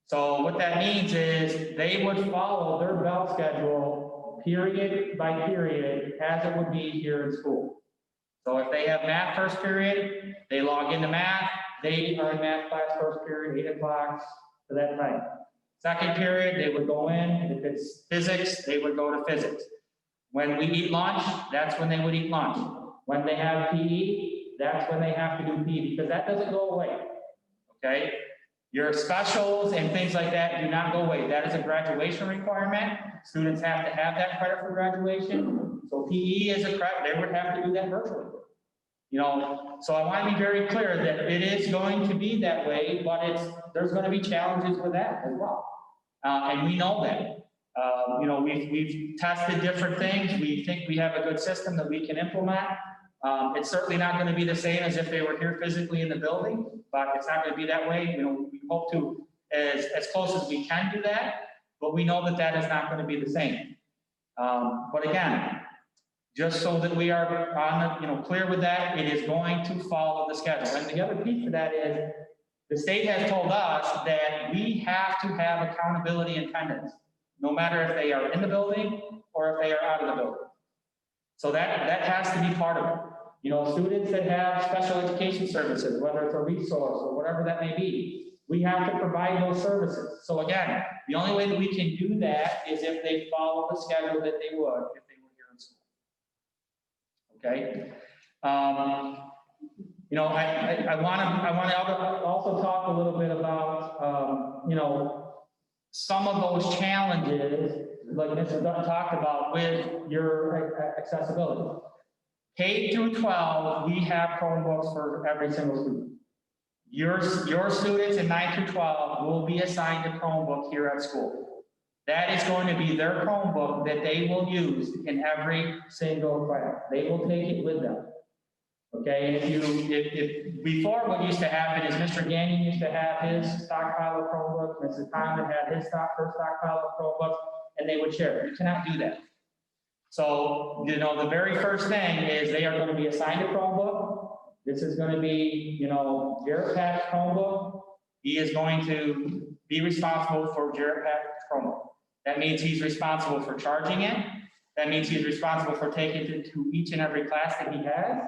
So what that means is they would follow their bell schedule period by period as it would be here in school. So if they have math first period, they log into math, they are in math class first period, 8 o'clock to that time. Second period, they would go in, if it's physics, they would go to physics. When we eat lunch, that's when they would eat lunch. When they have PE, that's when they have to do PE, because that doesn't go away, okay? Your specials and things like that do not go away. That is a graduation requirement. Students have to have that credit for graduation. So PE is a credit, they would have to do that virtually. So I want to be very clear that it is going to be that way, but there's going to be challenges with that as well. And we know that. We've tested different things. We think we have a good system that we can implement. It's certainly not going to be the same as if they were here physically in the building, but it's not going to be that way. We hope to, as close as we can do that, but we know that that is not going to be the same. But again, just so that we are on, clear with that, it is going to follow the schedule. And the other piece of that is the state has told us that we have to have accountability and attendance, no matter if they are in the building or if they are out of the building. So that has to be part of it. Students that have special education services, whether it's a resource or whatever that may be, we have to provide those services. So again, the only way that we can do that is if they follow the schedule that they would if they were here in school. Okay. I want to also talk a little bit about, some of those challenges, like Mr. Dutton talked about with your accessibility. K through 12, we have Chromebooks for every single student. Your students in 9 through 12 will be assigned a Chromebook here at school. That is going to be their Chromebook that they will use in every single class. They will take it with them. Okay, if before what used to happen is Mr. Gagne used to have his stockpile of Chromebooks, Mrs. Condon had her stockpile of Chromebooks, and they would share. You cannot do that. So, you know, the very first thing is they are gonna be assigned a Chromebook. This is gonna be, you know, Jared Pack's Chromebook. He is going to be responsible for Jared Pack's Chromebook. That means he's responsible for charging it. That means he's responsible for taking it to each and every class that he has.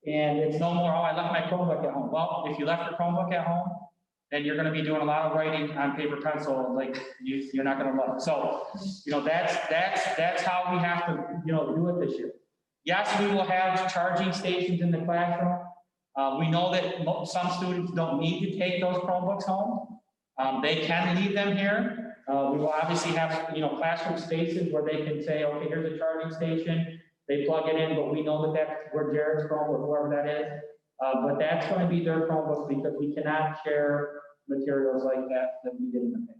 And it's no more, oh, I left my Chromebook at home. Well, if you left your Chromebook at home, then you're gonna be doing a lot of writing on paper pencil, like you're not gonna love it. So, you know, that's how we have to, you know, do it this year. Yes, we will have charging stations in the classroom. We know that some students don't need to take those Chromebooks home. They can leave them here. We will obviously have, you know, classroom spaces where they can say, okay, here's a charging station. They plug it in, but we know that that's where Jared's Chromebook, whoever that is. But that's going to be their Chromebook because we cannot share materials like that we did in the past.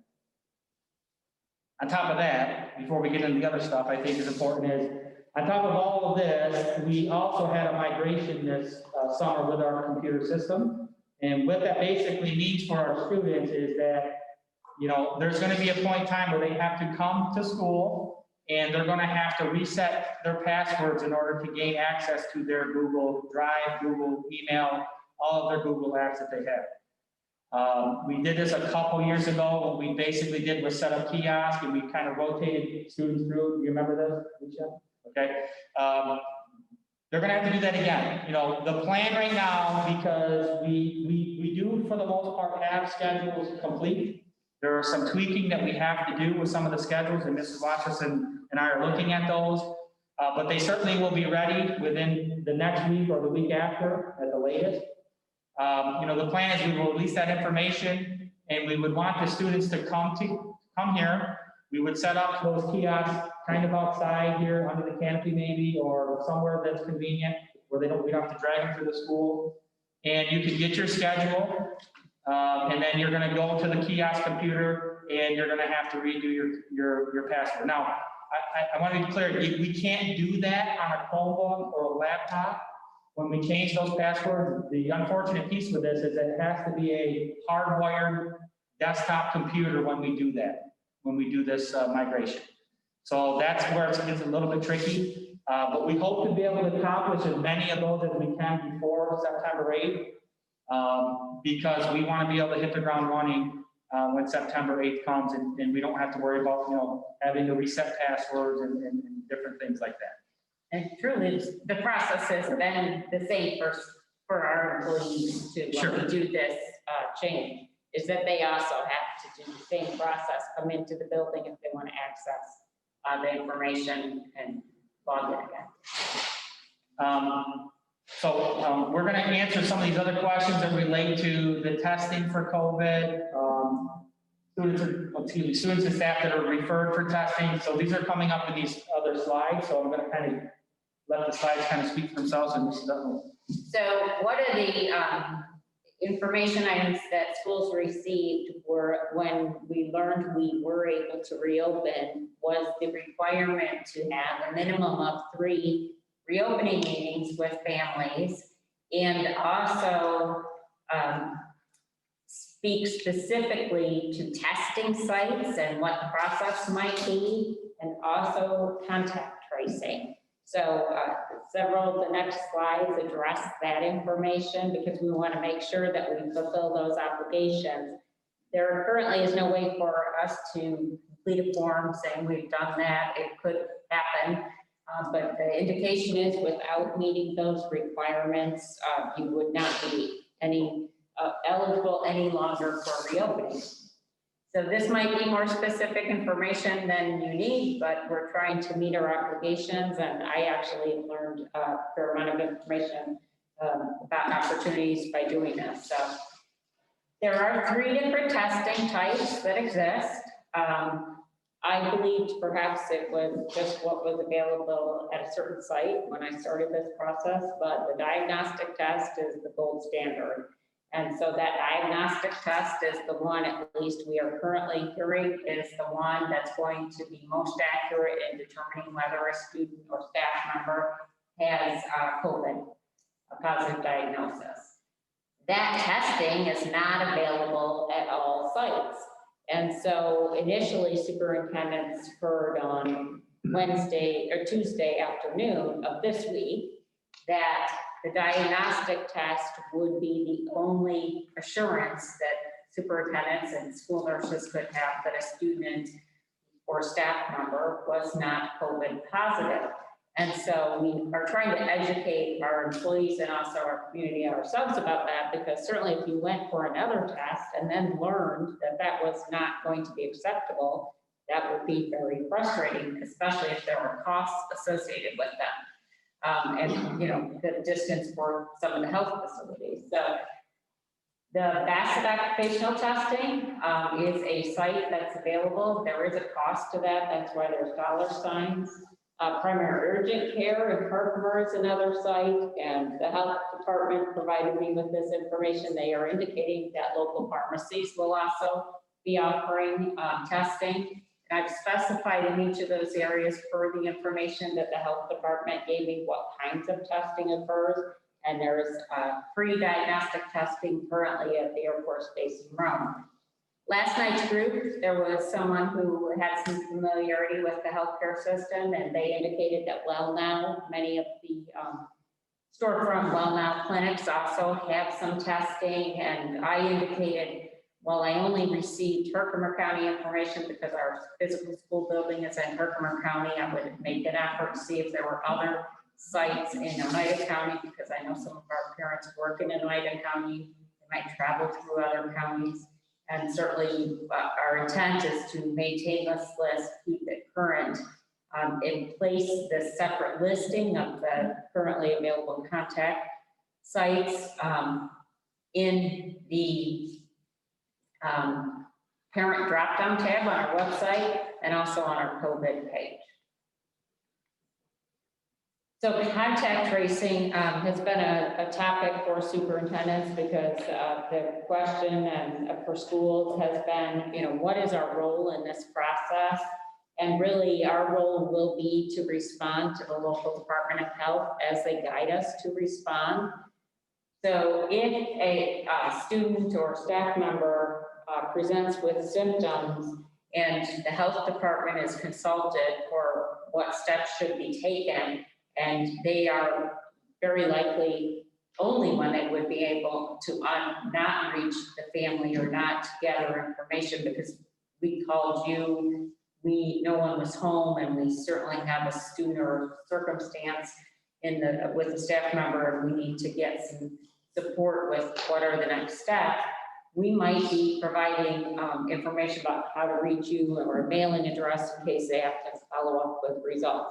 On top of that, before we get into the other stuff, I think is important is, on top of all of this, we also had a migration this summer with our computer system. And what that basically means for our students is that, you know, there's going to be a point in time where they have to come to school and they're going to have to reset their passwords in order to gain access to their Google Drive, Google email, all of their Google apps that they have. We did this a couple years ago. What we basically did was set up kiosks and we kind of rotated students through. Do you remember this, Alicia? Okay. They're gonna have to do that again. You know, the plan right now, because we do for the most part have schedules complete. There are some tweaking that we have to do with some of the schedules, and Mrs. Watcherson and I are looking at those. But they certainly will be ready within the next week or the week after at the latest. You know, the plan is we will release that information and we would want the students to come here. We would set up those kiosks kind of outside here under the canopy maybe, or somewhere that's convenient where we don't have to drag them through the school. And you can get your schedule, and then you're gonna go to the kiosk computer and you're gonna have to redo your password. Now, I wanna be clear, we can't do that on a Chromebook or a laptop. When we change those passwords, the unfortunate piece with this is that it has to be a hardwired desktop computer when we do that, when we do this migration. So that's where it gets a little bit tricky, but we hope to be able to accomplish as many of those as we can before September 8th, because we want to be able to hit the ground running when September 8th comes, and we don't have to worry about, you know, having to reset passwords and different things like that. And truly, the process has been the same for our employees to, when we do this change, is that they also have to do the same process, come into the building if they want to access the information and log in again. We're going to answer some of these other questions that relate to the testing for COVID. Students and staff that are referred for testing. So these are coming up in these other slides. So I'm going to kind of let the slides kind of speak for themselves. And so what are the information items that schools received were when we learned we were able to reopen was the requirement to have a minimum of 3 reopening meetings with families, and also speak specifically to testing sites and what the process might be, and also contact tracing. So several of the next slides address that information because we want to make sure that we fulfill those obligations. There currently is no way for us to complete a form saying we've done that. It could happen, but the indication is without meeting those requirements, you would not be eligible any longer for reopening. So this might be more specific information than you need, but we're trying to meet our obligations, and I actually learned a fair amount of information about opportunities by doing this. So there are 3 different testing types that exist. I believed perhaps it was just what was available at a certain site when I started this process, but the diagnostic test is the gold standard. And so that diagnostic test is the one, at least we are currently hearing, is the one that's going to be most accurate in determining whether a student or staff member has COVID, a positive diagnosis. That testing is not available at all sites. And so initially superintendents heard on Wednesday or Tuesday afternoon of this week, that the diagnostic test would be the only assurance that superintendents and school nurses could have that a student or staff member was not COVID positive. And so we are trying to educate our employees and also our community and ourselves about that, because certainly if you went for another test and then learned that that was not going to be acceptable, that would be very frustrating, especially if there were costs associated with them. And, you know, the distance for some of the health facilities. So the Bassett occupational testing is a site that's available. There is a cost to that. That's why there's dollar signs. Primary urgent care in Herkimer is another site, and the health department provided me with this information. They are indicating that local pharmacies will also be offering testing. And I've specified in each of those areas per the information that the health department gave me what kinds of testing occurs. And there's free diagnostic testing currently at the Air Force Base in Rome. Last night's group, there was someone who had some familiarity with the healthcare system, and they indicated that WellNow, many of the storefront WellNow clinics also have some testing. And I indicated, well, I only received Herkimer County information because our physical school building is in Herkimer County. I would make an effort to see if there were other sites in Oneida County, because I know some of our parents work in Oneida County. They might travel through other counties. And certainly our intent is to maintain this list, keep it current, and place the separate listing of the currently available contact sites in the parent drop-down tab on our website and also on our COVID page. So contact tracing has been a topic for superintendents, because the question and for schools has been, you know, what is our role in this process? And really our role will be to respond to the local Department of Health as they guide us to respond. So if a student or staff member presents with symptoms and the health department is consulted for what steps should be taken, and they are very likely only when they would be able to not reach the family or not gather information, because we called you, no one was home, and we certainly have a student or circumstance with the staff member, and we need to get some support with what are the next steps. We might be providing information about how to reach you, or a mailing address in case they have to follow up with results.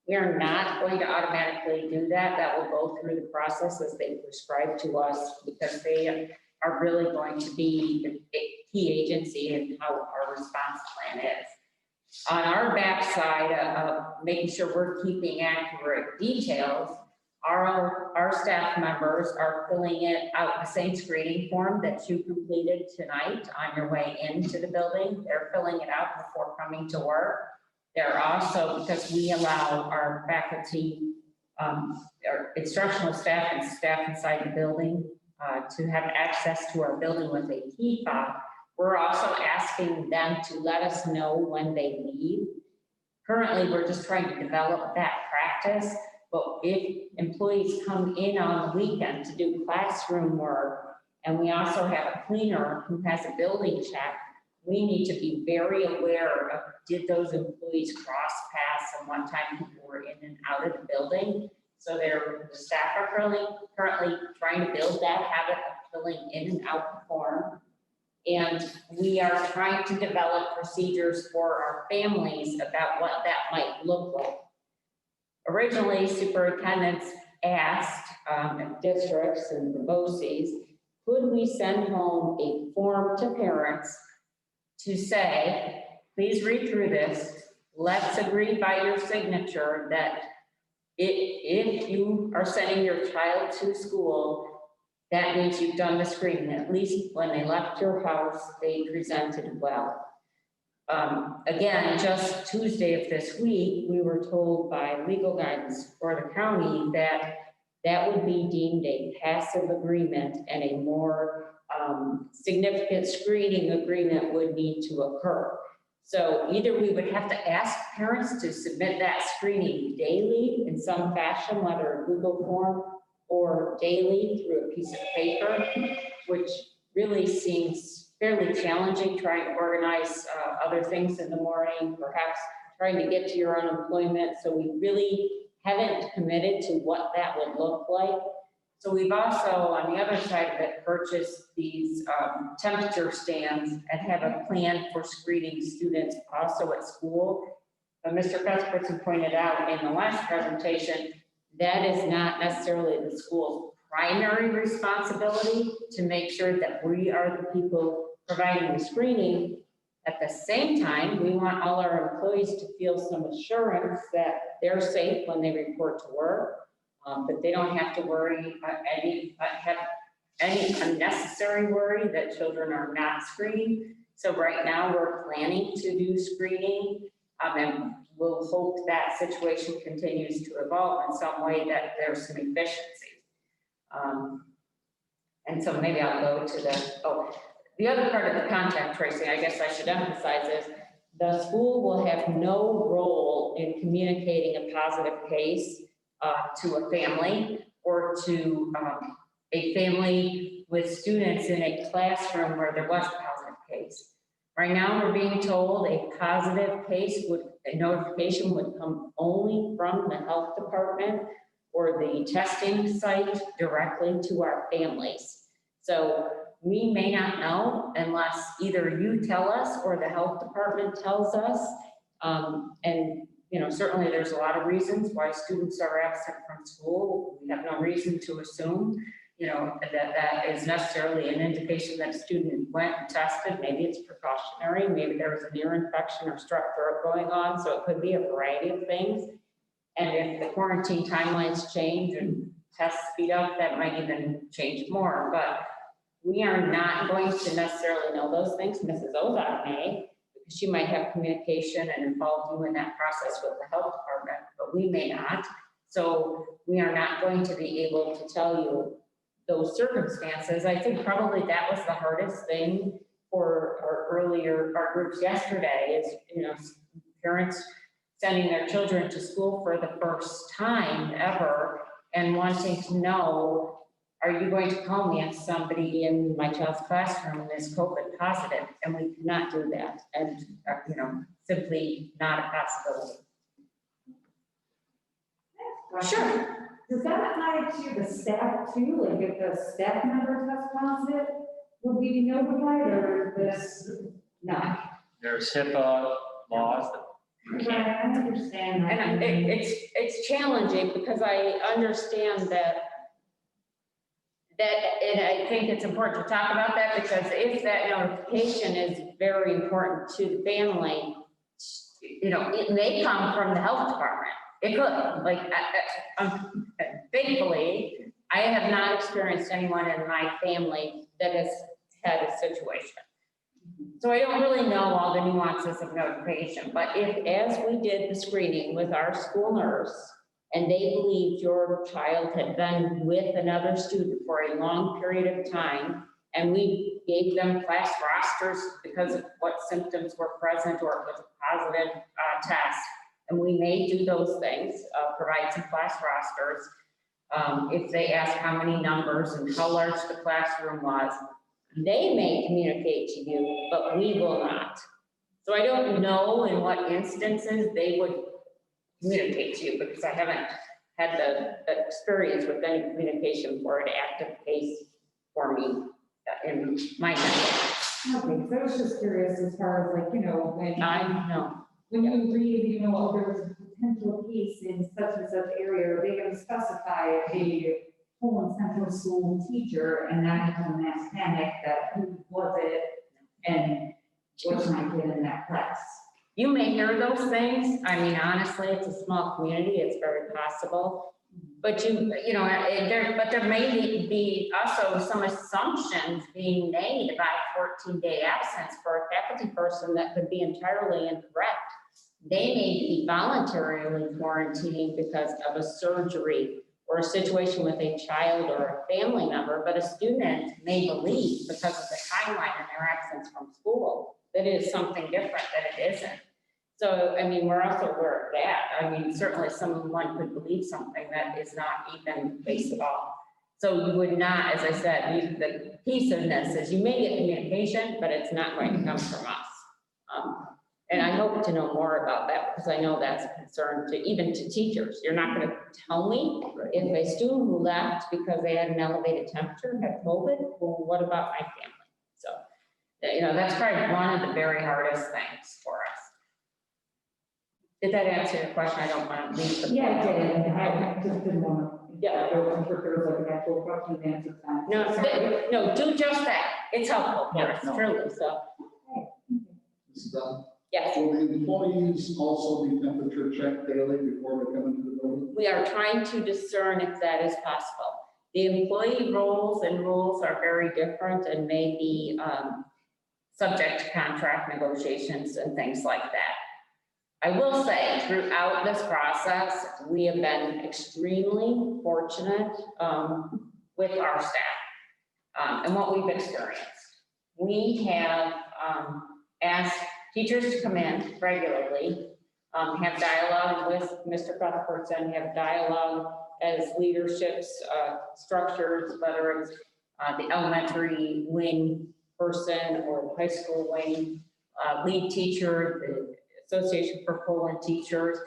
We are not going to automatically do that. That will go through the process as they prescribe to us, because they are really going to be the key agency in how our response plan is. On our backside of making sure we're keeping accurate details, our staff members are filling it out the same screening form that you completed tonight on your way into the building. They're filling it out before coming to work. They're also, because we allow our faculty, our instructional staff and staff inside the building to have access to our building with a key fob, we're also asking them to let us know when they leave. Currently, we're just trying to develop that practice, but if employees come in on the weekend to do classroom work, and we also have a cleaner who has a building check, we need to be very aware of, did those employees cross paths, and what time people were in and out of the building. So the staff are currently trying to build that habit of filling in and out the form. And we are trying to develop procedures for our families about what that might look like. Originally, superintendents asked districts and the BOCES, could we send home a form to parents to say, please read through this. Let's agree by your signature that if you are sending your child to school, that means you've done the screening. At least when they left your house, they presented well. Again, just Tuesday of this week, we were told by legal guidance for the county that that would be deemed a passive agreement, and a more significant screening agreement would need to occur. So either we would have to ask parents to submit that screening daily in some fashion, whether a Google form or daily through a piece of paper, which really seems fairly challenging, trying to organize other things in the morning, perhaps trying to get to your unemployment. So we really haven't committed to what that would look like. So we've also, on the other side of it, purchased these temperature stands and have a plan for screening students also at school. But Mr. Cuthbertson pointed out in the last presentation, that is not necessarily the school's primary responsibility to make sure that we are the people providing the screening. At the same time, we want all our employees to feel some assurance that they're safe when they report to work. But they don't have to worry, have any unnecessary worry that children are not screened. So right now, we're planning to do screening, and we'll hope that situation continues to evolve in some way, that there's some efficiency. And so maybe I'll go to the other part of the contact tracing, I guess I should emphasize is, the school will have no role in communicating a positive case to a family or to a family with students in a classroom where there was a positive case. Right now, we're being told a positive case a notification would come only from the health department or the testing site directly to our families. So we may not know unless either you tell us or the health department tells us. And certainly there's a lot of reasons why students are absent from school. We have no reason to assume, that is necessarily an indication that a student went and tested. Maybe it's precautionary. Maybe there was an ear infection or strep throat going on. So it could be a variety of things. And if the quarantine timelines change and tests speed up, that might even change more. But we are not going to necessarily know those things. Mrs. Ozak may, because she might have communication and involve you in that process with the health department, but we may not. So we are not going to be able to tell you those circumstances. I think probably that was the hardest thing for our groups yesterday is, parents sending their children to school for the first time ever and wanting to know, are you going to call me if somebody in my child's classroom is COVID positive? And we cannot do that. And, simply not a possibility. Sure. Does that apply to the staff too? Like if the staff member tests positive, would we be notified or this not? There's HIPAA laws that you can't. I understand that. And it's challenging because I understand that, and I think it's important to talk about that because if that notification is very important to the family, it may come from the health department. It could, thankfully, I have not experienced anyone in my family that has had a situation. So I don't really know all the nuances of notification, but if, as we did the screening with our school nurse, and they believed your child had been with another student for a long period of time, and we gave them class rosters because of what symptoms were present or it was a positive test, and we may do those things, provide some class rosters. If they ask how many numbers and how large the classroom was, they may communicate to you, but we will not. So I don't know in what instances they would communicate to you because I haven't had the experience with any communication for an active case for me in my time. Okay, so I was just curious as far as when I know. when you read, oh, there's a potential case in such and such area, they can specify a Poland Central School teacher, and that becomes a mass panic that who was it and what's my kid in that class. You may hear those things. I mean, honestly, it's a small community. It's very possible. But there may be also some assumptions being made about a 14-day absence for a faculty person that could be entirely incorrect. They may be voluntarily quarantining because of a surgery or a situation with a child or a family member, but a student may believe because of the timeline in their absence from school that is something different, that it isn't. So, I mean, we're also aware of that. I mean, certainly someone could believe something that is not even based at all. So you would not, as I said, the piece of this is you may get communication, but it's not going to come from us. And I hope to know more about that because I know that's a concern to even to teachers. You're not going to tell me if a student who left because they had an elevated temperature had COVID, well, what about my family? So, you know, that's probably one of the very hardest things for us. Did that answer your question? I don't want to leave the. Yeah, I did, and I just didn't want to. Yeah. I wasn't sure if there was like an actual question and answer time. No, do just that. It's helpful for Yeah, us, no. truly, so, Mrs. Dunn, yes. will the employees also be temperature checked daily before they come into the building? We are trying to discern if that is possible. The employee roles and rules are very different and may be subject to contract negotiations and things like that. I will say throughout this process, we have been extremely fortunate with our staff and what we've experienced. We have asked teachers to come in regularly, have dialogue with Mr. Cuthbertson, have dialogue as leaderships, structures, whether it's the elementary wing person or the high school wing, lead teacher, the Association for Poland Teachers.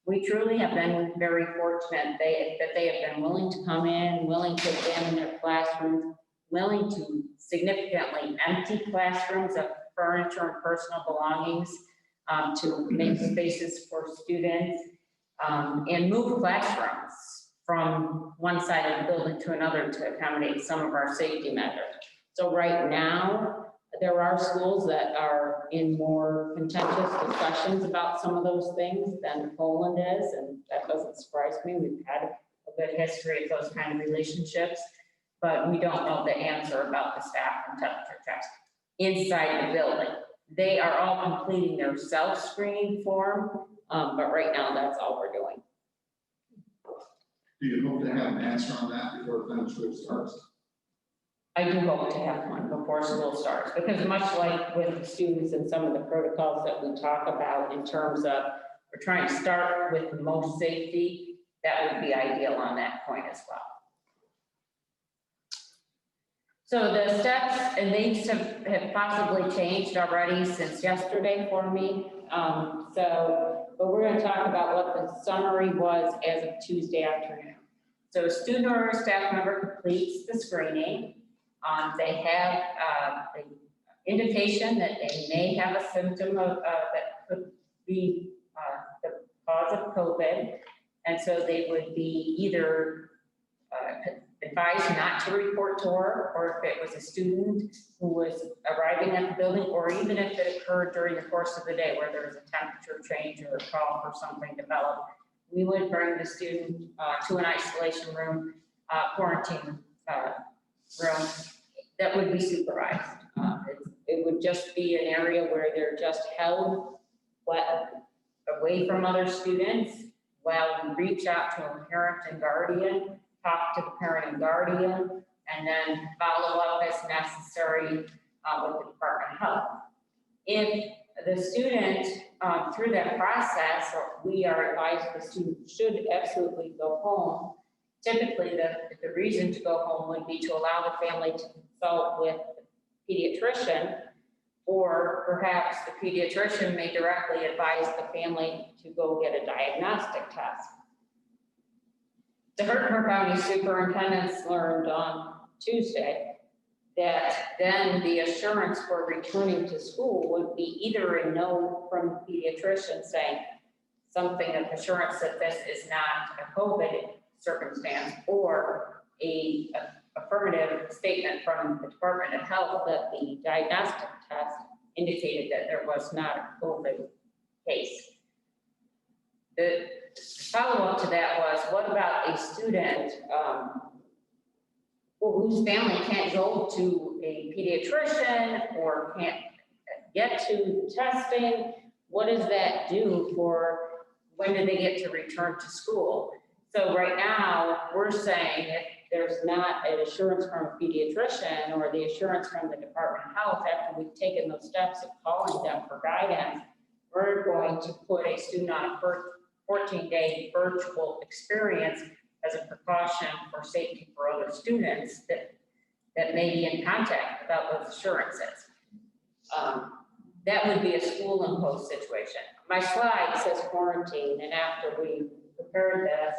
We truly have been very fortunate that they have been willing to come in, willing to examine their classrooms, willing to significantly empty classrooms of furniture and personal belongings to make spaces for students and move classrooms from one side of the building to another to accommodate some of our safety measures. So right now, there are schools that are in more contentious discussions about some of those things than Poland is, and that doesn't surprise me. We've had a good history of those kind of relationships, but we don't know the answer about the staff and temperature checks inside the building. They are all completing their self-screening form, but right now that's all we're doing. Do you hope to have an answer on that before the school starts? I do hope to have one before school starts, because much like with the students and some of the protocols that we talk about in terms of, we're trying to start with the most safety, that would be ideal on that point as well. So the steps and these have possibly changed already since yesterday for me. But we're going to talk about what the summary was as of Tuesday afternoon. So a student or a staff member completes the screening. They have an indication that they may have a symptom of that could be the cause of COVID. And so they would be either advised not to report to work, or if it was a student who was arriving at the building, or even if it occurred during the course of the day where there was a temperature change or a call for something developed, we would bring the student to an isolation room, quarantine room that would be supervised. It would just be an area where they're just held away from other students while we reach out to a parent and guardian, talk to the parent and guardian, and then follow up as necessary with the Department of Health. If the student, through that process, we are advised the student should absolutely go home. Typically, the reason to go home would be to allow the family to consult with the pediatrician, or perhaps the pediatrician may directly advise the family to go get a diagnostic test. The Herkimer County superintendents learned on Tuesday that then the assurance for returning to school would be either a no from the pediatrician saying something of assurance that this is not a COVID circumstance, or a affirmative statement from the Department of Health that the diagnostic test indicated that there was not a COVID case. The follow-up to that was, what about a student whose family can't go to a pediatrician or can't get to testing? What does that do for when do they get to return to school? So right now, we're saying if there's not an assurance from a pediatrician or the assurance from the Department of Health, after we've taken those steps of calling them for guidance, we're going to put a student on a 14-day virtual experience as a precaution for safety for other students that may be in contact without those assurances. That would be a school imposed situation. My slide says quarantine, and after we prepared this,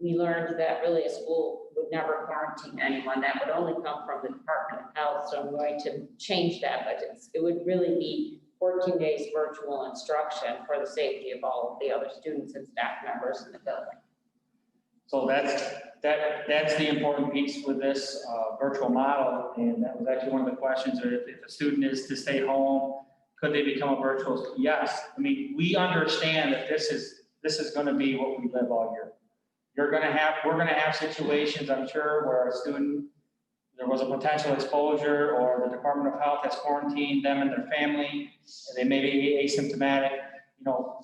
we learned that really a school would never quarantine anyone. That would only come from the Department of Health, so I'm going to change that, but it would really be 14 days virtual instruction for the safety of all of the other students and staff members in the building. So that's the important piece with this virtual model, and that was actually one of the questions, if a student is to stay home, could they become a virtual? Yes, I mean, we understand that this is gonna be what we live all year. We're gonna have situations, I'm sure, where a student, there was a potential exposure, or the Department of Health has quarantined them and their family, and they may be asymptomatic.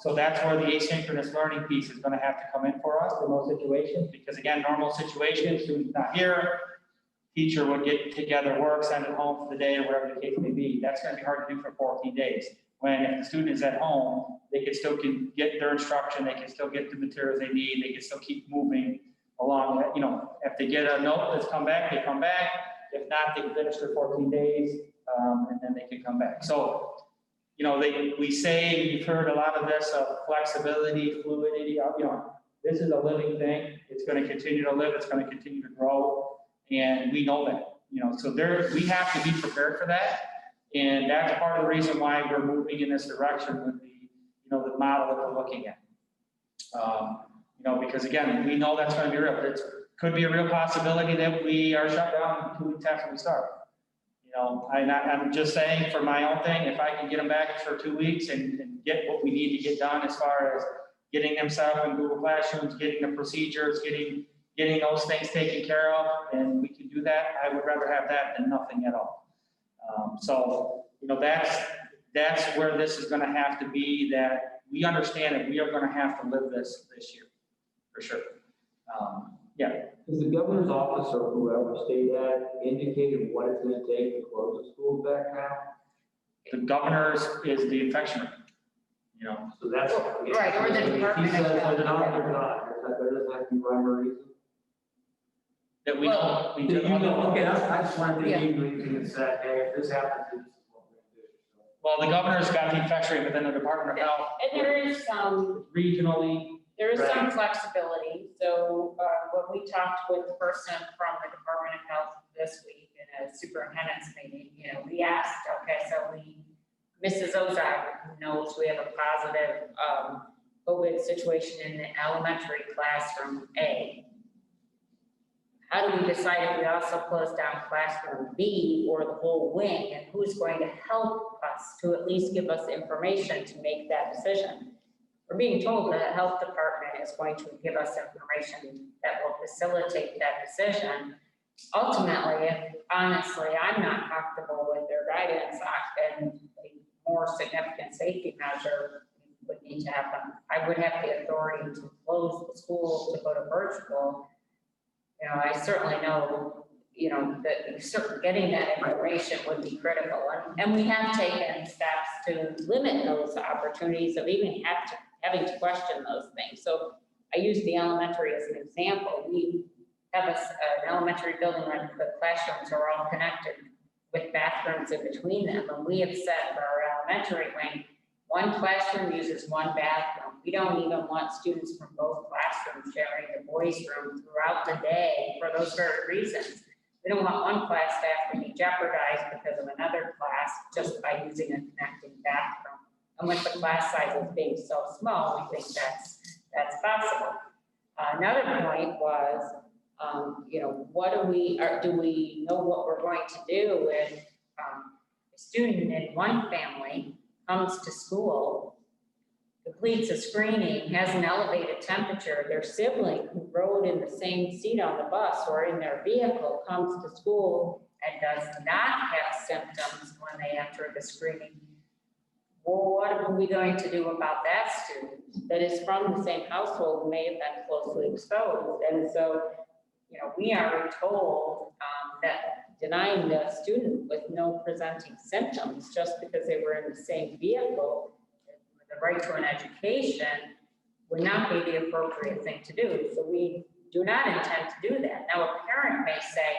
So that's where the asynchronous learning piece is gonna have to come in for us in those situations, because again, normal situations, student's not here, teacher would get together work, send it home for the day, or whatever the case may be. That's gonna be hard to do for 14 days. When if the student is at home, they can get their instruction, they can still get the materials they need, they can still keep moving along. If they get a note that's come back, they come back. If not, they can finish their 14 days, and then they can come back. So, we say, you've heard a lot of this, flexibility, fluidity, this is a living thing. It's going to continue to live, it's going to continue to grow, and we know that, so we have to be prepared for that. And that's part of the reason why we're moving in this direction with the model that we're looking at. Because again, we know that's going to be real. It could be a real possibility that we are shut down 2 weeks after we start. I'm just saying for my own thing, if I can get them back for 2 weeks and get what we need to get done as far as getting them set up in Google Classrooms, getting the procedures, getting those things taken care of, and we can do that, I would rather have that than nothing at all. That's where this is going to have to be, that we understand that we are going to have to live this year, for sure. Has the governor's office or whoever state that indicated what it's going to take to close the schools back now? The governor's is the infection rate, So that's. Right, or the Department He of says Health. they're not, there doesn't have to be rhyme or reason. that we know. You know, okay, I just wanted to Yeah. give you anything that said, hey, if this happens, this is what we're going to do. Well, the governor's got the infection rate within the Department of Health. And there is some flexibility. So when we talked with the person from the Department of Health this week in a superintendent's meeting, we asked, Mrs. Ozai, who knows we have a positive COVID situation in the elementary classroom A. How do we decide if we also close down classroom B or the whole wing, and who's going to help us to at least give us information to make that decision? We're being told that the health department is going to give us information that will facilitate that decision. Ultimately, if honestly, I'm not comfortable with their guidance, and a more significant safety measure would need to happen. I would have the authority to close the school to go to virtual. I certainly know, that getting that information would be critical. And we have taken steps to limit those opportunities of even having to question those things. So I use the elementary as an example. We have an elementary building where the classrooms are all connected with bathrooms in between them. And we have said for our elementary wing, one classroom uses one bathroom. We don't even want students from both classrooms sharing the boys' room throughout the day for those very reasons. We don't want one class to have to be jeopardized because of another class just by using a connecting bathroom. And with the class sizes being so small, we think that's possible. Another point was, do we know what we're going to do with a student in one family comes to school, completes a screening, has an elevated temperature, their sibling who rode in the same seat on the bus or in their vehicle comes to school and does not have symptoms when they enter the screening. Well, what are we going to do about that student? that is from the same household may have been closely exposed. And so, you know, we are told that denying the student with no presenting symptoms just because they were in the same vehicle with the right to an education would not be the appropriate thing to do. So we do not intend to do that. Now, a parent may say,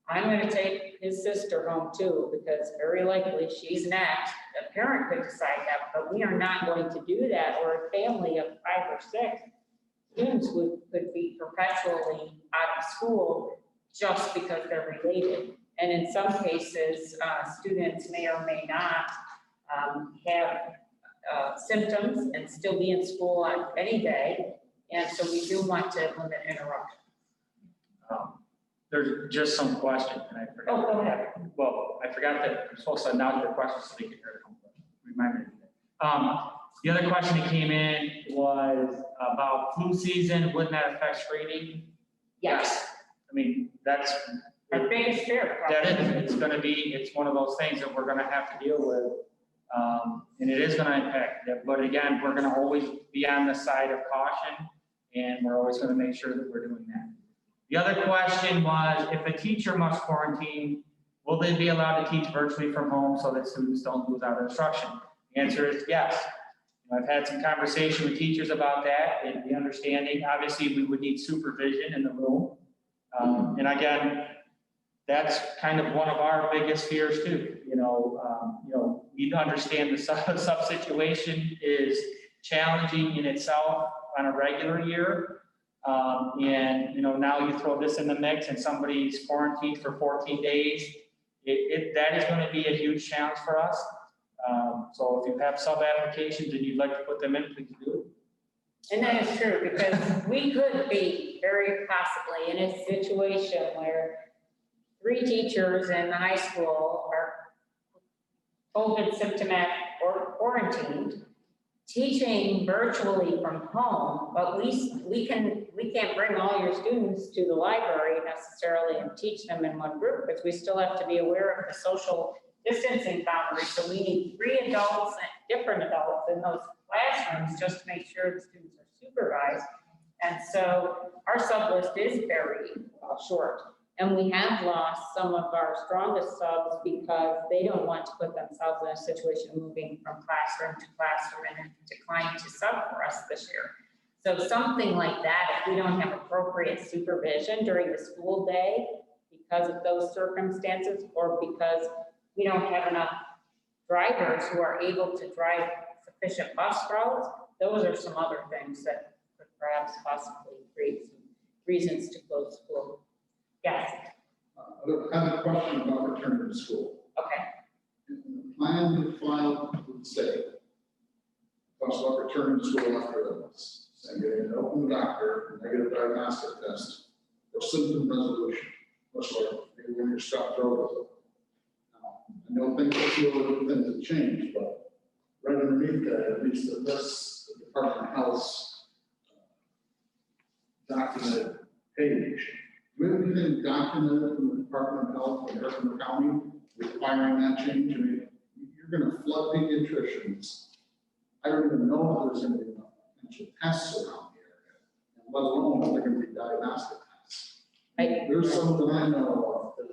I'm going to take his sister home too, because very likely she's next. A parent could decide that, but we are not going to do that, or a family of 5 or 6 students could be perpetually out of school just because they're related. And in some cases, students may or may not have symptoms and still be in school on any day. And so we do want to limit interruption. There's just some question, and I forgot. Oh, go ahead. Well, I forgot that I'm supposed to announce the question so they could hear it. Remind me. The other question that came in was about flu season. Wouldn't that affect screening? Yes, I mean, that's. our biggest fear. That is, it's one of those things that we're gonna have to deal with. And it is gonna impact it, but again, we're gonna always be on the side of caution, and we're always gonna make sure that we're doing that. The other question was, if a teacher must quarantine, will they be allowed to teach virtually from home so that students don't lose out on instruction? The answer is yes. I've had some conversation with teachers about that, and the understanding, obviously, we would need supervision in the room. And again, that's kind of one of our biggest fears too. You know, we understand the sub situation is challenging in itself on a regular year. And, you know, now you throw this in the mix and somebody's quarantined for 14 days, that is going to be a huge challenge for us. So if you have sub applications and you'd like to put them in, please do it. And that is true, because we could be very possibly in a situation where 3 teachers in the high school are COVID symptomatic or quarantined, teaching virtually from home, but we can't bring all your students to the library necessarily and teach them in one group, because we still have to be aware of the social distancing boundaries. So we need 3 adults and different adults in those classrooms just to make sure the students are supervised. And so our sub list is very short. And we have lost some of our strongest subs because they don't want to put themselves in a situation moving from classroom to classroom and decline to sub for us this year. So something like that, if we don't have appropriate supervision during the school day because of those circumstances, or because we don't have enough drivers who are able to drive sufficient bus routes, those are some other things that could perhaps possibly create some reasons to close school. Yes. I have a question about returning to school. Okay. In the plan you filed would say, talks about returning to school after illness, saying getting an open doctor, negative diagnostic test, or symptom resolution, much like maybe when your strep throat is open. I don't think that's really things have changed, but right underneath that, at least in this Department of Health's documented page, do we have anything documented from the Department of Health in Herkimer County requiring that change? I mean, you're going to flood pediatricians. I don't even know if there's going to be enough potential tests around the area, and let alone if they're going to be diagnostic tests. There's something I know of that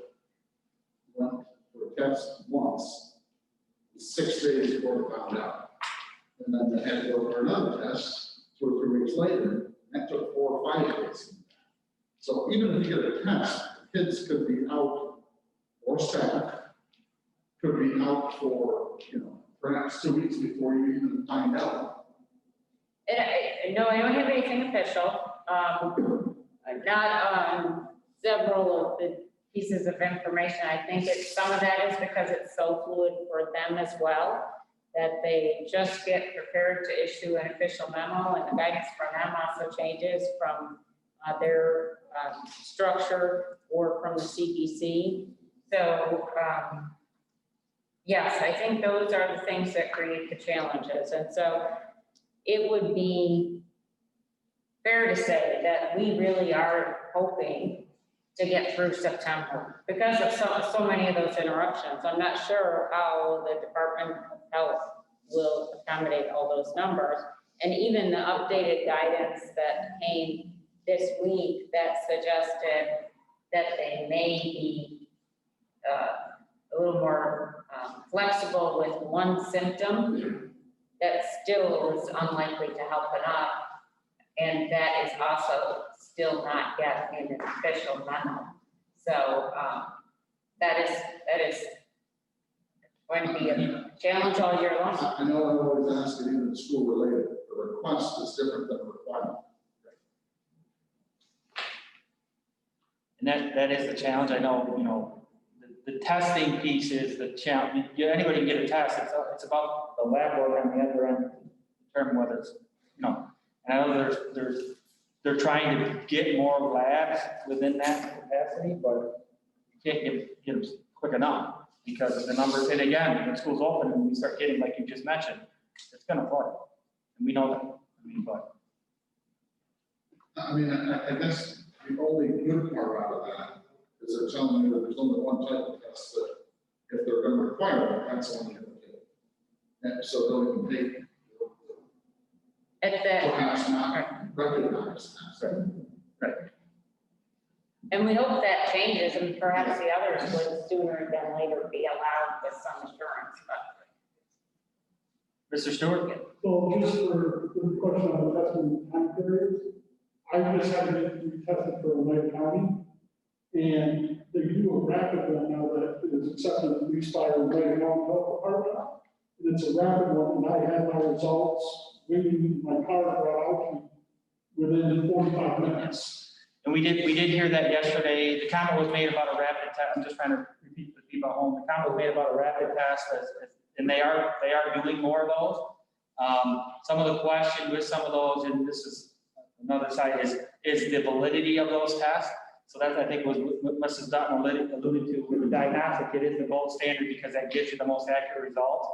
went for a test once, 6 days before they found out. And then they had to go for another test 2 or 3 weeks later, and that took 4 or 5 days. So even if you get a test, kids could be out, or staff could be out for, perhaps 2 weeks before you even find out. And no, I don't have anything official. Not on several of the pieces of information. I think some of that is because it's so fluid for them as well, that they just get prepared to issue an official memo, and the guidance from them also changes from their structure or from the CDC. So yes, I think those are the things that create the challenges. And so it would be fair to say that we really are hoping to get through September because of so many of those interruptions. I'm not sure how the Department of Health will accommodate all those numbers. And even the updated guidance that came this week that suggested that they may be a little more flexible with one symptom that still is unlikely to help enough. And that is also still not yet in an official memo. So that is going to be a challenge all year long. I know I always ask it even school related, the request is different than the requirement. And that is the challenge. I know, you know, the testing piece is the challenge. Anybody can get a test. It's about the lab work on the other end to determine whether it's, you know, and I know they're trying to get more labs within that capacity, but you can't get them quick enough because the numbers, and again, when school's open and we start getting, like you just mentioned, it's gonna flood. And we know that. I mean, but. I mean, I guess the only good part out of that is they're telling you that there's only one type of test that if they're gonna require it, that's only gonna do it. And so they'll even take, At the, perhaps not recognize that. Right. and we hope that changes, and perhaps the others would sooner than later be allowed with some assurance, but. Mr. Stewart? So just for the question on the testing time periods, I just had to be tested for Lake County. And they do a rapid one now that is accepted at least by the Lake County Health Department. And it's a rapid one, and I had my results waiting, my car brought out within 45 minutes. And we did hear that yesterday. The comment was made about a rapid test. I'm just trying to repeat for people at home. The comment was made about a rapid test, and they are doing more of those. Some of the question with some of those, and this is another side, is the validity of those tests. So that, I think, was what Mrs. Dutton alluded to with the diagnostic. It is the gold standard because that gives you the most accurate results.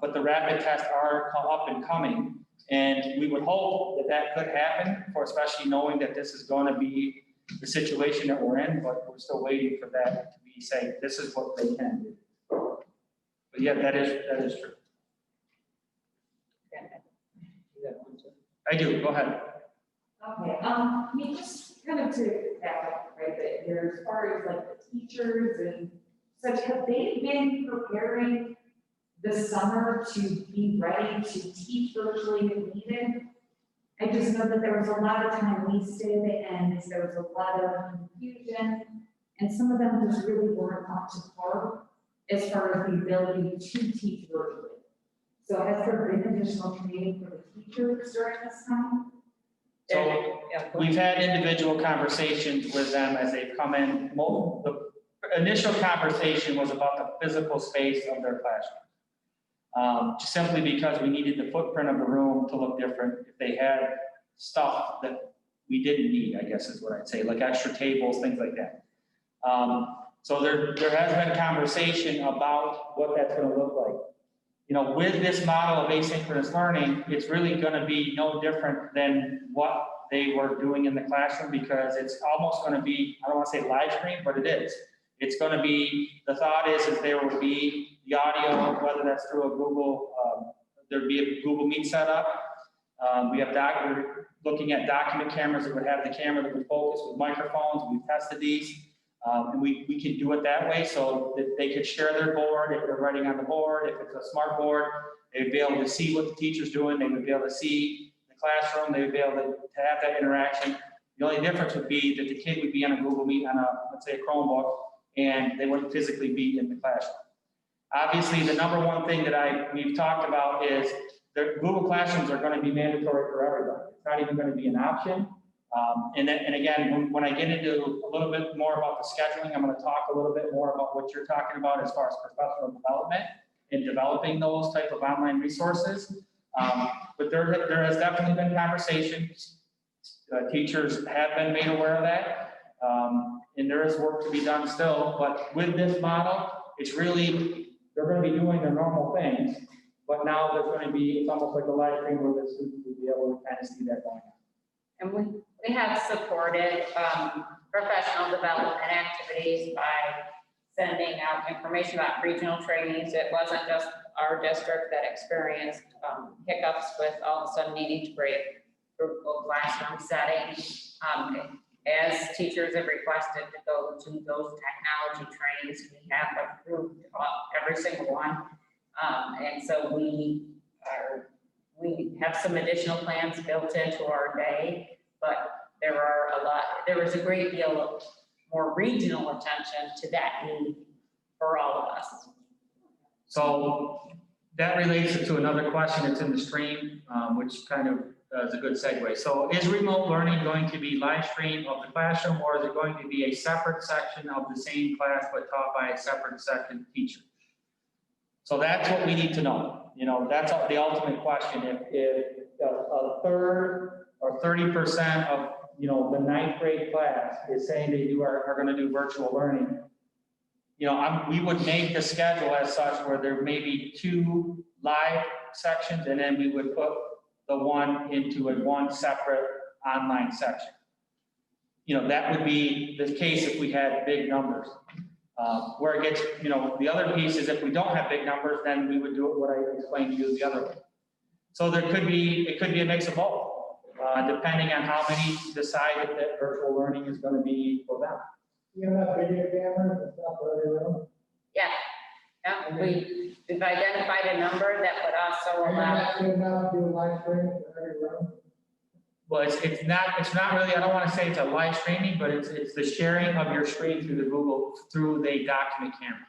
But the rapid tests are up and coming. And we would hope that that could happen, for especially knowing that this is going to be the situation that we're in, but we're still waiting for that to be saying, this is what they can do. But yeah, that is true. I do, go ahead. Okay, I mean, just kind of to back up right bit here, as far as like the teachers and such, have they been preparing the summer to be ready to teach virtually if needed? I just know that there was a lot of time wasted and there was a lot of confusion, and some of them just really weren't up to par as far as the ability to teach virtually. So has there been additional training for the teachers during this time? So we've had individual conversations with them as they've come in. The initial conversation was about the physical space of their classroom. Just simply because we needed the footprint of the room to look different. If they had stuff that we didn't need, I guess is what I'd say, like extra tables, things like that. So there has been conversation about what that's going to look like. You know, with this model of asynchronous learning, it's really going to be no different than what they were doing in the classroom, because it's almost going to be, I don't want to say live stream, but it is. It's going to be, the thought is there will be the audio, whether that's through a Google, there'd be a Google Meet setup. We're looking at document cameras that would have the camera that would focus with microphones. We've tested these. And we can do it that way so that they could share their board. If they're writing on the board, if it's a smart board, they'd be able to see what the teacher's doing. They would be able to see the classroom. They would be able to have that interaction. The only difference would be that the kid would be on a Google Meet on let's say a Chromebook, and they wouldn't physically be in the classroom. Obviously, the number one thing that we've talked about is the Google Classrooms are going to be mandatory for everybody. It's not even going to be an option. And again, when I get into a little bit more about the scheduling, I'm going to talk a little bit more about what you're talking about as far as professional development and developing those type of online resources. But there has definitely been conversations. Teachers have been made aware of that. And there is work to be done still. But with this model, it's really, they're going to be doing their normal things. But now there's going to be, it's almost like a live stream where the students will be able to kind of see that going on. And we have supported professional development activities by sending out information about regional trainings. It wasn't just our district that experienced hiccups with all of a sudden needing to create virtual classroom setting. As teachers have requested to go to those technology trainings, we have approved every single one. And so we have some additional plans built into our day, but there is a great deal of more regional attention to that need for all of us. So that relates to another question that's in the stream, which kind of is a good segue. So is remote learning going to be live stream of the classroom, or is it going to be a separate section of the same class but taught by a separate second teacher? So that's what we need to know. You know, that's the ultimate question. If a third or 30% of, you know, the ninth grade class is saying they are going to do virtual learning, you know, we would make the schedule as such where there may be 2 live sections, and then we would put the one into one separate online section. You know, that would be the case if we had big numbers. Where it gets, you know, the other piece is if we don't have big numbers, then we would do it what I explained to you the other way. So it could be a mix of both, depending on how many decide that virtual learning is going to be for them. You know, that video camera, it's not for everyone. Yeah, we've identified a number that would also allow. Good enough to do a live stream for every room? Well, it's not really, I don't want to say it's a live streaming, but it's the sharing of your screen through the document camera.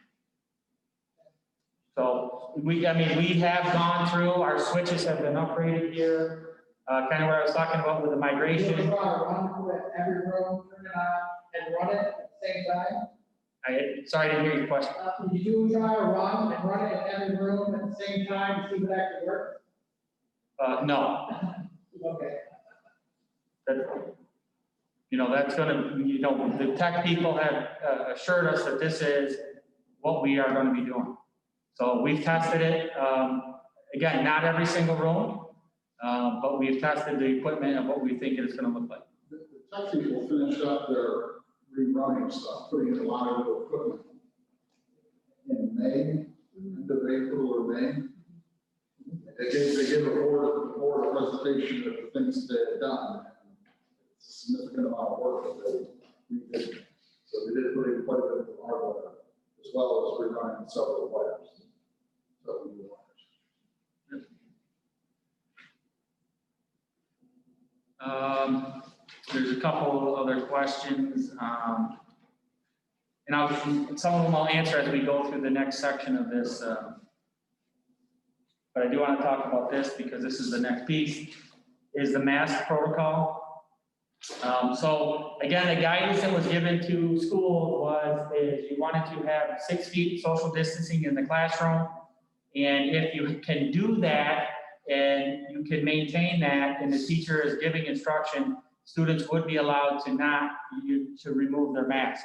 So we have gone through, our switches have been upgraded here, kind of what I was talking about with the migration. You run with every room, turn it on, and run it at the same time? Sorry, I didn't hear your question. Did you try a run and run it in every room at the same time, see if it actually works? No. Okay. You know, that's gonna, you know, the tech people have assured us that this is what we are gonna be doing. So we've tested it, again, not every single room, but we've tested the equipment and what we think it's gonna look like. The tech people finished up their rerunning stuff, putting in a lot of new equipment in May, end of April or May. They gave a board a presentation of the things they had done. It's a significant amount of work that they did. So they did put in quite a bit of hardware, as well as rerunning several wires. So we There's a couple other questions, and some of them I'll answer as we go through the next section of this. But I do want to talk about this because this is the next piece, is the mask protocol. So again, the guidance that was given to schools is you wanted to have 6 feet social distancing in the classroom. And if you can do that and you can maintain that and the teacher is giving instruction, students would be allowed to remove their mask.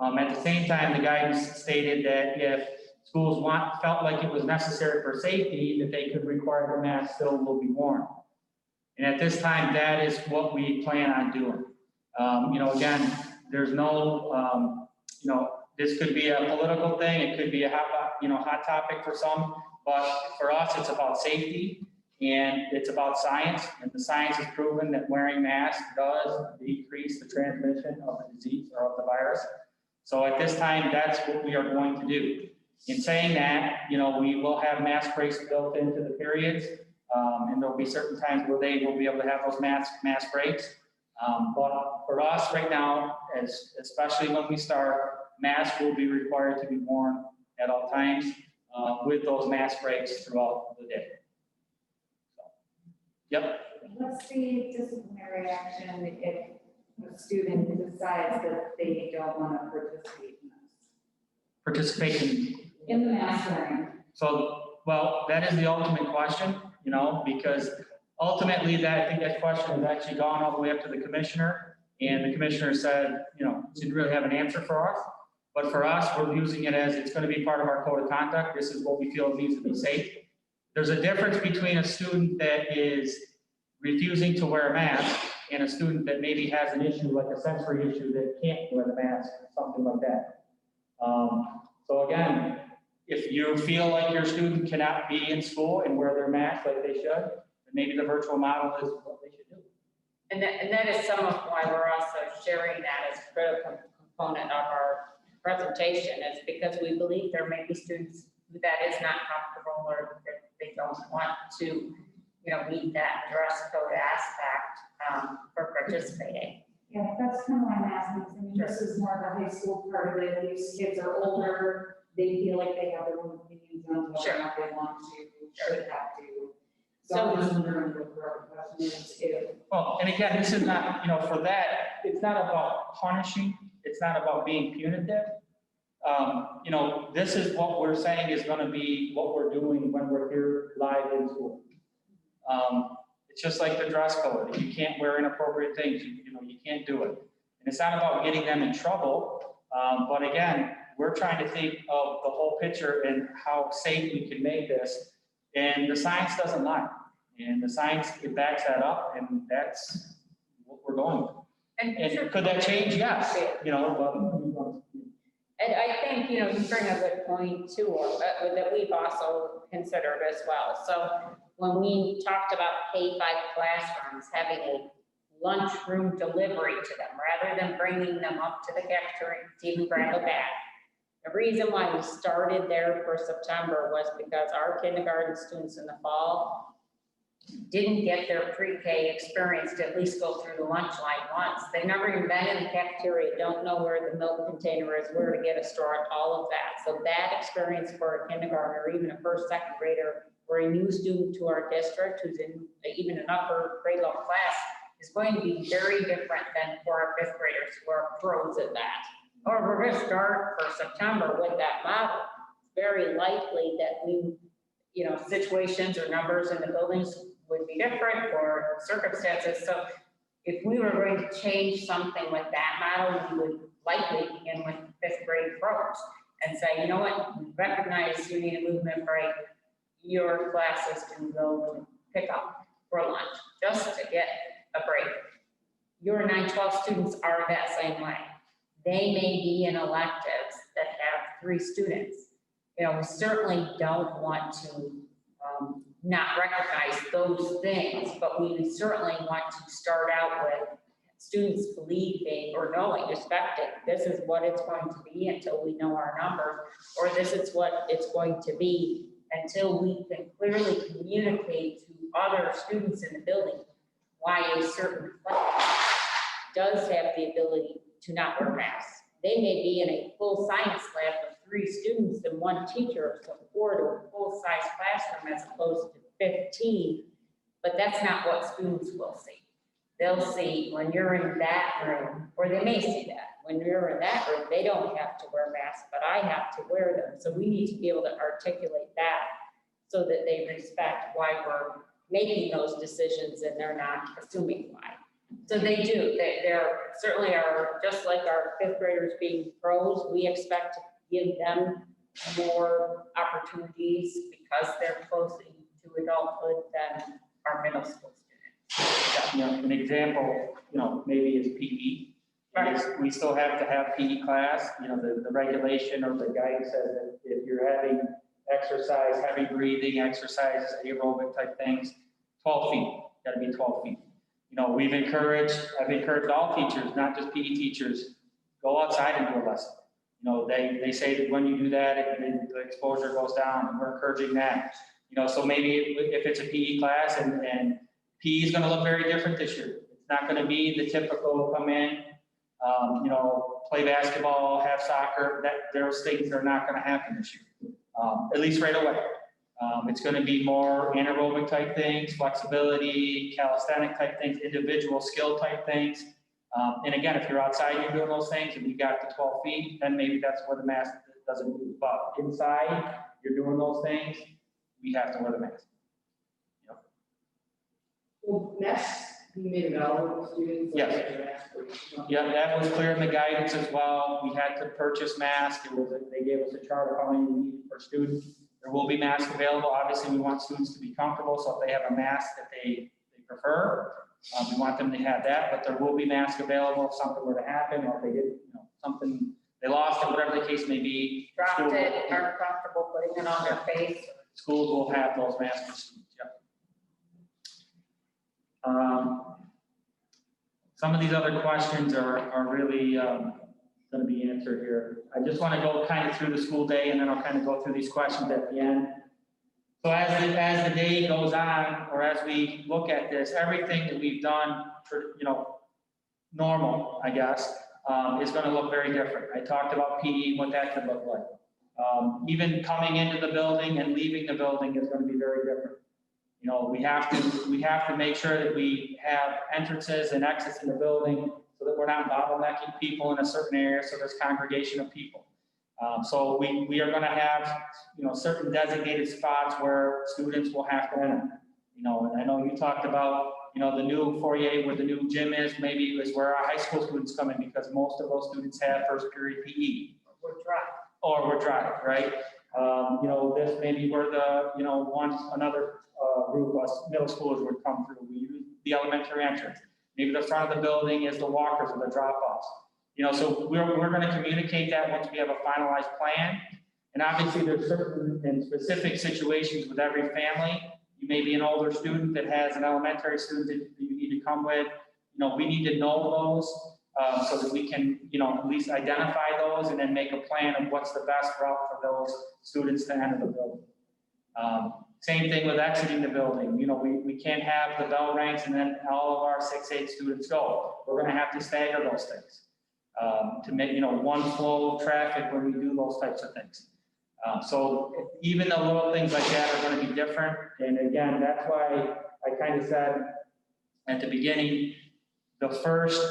At the same time, the guidance stated that if schools felt like it was necessary for safety, that they could require the mask still will be worn. And at this time, that is what we plan on doing. You know, again, there's no, you know, this could be a political thing. It could be a hot topic for some, but for us, it's about safety and it's about science. And the science has proven that wearing masks does decrease the transmission of the disease or of the virus. So at this time, that's what we are going to do. In saying that, you know, we will have mask breaks built into the periods, and there'll be certain times where they will be able to have those mask breaks. But for us right now, especially when we start, masks will be required to be worn at all times with those mask breaks throughout the day. So, yep. What's the disciplinary action if a student decides that they don't want to participate in this? Participation. In the mask wearing. So, well, that is the ultimate question, you know, because ultimately I think that question has actually gone all the way up to the commissioner, and the commissioner said, you know, didn't really have an answer for us. But for us, we're using it as it's going to be part of our code of conduct. This is what we feel needs to be safe. There's a difference between a student that is refusing to wear a mask and a student that maybe has an issue, like a sensory issue that can't wear the mask, something like that. So again, if you feel like your student cannot be in school and wear their mask like they should, then maybe the virtual model is what they should do. And that is some of why we're also sharing that as a critical component of our presentation, is because we believe there may be students who that is not comfortable or that they don't want to, meet that dress code aspect for participating. Yeah, that's kind of why I'm asking, because I mean, this is more the high school part of it, these kids are older, they feel like they have their own opinions on whether or not they want to, should have to. So I'm just wondering what the right question is, if. Well, and again, this is not, for that, it's not about punishing, it's not about being punitive. This is what we're saying is gonna be what we're doing when we're here live in school. It's just like the dress code. If you can't wear inappropriate things, you can't do it. And it's not about getting them in trouble, but again, we're trying to think of the whole picture and how safe we can make this. And the science doesn't lie. And the science, it backs that up, and that's what we're going with. And could that change? Yes. And I think, you bring a good point too, that we've also considered as well. So when we talked about K-5 classrooms having a lunchroom delivery to them, rather than bringing them up to the cafeteria to even grab a bag. The reason why we started there for September was because our kindergarten students in the fall didn't get their pre-K experience to at least go through the lunch line once. They've never even been in the cafeteria, don't know where the milk container is, where to get a straw, all of that. So that experience for a kindergartner, or even a first, second grader, or a new student to our district who's in even an upper grade level class is going to be very different than for our fifth graders who are pros at that. Or we're going to start for September with that model. It's very likely that new, situations or numbers in the buildings would be different, or circumstances. So if we were going to change something with that model, we would likely begin with fifth grade pros and say, you know what, we recognize you need a movement break. Your classes can go and pick up for lunch just to get a break. Your 9-12 students are that same way. They may be in electives that have 3 students. We certainly don't want to not recognize those things, but we certainly want to start out with students believing or knowing, expecting this is what it's going to be until we know our numbers, or this is what it's going to be until we can clearly communicate to other students in the building why a certain class does have the ability to not wear masks. They may be in a full science lab of 3 students and 1 teacher, so 4 to a full-size classroom as opposed to 15, but that's not what students will see. They'll see when you're in that room, or they may see that, when you're in that room, they don't have to wear masks, but I have to wear them. So we need to be able to articulate that so that they respect why we're making those decisions and they're not assuming why. So they do, they're certainly are, just like our fifth graders being pros, we expect to give them more opportunities because they're closer to adulthood than our middle school students. An example, maybe is PE. Right. We still have to have PE class, the regulation or the guidance says that if you're having exercise, heavy breathing exercises, aerobic type things, 12 feet, gotta be 12 feet. I've encouraged all teachers, not just PE teachers, go outside and do a lesson. They say that when you do that, the exposure goes down, and we're encouraging that. So maybe if it's a PE class and PE is gonna look very different this year. It's not gonna be the typical come in, play basketball, have soccer, those things are not gonna happen this year, at least right away. It's gonna be more anaerobic type things, flexibility, calisthenic type things, individual skill type things. And again, if you're outside, you're doing those things and you got the 12 feet, then maybe that's where the mask doesn't move. But inside, you're doing those things, we have to wear the mask. Well, masks be made available to students? Yes. Yeah, that was clear in the guidance as well. We had to purchase masks. They gave us a chart of how many we needed per student. There will be masks available. Obviously, we want students to be comfortable, so if they have a mask that they prefer, we want them to have that, but there will be masks available if something were to happen, or if they did, something they lost it, whatever the case may be. Dropped it, aren't comfortable putting it on their face. Schools will have those masks for students, yep. Some of these other questions are really going to be answered here. I just want to go kind of through the school day, and then I'll kind of go through these questions at the end. So as the day goes on, or as we look at this, everything that we've done, normal, I guess, is going to look very different. I talked about PE, what that could look like. Even coming into the building and leaving the building is going to be very different. We have to make sure that we have entrances and exits in the building so that we're not bottlenecking people in a certain area, so there's congregation of people. So we are going to have, certain designated spots where students will have to enter. And I know you talked about, the new foyer where the new gym is, maybe is where our high school students come in, because most of those students have first period PE. Or we're dry, right? This may be where another group of middle schoolers would come through. We use the elementary entrance. Maybe the front of the building is the walkers or the drop-offs. So we're going to communicate that once we have a finalized plan. And obviously there's certain and specific situations with every family. You may be an older student that has an elementary student that you need to come with. We need to know those so that we can, at least identify those and then make a plan of what's the best route for those students to enter the building. Same thing with exiting the building. We can't have the bell rings and then all of our 6-8 students go. We're going to have to stagger those things to make, one flow of traffic when we do those types of things. So even the little things like that are going to be different. And again, that's why I kind of said at the beginning, the first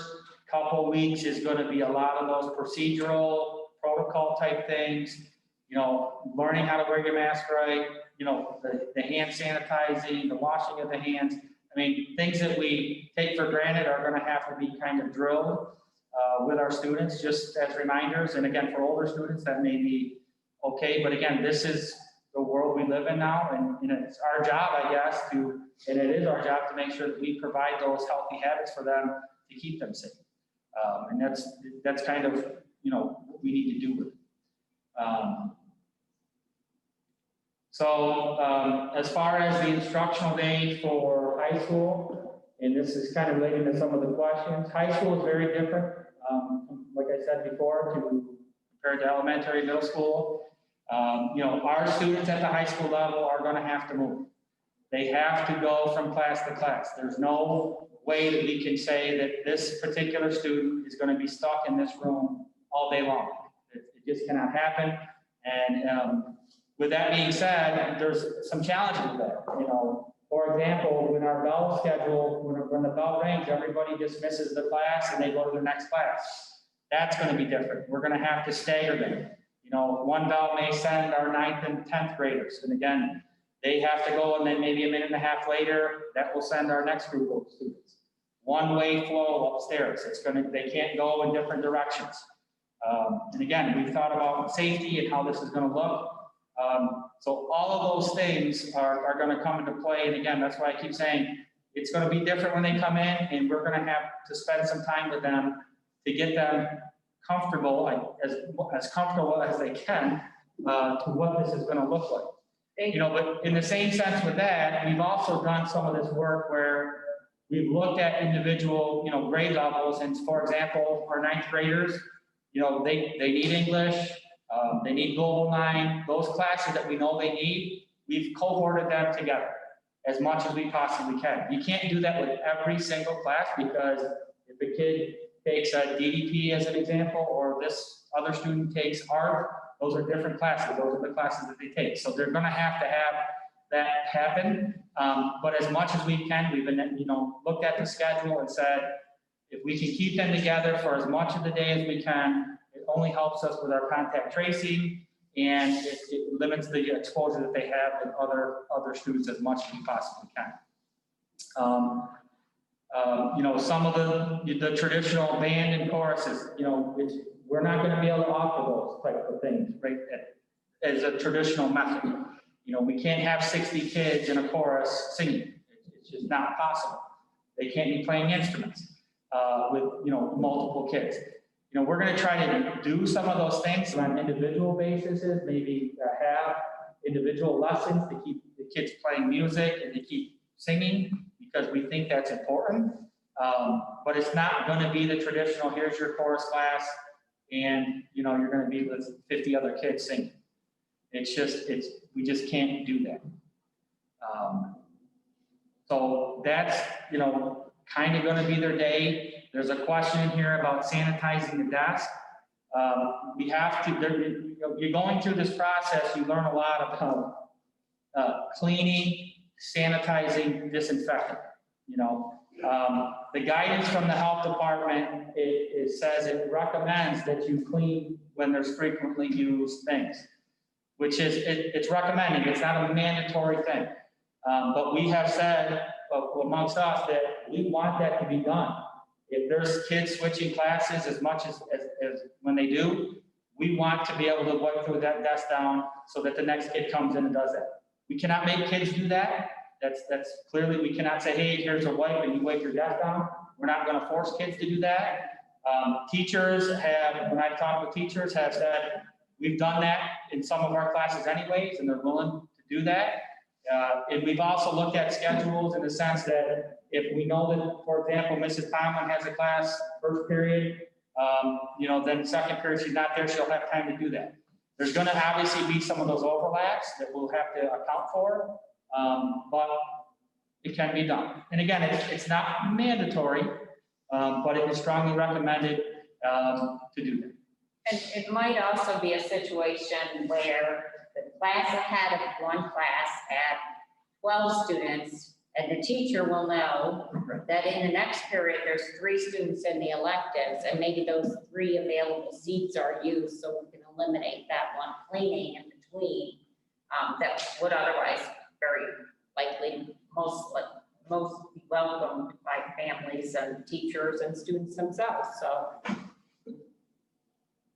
couple of weeks is going to be a lot of those procedural protocol type things, learning how to wear your mask right, the hand sanitizing, the washing of the hands. I mean, things that we take for granted are going to have to be kind of drilled with our students just as reminders. And again, for older students, that may be okay. But again, this is the world we live in now. And it's our job, I guess, and it is our job to make sure that we provide those healthy habits for them to keep them safe. And that's kind of, what we need to do with it. As far as the instructional day for high school, and this is kind of related to some of the questions, high school is very different, like I said before, compared to elementary, middle school. Our students at the high school level are going to have to move. They have to go from class to class. There's no way that we can say that this particular student is going to be stuck in this room all day long. It just cannot happen. And with that being said, there's some challenges with that. For example, when our bell schedule, when the bell rings, everybody dismisses the class and they go to the next class. That's going to be different. We're going to have to stagger them. One bell may send our 9th and 10th graders. And again, they have to go, and then maybe a minute and a half later, that will send our next group of students. One-way flow upstairs. They can't go in different directions. And again, we've thought about safety and how this is going to look. So all of those things are going to come into play. And again, that's why I keep saying it's going to be different when they come in, and we're going to have to spend some time with them to get them comfortable, as comfortable as they can, to what this is going to look like. But in the same sense with that, we've also done some of this work where we've looked at individual, grade levels. And for example, our 9th graders, they need English, they need Global 9, those classes that we know they need, we've cohorted them together as much as we possibly can. You can't do that with every single class, because if a kid takes a DDP as an example, or this other student takes art, those are different classes. Those are the classes that they take. So they're going to have that happen. But as much as we can, we've been, looked at the schedule and said, if we can keep them together for as much of the day as we can, it only helps us with our contact tracing, and it limits the exposure that they have with other students as much as we possibly can. Some of the traditional band and choruses, we're not going to be able to offer those type of things, right, as a traditional method. We can't have 60 kids in a chorus singing. It's just not possible. They can't be playing instruments with, multiple kids. you know, we're gonna try to do some of those things on individual basis, maybe have individual lessons to keep the kids playing music and to keep singing, because we think that's important. But it's not gonna be the traditional, here's your chorus class, and, you know, you're gonna be with 50 other kids singing. It's just, we just can't do that. So that's, you know, kind of gonna be their day. There's a question here about sanitizing the desk. We have to, you're going through this process, you learn a lot about cleaning, sanitizing, disinfecting, you know. The guidance from the health department, it says it recommends that you clean when there's frequently used things, which is, it's recommending, it's not a mandatory thing. But we have said amongst us that we want that to be done. If there's kids switching classes as much as when they do, we want to be able to wipe through that desk down so that the next kid comes in and does that. We cannot make kids do that. That's clearly, we cannot say, hey, here's a wipe and you wipe your desk down. We're not gonna force kids to do that. Teachers have, when I've talked with teachers, have said, we've done that in some of our classes anyways, and they're willing to do that. And we've also looked at schedules in the sense that if we know that, for example, Mrs. Tomlin has a class first period, you know, then second period she's not there, she'll have time to do that. There's gonna obviously be some of those overlaps that we'll have to account for, but it can be done. And again, it's not mandatory, but it is strongly recommended to do that. And it might also be a situation where the class ahead of one class had 12 students, and the teacher will know that in the next period, there's 3 students in the electives, and maybe those 3 available seats are used, so we can eliminate that one cleaning in between. That would otherwise very likely most be welcomed by families and teachers and students themselves, so.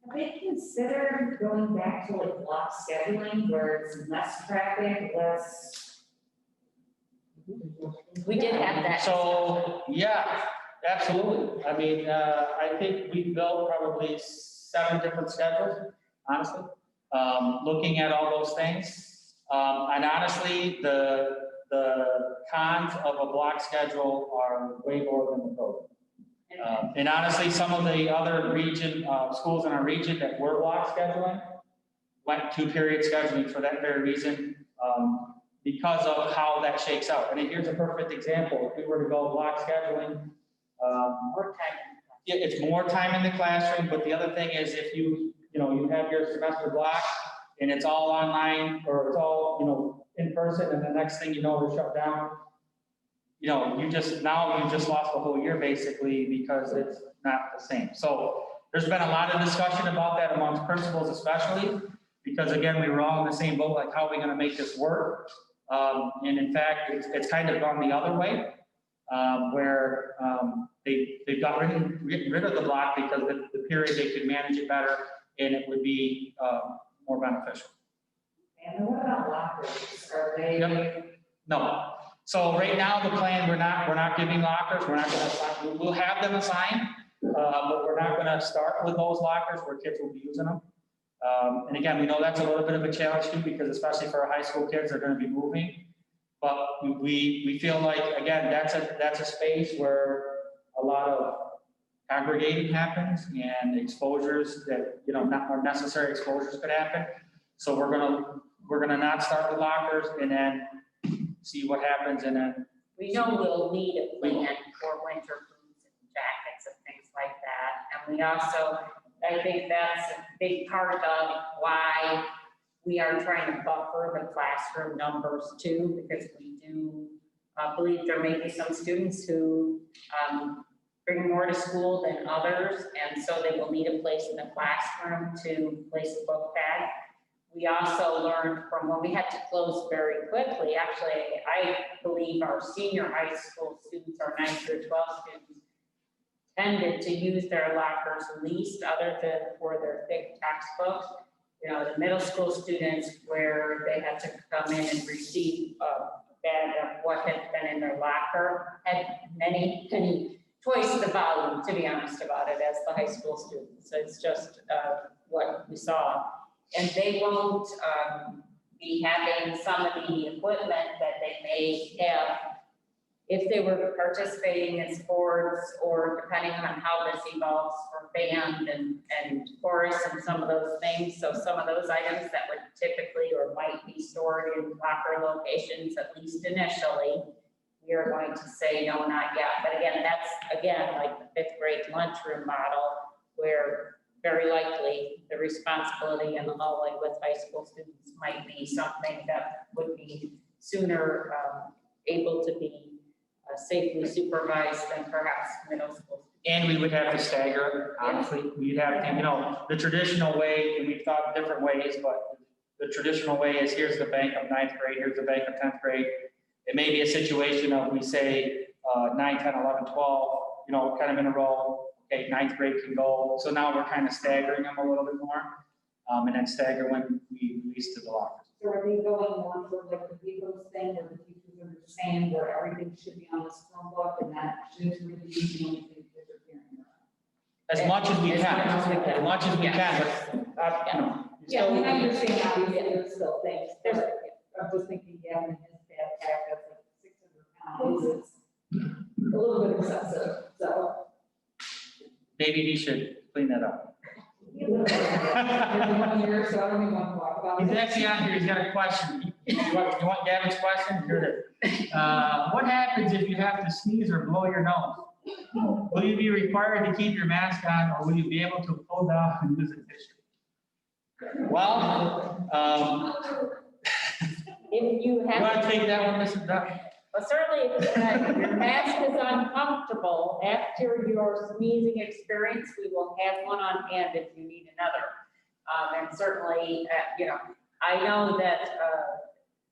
Have they considered going back to like block scheduling where it's less traffic, less? We did have that. So, yeah, absolutely. I mean, I think we built probably 7 different schedules, honestly, looking at all those things. And honestly, the cons of a block schedule are way more than the pros. And honestly, some of the other schools in our region that were block scheduling went to period scheduling for that very reason, because of how that shakes out. And here's a perfect example. If we were to go block scheduling, More time. yeah, it's more time in the classroom, but the other thing is if you have your semester block and it's all online or it's all, in person, and the next thing you know, they're shut down, you just lost the whole year basically because it's not the same. So there's been a lot of discussion about that amongst principals especially, because again, we were all in the same boat, like how are we gonna make this work? And in fact, it's kind of gone the other way, where they've got rid of the block because the period they could manage it better and it would be more beneficial. And what about lockers? Are they? Yep. No. So right now, the plan, we're not giving lockers. We're not gonna assign, we'll have them assigned, but we're not gonna start with those lockers where kids will be using them. And again, we know that's a little bit of a challenge too, because especially for our high school kids, they're gonna be moving. But we feel like, again, that's a space where a lot of congregating happens and exposures that, not unnecessary exposures could happen. So we're gonna not start with lockers and then see what happens, and then. We know we'll need a plan for winter boots and jackets and things like that. And we also, I think that's a big part of why we are trying to buffer the classroom numbers too, because we do believe there may be some students who bring more to school than others, and so they will need a place in the classroom to place a book bag. We also learned from when we had to close very quickly, actually, I believe our senior high school students, our 9 through 12 students, tended to use their lockers least other than for their thick textbooks. The middle school students where they had to come in and receive a bag of what had been in their locker had many twice the volume, to be honest about it, as the high school students. It's just what we saw. And they won't be having some of the equipment that they may have if they were participating in sports, or depending on how this evolves for band and chorus and some of those things. So some of those items that would typically or might be stored in locker locations, at least initially, we are going to say no, not yet. But again, that's again like the fifth grade lunchroom model, where very likely the responsibility in the hallway with high school students might be something that would be sooner able to be safely supervised than perhaps middle school. And we would have to stagger, honestly, we'd have to, you know, the traditional way, and we've thought different ways, but the traditional way is here's the bank of ninth grade, here's the bank of 10th grade. It may be a situation of, we say, 9, 10, 11, 12, you know, kind of in a row. Okay, ninth grade can go. So now we're kind of staggering them a little bit more, and then stagger when we release to the lockers. So are they going more for like the Vivos thing, where the teachers understand where everything should be on this Chromebook, and that shouldn't really be the only thing that they're carrying around? As much as we can, as much as we can, but, you know. Yeah, I mean, I understand obviously there's still things, there's, I'm just thinking, yeah, in his backpack, that's like 600 pounds, it's a little bit excessive, so. Maybe he should clean that up. There's 1 year, so I don't even want to talk about it. He's actually on here, he's got a question. You want Gavin's question? Here it is. What happens if you have to sneeze or blow your nose? Will you be required to keep your mask on, or will you be able to pull down and use a tissue? Well, If you you have. want to take that one, Mrs. Duff? Well, certainly, if your mask is uncomfortable after your sneezing experience, we will have one on hand if you need another. And certainly, you know, I know that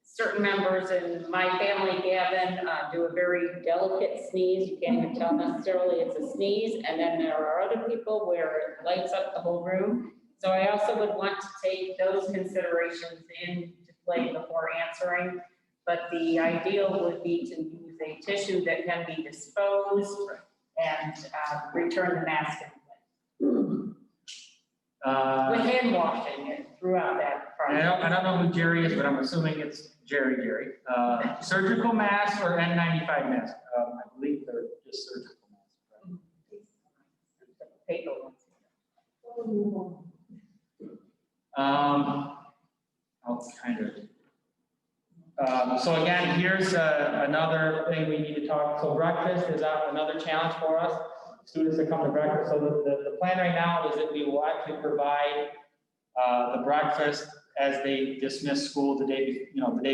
certain members in my family, Gavin, do a very delicate sneeze. You can't even tell necessarily it's a sneeze. And then there are other people where it lights up the whole room. So I also would want to take those considerations into play before answering. But the ideal would be to use a tissue that can be disposed and return the mask in place. With hand washing it throughout that process. I don't know who Jerry is, but I'm assuming it's Jerry. Surgical mask or N95 mask? I believe they're just surgical masks. Paper ones. I'll kind of. So again, here's another thing we need to talk. So breakfast is another challenge for us. Students that come to breakfast. So the plan right now is that we will actually provide the breakfast as they dismiss school the day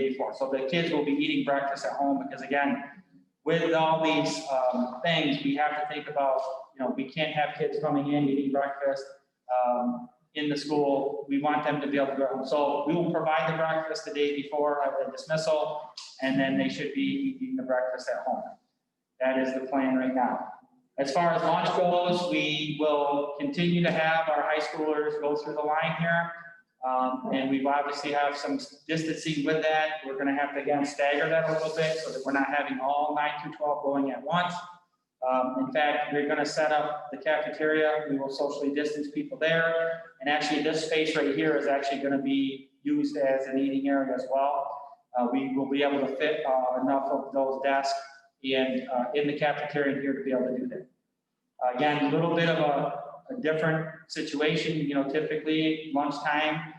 before. So the kids will be eating breakfast at home, because again, with all these things, we have to think about, you know, we can't have kids coming in eating breakfast in the school. We want them to be able to go home. So we will provide the breakfast the day before the dismissal, and then they should be eating the breakfast at home. That is the plan right now. As far as lunch goes, we will continue to have our high schoolers go through the line here. And we obviously have some distancing with that. We're going to have to, again, stagger that a little bit so that we're not having all 9 through 12 going at once. In fact, we're going to set up the cafeteria. We will socially distance people there. And actually, this space right here is actually going to be used as an eating area as well. We will be able to fit enough of those desks in the cafeteria here to be able to do that. Again, a little bit of a different situation. You know, typically lunchtime,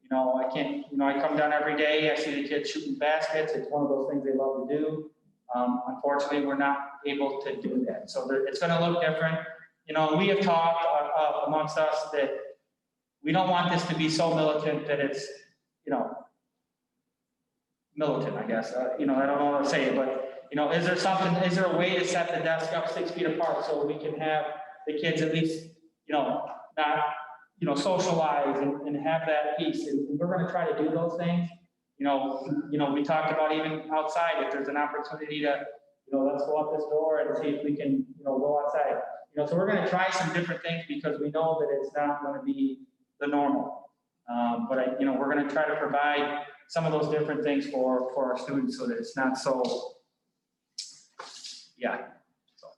you know, I come down every day. I see the kids shooting baskets. It's one of those things they love to do. Unfortunately, we're not able to do that. So it's going to look different. You know, we have talked amongst us that we don't want this to be so militant that it's, you know, militant, I guess. You know, I don't know how to say it, but, you know, is there a way to set the desk up 6 feet apart so we can have the kids at least, you know, not, you know, socialize and have that piece? And we're going to try to do those things. You know, we talked about even outside, if there's an opportunity to, you know, let's go out this door and see if we can, you know, go outside. You know, so we're going to try some different things because we know that it's not going to be the normal. But you know, we're going to try to provide some of those different things for our students so that it's not so, yeah. So,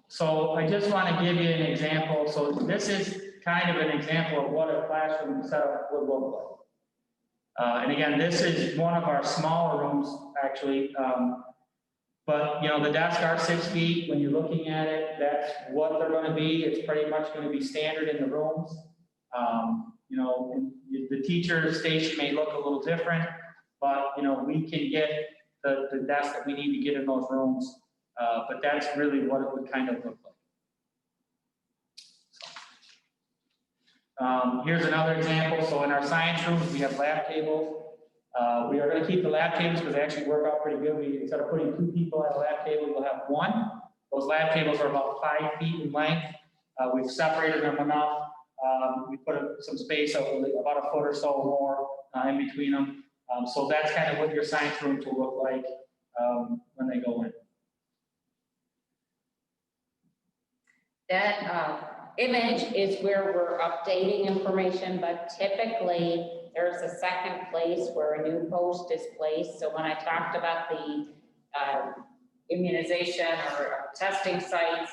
So I just want to give you an example. So this is kind of an example of what a classroom setup would look like. And again, this is one of our smaller rooms, actually. But, you know, the desks are 6 feet. When you're looking at it, that's what they're going to be. It's pretty much going to be standard in the rooms. You know, and the teacher station may look a little different, but, you know, we can get the desk that we need to get in those rooms. But that's really what it would kind of look like. Here's another example. So in our science rooms, we have lab tables. We are going to keep the lab tables because they actually work out pretty good. Instead of putting 2 people at a lab table, we'll have 1. Those lab tables are about 5 feet in length. We've separated them enough. We put some space, about a foot or so more in between them. So that's kind of what your science rooms will look like when they go in. That image is where we're updating information, but typically there's a second place where a new post is placed. So when I talked about the immunization or testing sites,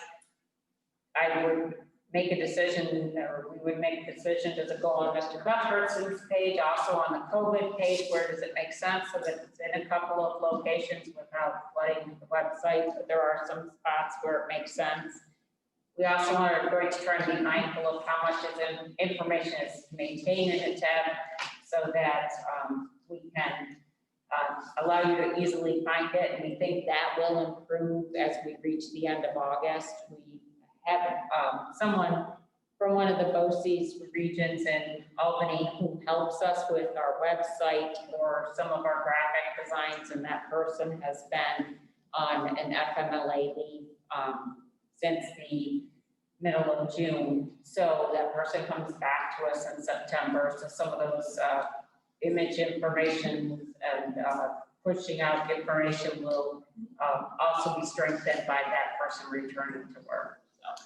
I would make a decision, or we would make a decision, does it go on Mr. Cuthbertson's page, also on the COVID page, where does it make sense so that it's in a couple of locations without flooding the website, but there are some spots where it makes sense. We also are going to try to be mindful of how much information is maintained in a tab so that we can allow you to easily find it. And we think that will improve as we reach the end of August. We have someone from one of the BOCES regions in Albany who helps us with our website or some of our graphic designs, and that person has been on an FMLA leave since the middle of June. So that person comes back to us in September. So some of those image information and pushing out information will also be strengthened by that person returning to work. So.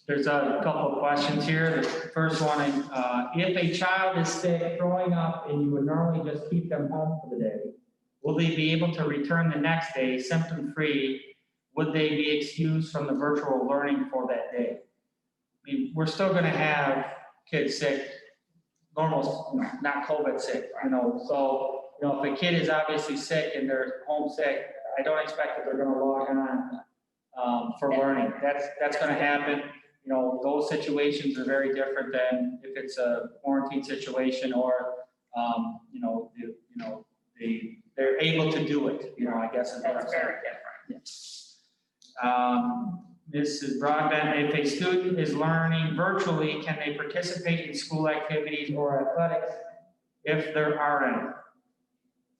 There's a couple of questions here. The first one, if a child is sick, throwing up, and you would normally just keep them home for the day, will they be able to return the next day symptom-free? Would they be excused from the virtual learning for that day? I mean, we're still going to have kids sick, normal, not COVID sick, you know. So, you know, if a kid is obviously sick and they're homesick, I don't expect that they're going to log on for learning. That's going to happen. You know, those situations are very different than if it's a quarantine situation or, they're able to do it. You know, I guess is what I'm saying. Very different. Yeah. Mrs. Broadbent, if a student is learning virtually, can they participate in school activities or athletics if there are any?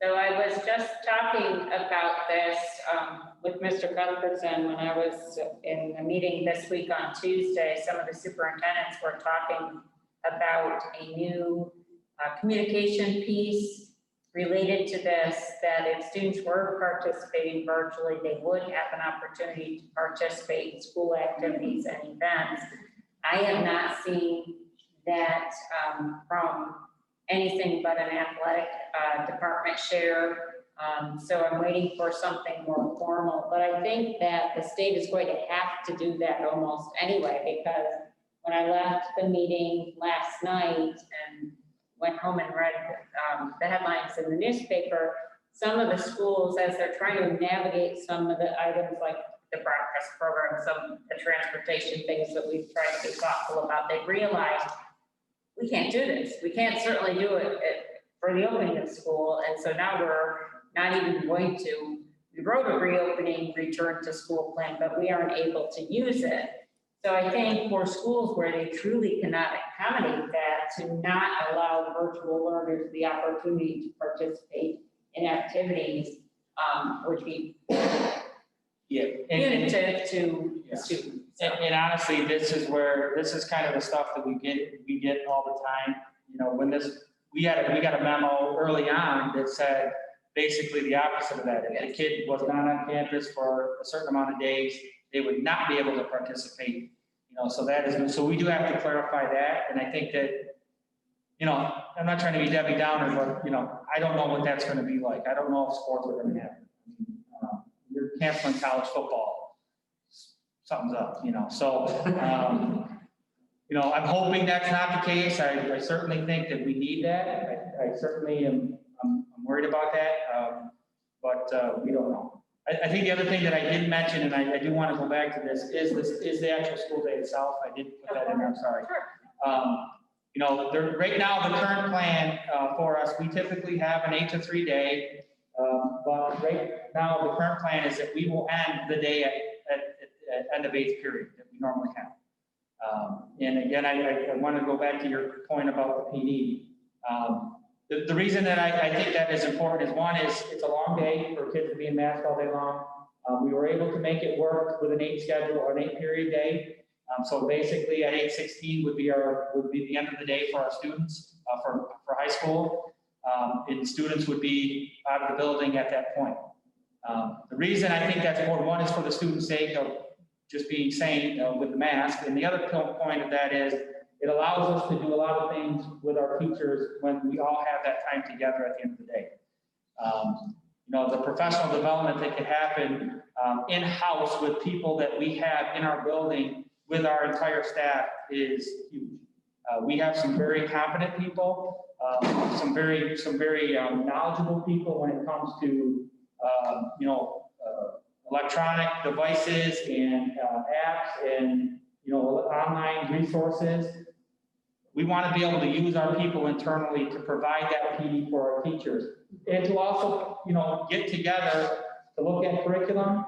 So I was just talking about this with Mr. Cuthbertson when I was in a meeting this week on Tuesday. Some of the superintendents were talking about a new communication piece related to this, that if students were participating virtually, they would have an opportunity to participate in school activities and events. I have not seen that from anything but an athletic department share. So I'm waiting for something more formal, but I think that the state is going to have to do that almost anyway, because when I left the meeting last night and went home and read the headlines in the newspaper, some of the schools, as they're trying to navigate some of the items like the breakfast program, some of the transportation things that we've tried to be thoughtful about, they realized we can't do this. We can't certainly do it for the opening of school. And so now we're not even going to, we wrote a reopening return to school plan, but we aren't able to use it. So I think for schools where they truly cannot accommodate that, to not allow virtual learners the opportunity to participate in activities would be punitive to the students. And honestly, this is kind of the stuff that we get all the time. You know, when we got a memo early on that said basically the opposite of that. If the kid was not on campus for a certain amount of days, they would not be able to participate. You know, so we do have to clarify that. And I think that, you know, I'm not trying to be Debbie Downer, but, you know, I don't know what that's going to be like. I don't know if sports are going to happen. Your canceling college football, something's up, you know, so, you know, I'm hoping that's not the case. I certainly think that we need that. I certainly am, I'm worried about that, but we don't know. I think the other thing that I did mention, and I do want to go back to this, is the actual school day itself. I did put that in there, I'm sorry. You know, right now, the current plan for us, we typically have an 8 to 3 day. But right now, the current plan is that we will end the day at end of 8th period that we normally have. And again, I want to go back to your point about the PD. The reason that I think that is important is, one, is it's a long day for kids to be in mask all day long. We were able to make it work with an 8 schedule or an 8 period day. So basically at 8:16 would be the end of the day for our students for high school. And students would be out of the building at that point. The reason I think that's important, one, is for the student's sake of just being sane with the mask. And the other point of that is it allows us to do a lot of things with our teachers when we all have that time together at the end of the day. You know, the professional development that can happen in-house with people that we have in our building with our entire staff is huge. We have some very competent people, some very knowledgeable people when it comes to, you know, electronic devices and apps and, you know, online resources. We want to be able to use our people internally to provide that PD for our teachers and to also, you know, get together to look at curriculum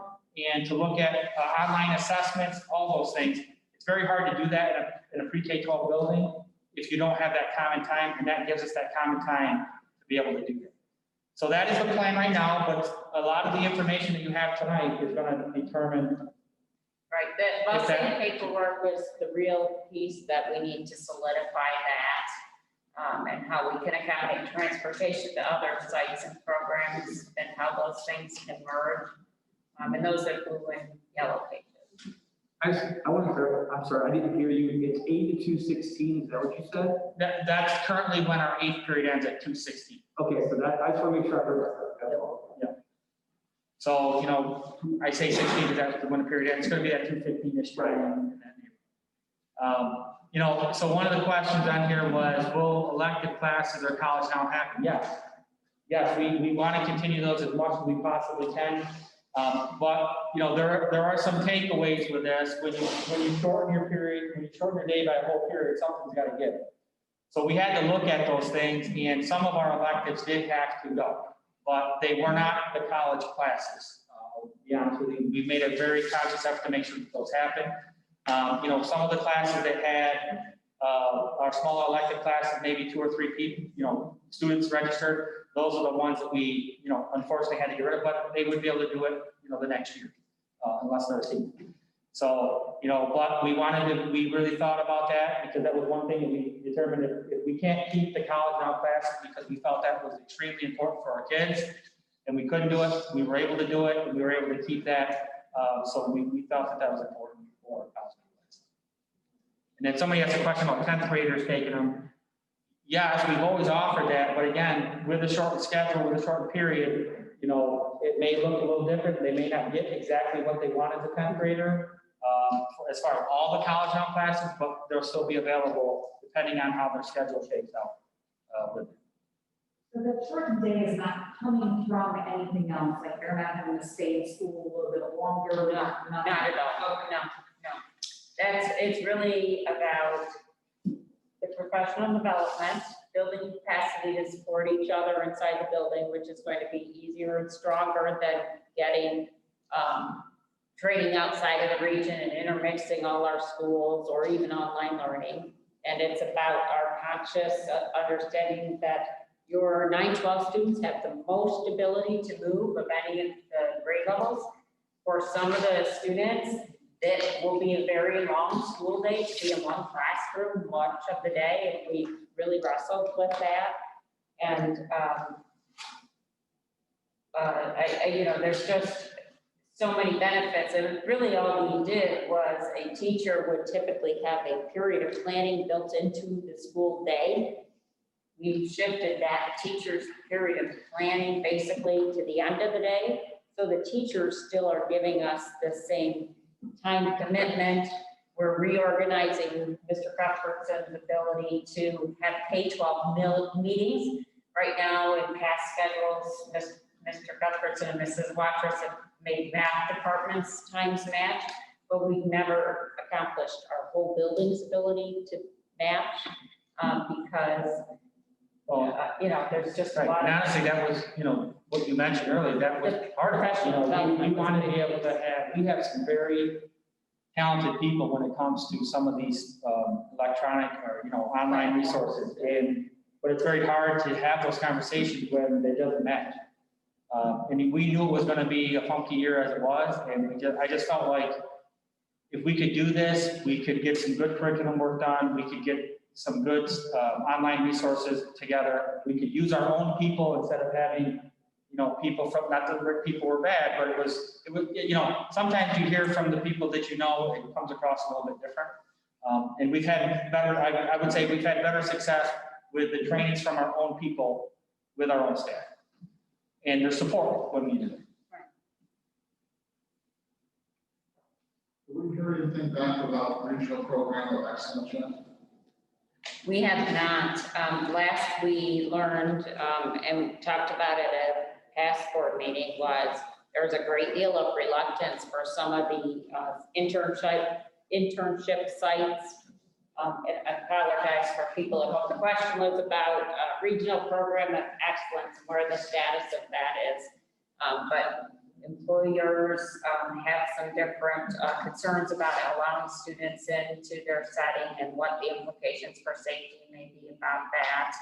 and to look at online assessments, all those things. It's very hard to do that in a pre-K-12 building if you don't have that common time, and that gives us that common time to be able to do that. So that is the plan right now, but a lot of the information that you have tonight is going to determine. Right, the busing paperwork was the real piece that we need to solidify that, and how we can accommodate transportation to other sites and programs and how those things can merge. And those are blue and yellow pages. I want to clarify, I'm sorry, I didn't hear you. It's 8 to 2:16, is that what you said? That's currently when our 8th period ends at 2:16. Okay, so that, I just want to make sure I heard that. That's all. Yeah. So, you know, I say 16 because that's when the period ends. It's going to be at 2:15-ish. Right. You know, so one of the questions on here was, will elective classes or college now happen? Yes. Yes, we want to continue those as much as we possibly can. But, you know, there are some takeaways with this. When you shorten your period, when you shorten your day by a whole period, something's got to give. So we had to look at those things, and some of our electives did have to go, but they were not the college classes. To be honest with you, we made a very conscious effort to make sure that those happen. You know, some of the classes that had our smaller elective classes, maybe 2 or 3 people, you know, students registered. Those are the ones that we, you know, unfortunately had to get rid of, but they would be able to do it, you know, the next year, unless they're a senior. So, you know, but we really thought about that because that was one thing that we determined if we can't keep the college now classes because we felt that was extremely important for our kids and we couldn't do it, we were able to do it and we were able to keep that. So we thought that was important for college classes. And then somebody asked a question about 10th graders taking them. Yes, we've always offered that, but again, with a shortened schedule, with a shortened period, you know, it may look a little different. They may not get exactly what they want as a 10th grader, as far as all the college now classes, but they'll still be available depending on how their schedule shakes out. With it. So the shortened day is not coming from anything else, like they're not having to stay in school a little bit longer? Not at all, no. It's really about the professional development, building capacity to support each other inside the building, which is going to be easier and stronger than getting training outside of the region and intermixing all our schools or even online learning. And it's about our conscious understanding that your 9-12 students have the most ability to move of any of the grade levels. For some of the students, it will be a very long school day to be in one classroom much of the day, and we really wrestled with that. And you know, there's just so many benefits, and really all we did was a teacher would typically have a period of planning built into the school day. We shifted that teacher's period of planning basically to the end of the day, So the teachers still are giving us the same time commitment. We're reorganizing Mr. Cuthbertson's ability to have K-12 meetings. Right now, in past schedules, Mr. Cuthbertson and Mrs. Watrous have made math departments times match, but we've never accomplished our whole building's ability to match because, there's just a Right, lot and of. honestly, that was, what you mentioned earlier, that was part of it, we wanted to be able to we have some very talented people when it comes to some of these, electronic or, online resources, but it's very hard to have those conversations when it doesn't match. And we knew it was gonna be a funky year as it was, and I just felt like if we could do this, we could get some good curriculum work done, we could get some good, online resources together, we could use our own people instead of having, people from, not that people were bad, but it was, sometimes you hear from the people that it comes across a little bit different. And we've had better, I would say we've had better success with the trainings from our own people with our own staff. And their support when we do it. Did we hear anything back about regional program of excellence yet? We have not. Last we learned, and we talked about it at a past board meeting, was there's a great deal of reluctance for some of the internship sites. And I apologize for people at home. The question was about regional program of excellence, and where the status of that is. But employers have some different concerns about allowing students into their setting and what the implications for safety may be about that.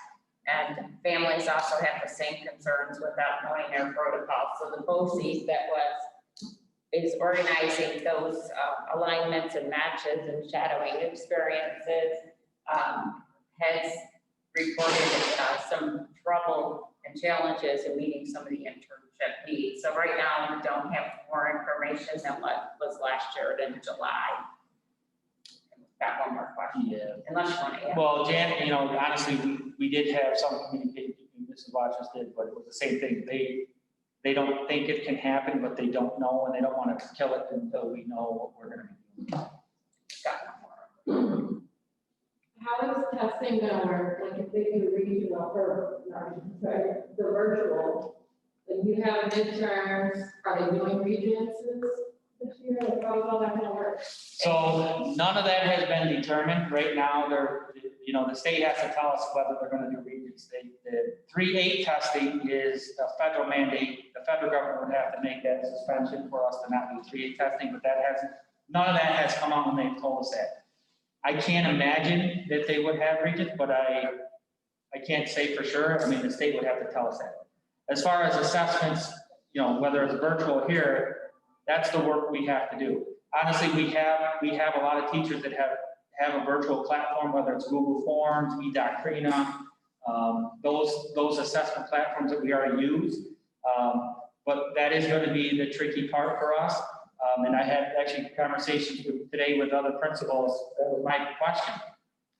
And families also have the same concerns without knowing their protocols. So the BOCES is organizing those alignments and matches and shadowing experiences, has reported some trouble and challenges in meeting some of the internship needs. So right now, we don't have more information than what was last year in July. Got one more question. Yeah. Unless you want to add. Well, Jan, honestly, we did have some communication, Mrs. Watchers did, but it was the same thing. They don't think it can happen, but they don't know, and they don't want to kill it until we know what we're going to be doing. Got one more. How is testing gonna work, like if they do regional or, the virtual, and you have midterms, are they doing regents this year, like how is all that gonna work? So none of that has been determined. Right now, the state has to tell us whether they're going to do regions. The 3-8 testing is a federal mandate. The federal government would have to make that suspension for us to not do 3-8 testing, but none of that has come out when they've told us that. I can't imagine that they would have regions, but I can't say for sure. I mean, the state would have to tell us that. As far as assessments, whether it's virtual here, that's the work we have to do. Honestly, we have a lot of teachers that have a virtual platform, whether it's Google Forms, eDoctrina, those assessment platforms that we already use. But that is going to be the tricky part for us. And I had actually conversations today with other principals. That was my question.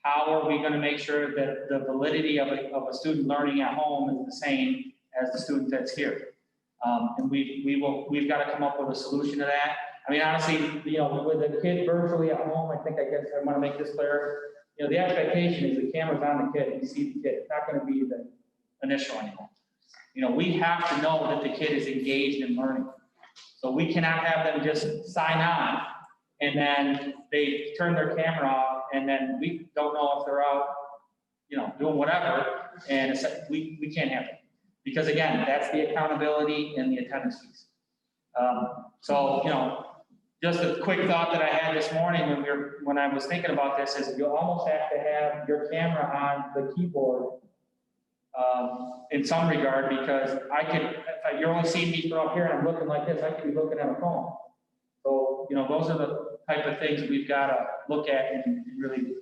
How are we going to make sure that the validity of a student learning at home is the same as the student that's here? And we've got to come up with a solution to that. I mean, honestly, with the kid virtually at home, I want to make this clear. The expectation is the camera's on the kid, you see the kid. It's not going to be the initial anymore. We have to know that the kid is engaged in learning. So we cannot have them just sign on and then they turn their camera off and then we don't know if they're out, doing whatever. And we can't have it. Because again, that's the accountability and the attendance piece. Just a quick thought that I had this morning when I was thinking about this is you almost have to have your camera on the keyboard in some regard, because if you're only seeing me from up here and I'm looking like this, I could be looking at a phone. So, those are the type of things that we've got to look at and really,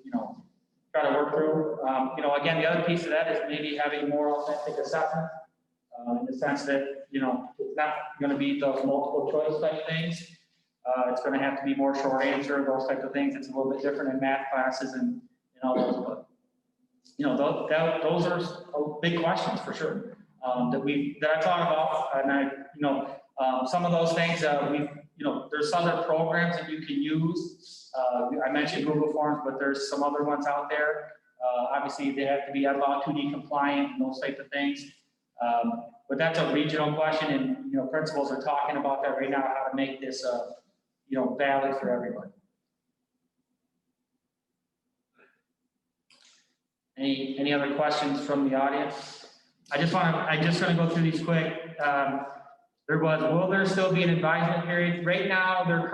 try to work through. Again, the other piece of that is maybe having more authentic assessment in the sense that, it's not going to be those multiple choice type things. It's going to have to be more short answer, those types of things. It's a little bit different in math classes and all those, but those are big questions for sure that I thought about. And Some of those things, there's other programs that you can use. I mentioned Google Forms, but there's some other ones out there. Obviously, they have to be Law 2D compliant and those type of things. But that's a regional question, and, principals are talking about that right now, how to make this, valid for everybody. Any other questions from the audience? I'm just gonna go through these quick. Will there still be an advisement period? Right now, there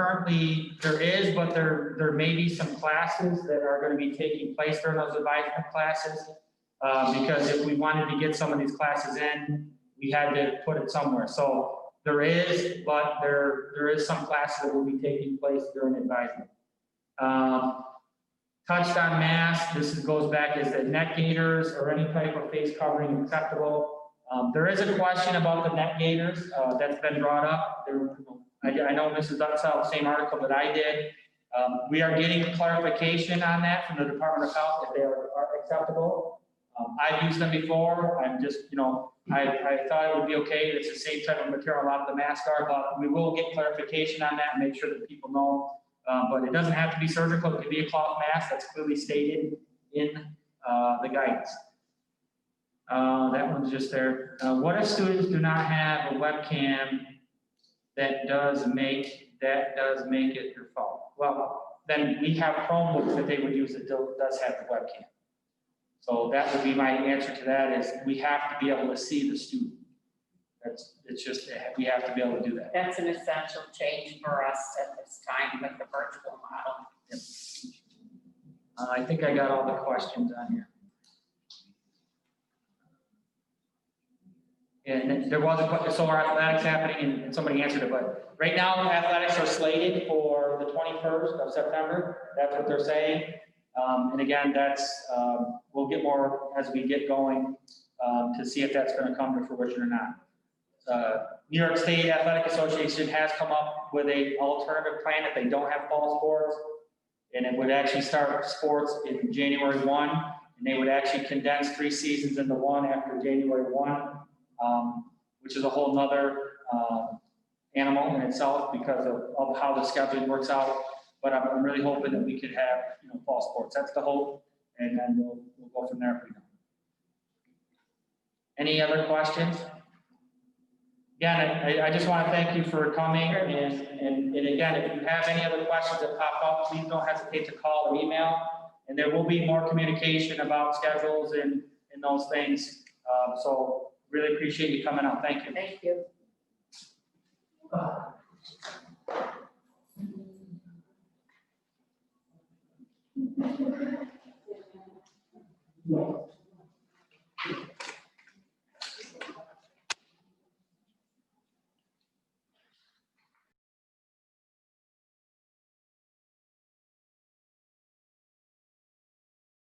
is, but there may be some classes that are gonna be taking place during those advisement classes. Because if we wanted to get some of these classes in, we had to put it somewhere. So there is, but there is some classes that will be taking place during advisement. Touched on masks. This goes back, is that neck gaiters or any type of face covering acceptable? There is a question about the neck gaiters that's been brought up. I know Mrs. Dunn saw the same article that I did. We are getting clarification on that from the Department of Health if they are acceptable. I've used them before. I'm just, I thought it would be okay. It's the same type of material a lot of the masks are, but we will get clarification on that and make sure that people know. But it doesn't have to be surgical. It could be a cloth mask that's clearly stated in the guidance. That one's just there. What if students do not have a webcam that does make it your phone? Well, then we have Chromebooks that they would use that does have the webcam. So that would be my answer to that, is we have to be able to see the student. We have to be able to do that. That's an essential change for us at this time with the virtual model. Yep. I think I got all the questions on here. And there was a question, so our athletics happening, and somebody answered it, but right now athletics are slated for the 21st of September. That's what they're saying. And again, we'll get more as we get going to see if that's going to come to fruition or not. New York State Athletic Association has come up with an alternative plan if they don't have fall sports, and it would actually start sports in January 1, and they would actually condense 3 seasons into one after January 1, which is a whole nother animal in itself because of how the scheduling works out. But I'm really hoping that we could have, fall sports. That's the hope, and then we'll go from there if we don't. Any other questions? Again, I just want to thank you for coming, and again, if you have any other questions that pop up, please don't hesitate to call or email, and there will be more communication about schedules and those things. So really appreciate you coming out. Thank you. Thank you. No.